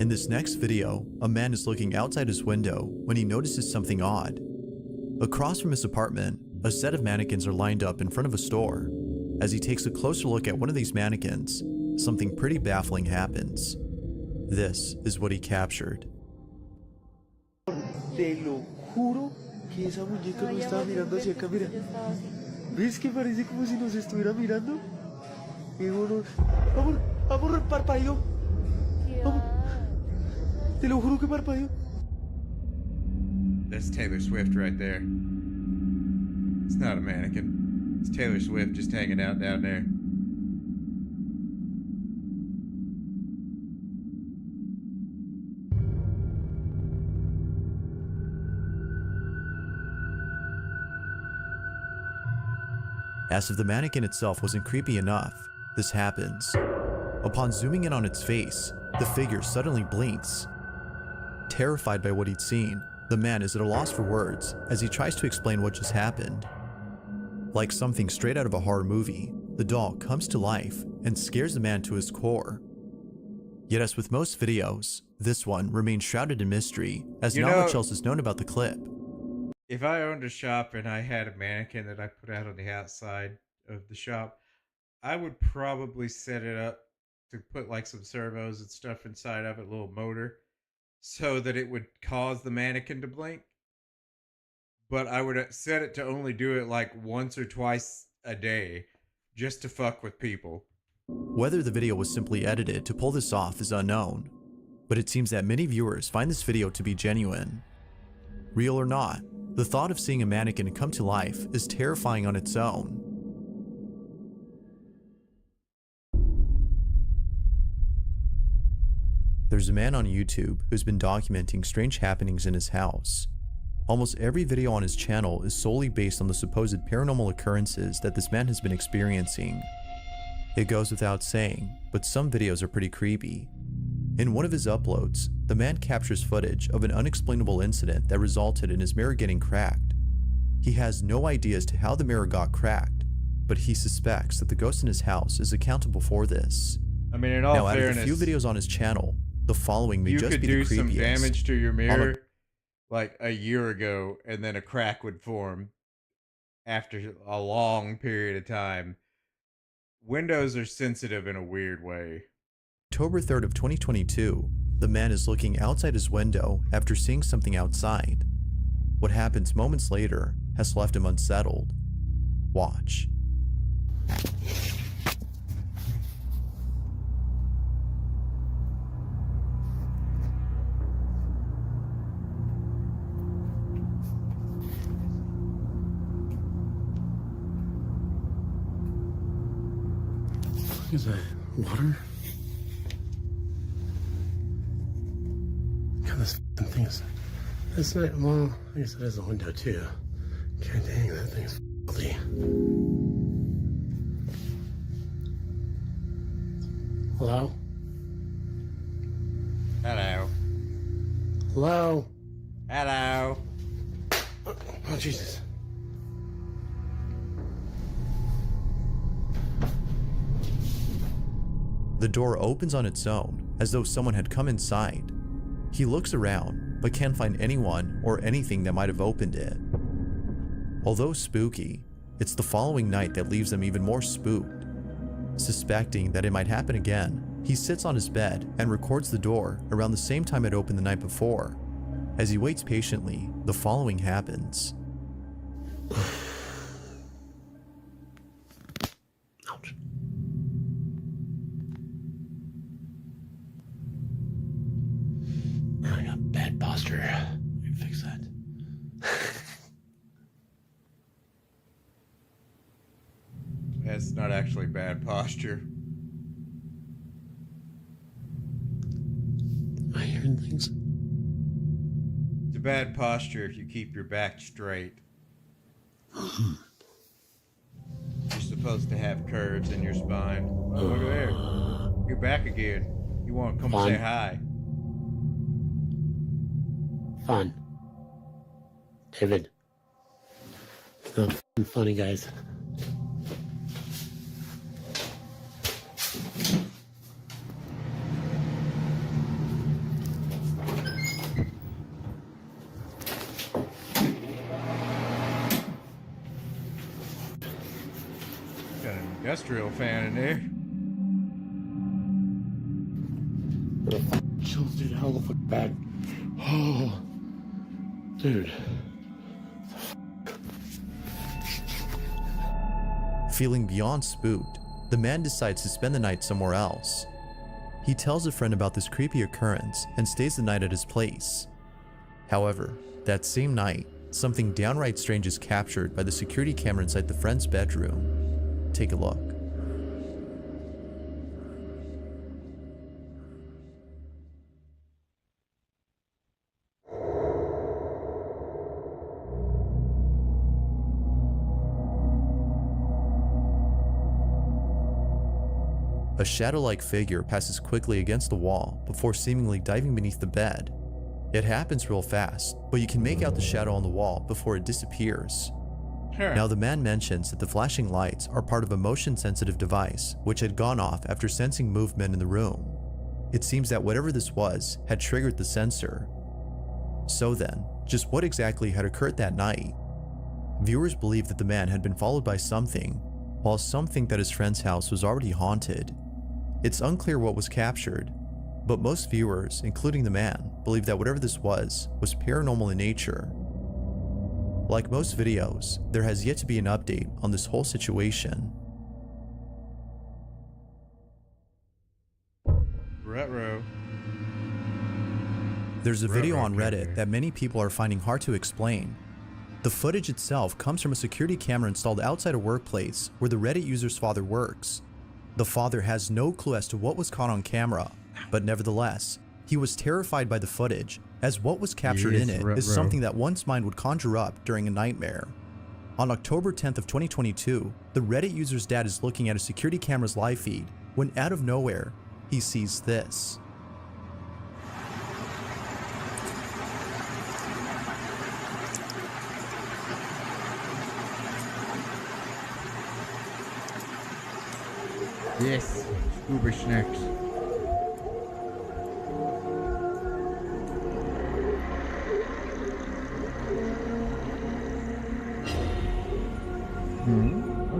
In this next video, a man is looking outside his window when he notices something odd. Across from his apartment, a set of mannequins are lined up in front of a store. As he takes a closer look at one of these mannequins, something pretty baffling happens. This is what he captured. Te lo juro que esa muñeca no estaba mirando hacia acá, mira. ¿Ves que parece como si nos estuviera mirando? Amor, amor, parpadeó. Amor, te lo juro que parpadeó. That's Taylor Swift right there. It's not a mannequin. It's Taylor Swift just hanging out down there. As if the mannequin itself wasn't creepy enough, this happens. Upon zooming in on its face, the figure suddenly blinks. Terrified by what he'd seen, the man is at a loss for words as he tries to explain what just happened. Like something straight out of a horror movie, the doll comes to life and scares the man to his core. Yet as with most videos, this one remains shrouded in mystery as not much else is known about the clip. If I owned a shop and I had a mannequin that I put out on the outside of the shop, I would probably set it up to put like some servos and stuff inside of it, a little motor, so that it would cause the mannequin to blink. but I would set it to only do it like once or twice a day just to fuck with people. Whether the video was simply edited to pull this off is unknown, but it seems that many viewers find this video to be genuine. Real or not, the thought of seeing a mannequin come to life is terrifying on its own. There's a man on YouTube who's been documenting strange happenings in his house. Almost every video on his channel is solely based on the supposed paranormal occurrences that this man has been experiencing. It goes without saying, but some videos are pretty creepy. In one of his uploads, the man captures footage of an unexplainable incident that resulted in his mirror getting cracked. He has no idea as to how the mirror got cracked, but he suspects that the ghost in his house is accountable for this. I mean, in all now, fairness, out of the few videos on his channel, the following may just be the creepiest. You could do some damage to your mirror like a year ago, and then a crack would form after a long period of time. Windows are sensitive in a weird way. October 3rd of 2022, the man is looking outside his window after seeing something outside. What happens moments later has left him unsettled. Watch. What is that? Water? God, this thing is... That's not... Well, I guess it is a window, too. God dang, that thing is filthy. Hello? Hello. Hello? Hello. Oh, Jesus. The door opens on its own, as though someone had come inside. He looks around, but can't find anyone or anything that might have opened it. Although spooky, it's the following night that leaves him even more spooked. Suspecting that it might happen again, he sits on his bed and records the door around the same time it opened the night before. As he waits patiently, the following happens. Ouch. I got bad posture. Let me fix that. That's not actually bad posture. Am I hearing things? It's a bad posture if you keep your back straight. You're supposed to have curves in your spine. Oh, look at there. You're back again. You want to come say hi. Fun. David. It's not funny, guys. Got an industrial fan in there. Chills, dude. How the fuck bad? Oh, dude. Feeling beyond spooked, the man decides to spend the night somewhere else. He tells a friend about this creepy occurrence and stays the night at his place. However, that same night, something downright strange is captured by the security camera inside the friend's bedroom. Take a look. A shadow-like figure passes quickly against the wall before seemingly diving beneath the bed. It happens real fast, but you can make out the shadow on the wall before it disappears. Now the man mentions that the flashing lights are part of a motion-sensitive device which had gone off after sensing movement in the room. It seems that whatever this was had triggered the sensor. So then, just what exactly had occurred that night? Viewers believe that the man had been followed by something, while some think that his friend's house was already haunted. It's unclear what was captured, but most viewers, including the man, believe that whatever this was paranormal in nature. Like most videos, there has yet to be an update on this whole situation. Retro. There's a video on Reddit that many people are finding hard to explain. The footage itself comes from a security camera installed outside a workplace where the Reddit user's father works. The father has no clue as to what was caught on camera, but nevertheless, he was terrified by the footage, as what was captured in it is something that one's mind would conjure up during a nightmare. On October 10th of 2022, the Reddit user's dad is looking at a security camera's live feed when out of nowhere, he sees this. Yes, Uber snacks.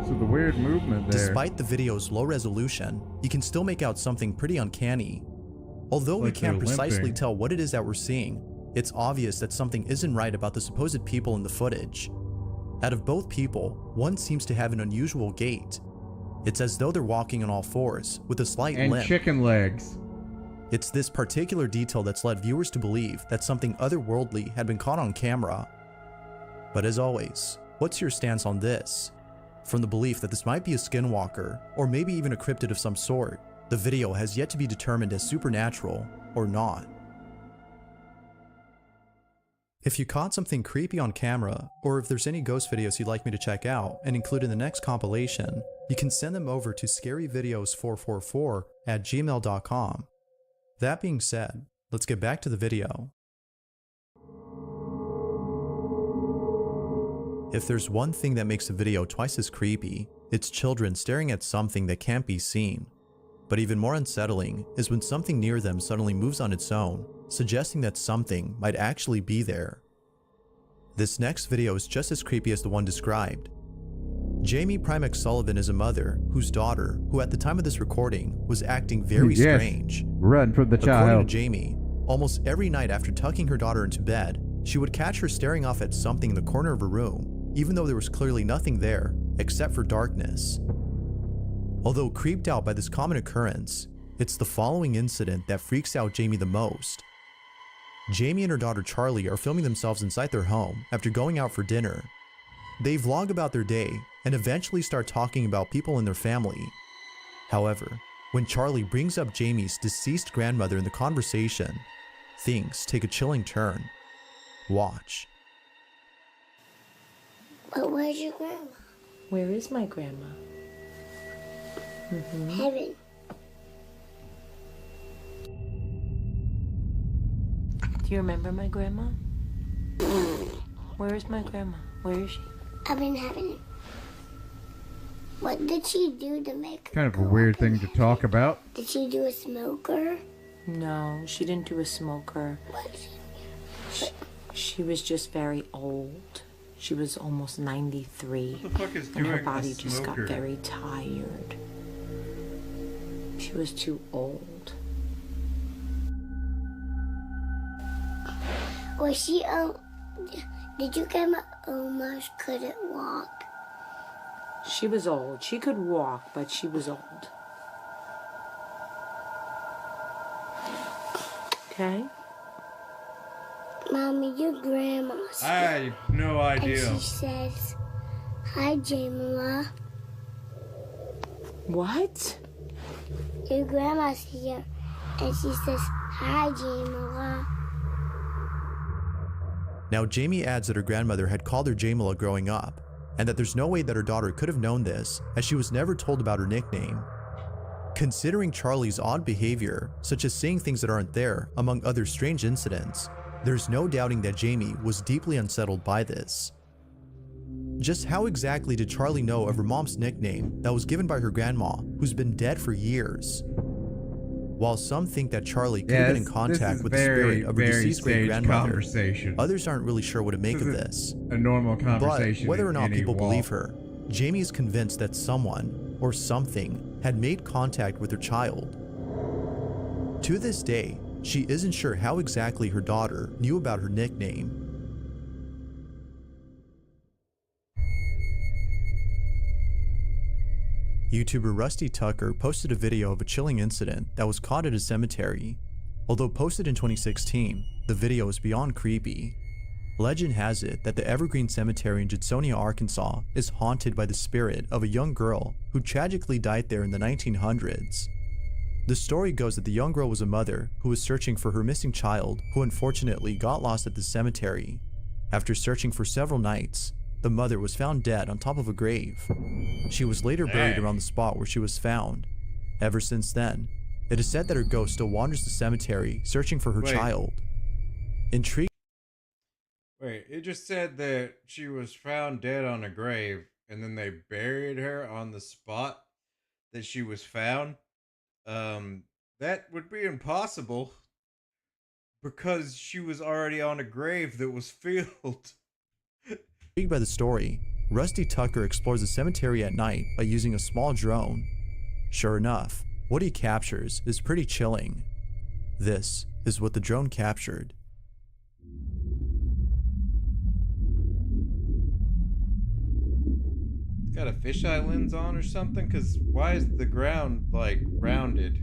That's the weird movement there. Despite the video's low resolution, you can still make out something pretty uncanny. Although we can't precisely tell what it is that we're seeing, it's obvious that something isn't right about the supposed people in the footage. Out of both people, one seems to have an unusual gait. It's as though they're walking on all fours, with a slight limp. And chicken legs. It's this particular detail that's led viewers to believe that something otherworldly had been caught on camera. But as always, what's your stance on this? From the belief that this might be a skinwalker, or maybe even a cryptid of some sort, the video has yet to be determined as supernatural or not. If you caught something creepy on camera, or if there's any ghost videos you'd like me to check out and include in the next compilation, you can send them over to scaryvideos444@gmail.com. That being said, let's get back to the video. If there's one thing that makes a video twice as creepy, it's children staring at something that can't be seen. But even more unsettling is when something near them suddenly moves on its own, suggesting that something might actually be there. This next video is just as creepy as the one described. Jamie Primex Sullivan is a mother whose daughter, who at the time of this recording was acting very strange. Run from the child. According to Jamie, almost every night after tucking her daughter into bed, she would catch her staring off at something in the corner of her room, even though there was clearly nothing there except for darkness. Although creeped out by this common occurrence, it's the following incident that freaks out Jamie the most. Jamie and her daughter Charlie are filming themselves inside their home after going out for dinner. They vlog about their day and eventually start talking about people in their family. However, when Charlie brings up Jamie's deceased grandmother in the conversation, things take a chilling turn. Watch. But where's your grandma? Where is my grandma? Heaven. Do you remember my grandma? Where is my grandma? Where is she? Up in heaven. What did she do to make her Kind of a weird thing to talk about. Did she do a smoker? No, she didn't do a smoker. She was just very old. She was almost 93. What the fuck is and doing her a body just got smoker? very tired. She was too old. Was she, did your grandma almost couldn't walk? She was old. She could walk, but she was old. Okay? Mommy, your grandma I have no idea. And she says, hi, Jamila. What? Your grandma's here, and she says, hi, Jamila. Now Jamie adds that her grandmother had called her Jamila growing up, and that there's no way that her daughter could have known this, as she was never told about her nickname. Considering Charlie's odd behavior, such as saying things that aren't there, among other strange incidents, there's no doubting that Jamie was deeply unsettled by this. Just how exactly did Charlie know of her mom's nickname that was given by her grandma, who's been dead for years? While some think that Charlie could have been in contact with the spirit of her deceased great-grandmother, others aren't really sure what to make of this. A normal conversation. But whether or not in people any believe walk. her, Jamie is convinced that someone or something had made contact with her child. To this day, she isn't sure how exactly her daughter knew about her nickname. YouTuber Rusty Tucker posted a video of a chilling incident that was caught at a cemetery. Although posted in 2016, the video is beyond creepy. Legend has it that the Evergreen Cemetery in Judsonia, Arkansas is haunted by the spirit of a young girl who tragically died there in the 1900s. The story goes that the young girl was a mother who was searching for her missing child who unfortunately got lost at the cemetery. After searching for several nights, the mother was found dead on top of a grave. She was later buried around the spot where she was found. Ever since then, it is said that her ghost still wanders the cemetery searching for her child. Intrigued. Wait, it just said that she was found dead on a grave, and then they buried her on the spot that she was found. That would be impossible because she was already on a grave that was filled. Intrigued by the story, Rusty Tucker explores the cemetery at night by using a small drone. Sure enough, what he captures is pretty chilling. This is what the drone captured. It's got a fisheye lens on or something? Because why is the ground, like, rounded?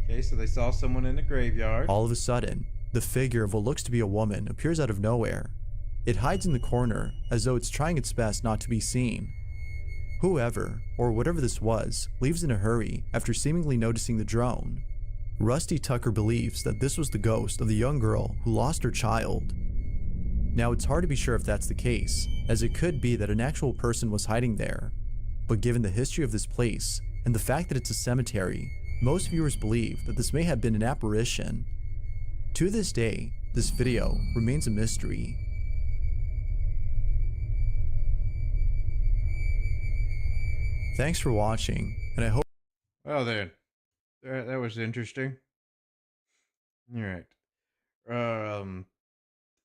Okay, so they saw someone in a graveyard. All of a sudden, the figure of what looks to be a woman appears out of nowhere. It hides in the corner as though it's trying its best not to be seen. Whoever, or whatever this was, leaves in a hurry after seemingly noticing the drone. Rusty Tucker believes that this was the ghost of the young girl who lost her child. Now it's hard to be sure if that's the case, as it could be that an actual person was hiding there. But given the history of this place, and the fact that it's a cemetery, most viewers believe that this may have been an apparition. To this day, this video remains a mystery. Thanks for watching, and I hope... Well then, that was interesting. Alright.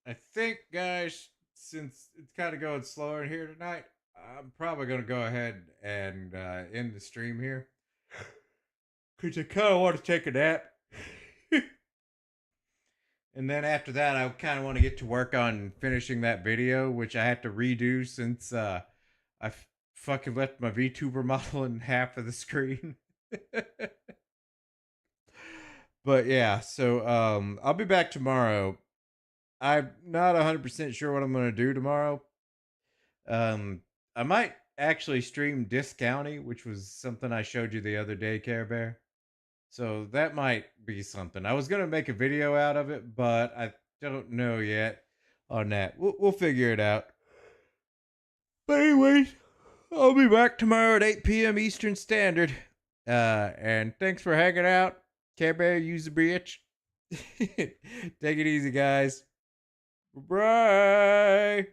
I think, guys, since it's kind of going slower in here tonight, I'm probably going to go ahead and end the stream here. Because I kind of want to take a nap. And then after that, I kind of want to get to work on finishing that video, which I had to redo since I fucking left my VTuber model in half of the screen. But yeah, so I'll be back tomorrow. I'm not 100% sure what I'm going to do tomorrow. I might actually stream Disc County, which was something I showed you the other day, Care Bear. So that might be something. I was going to make a video out of it, but I don't know yet on that. We'll figure it out. But anyways, I'll be back tomorrow at 8 p.m. Eastern Standard. And thanks for hanging out. Care Bear, use the bridge. Take it easy, guys. Bye.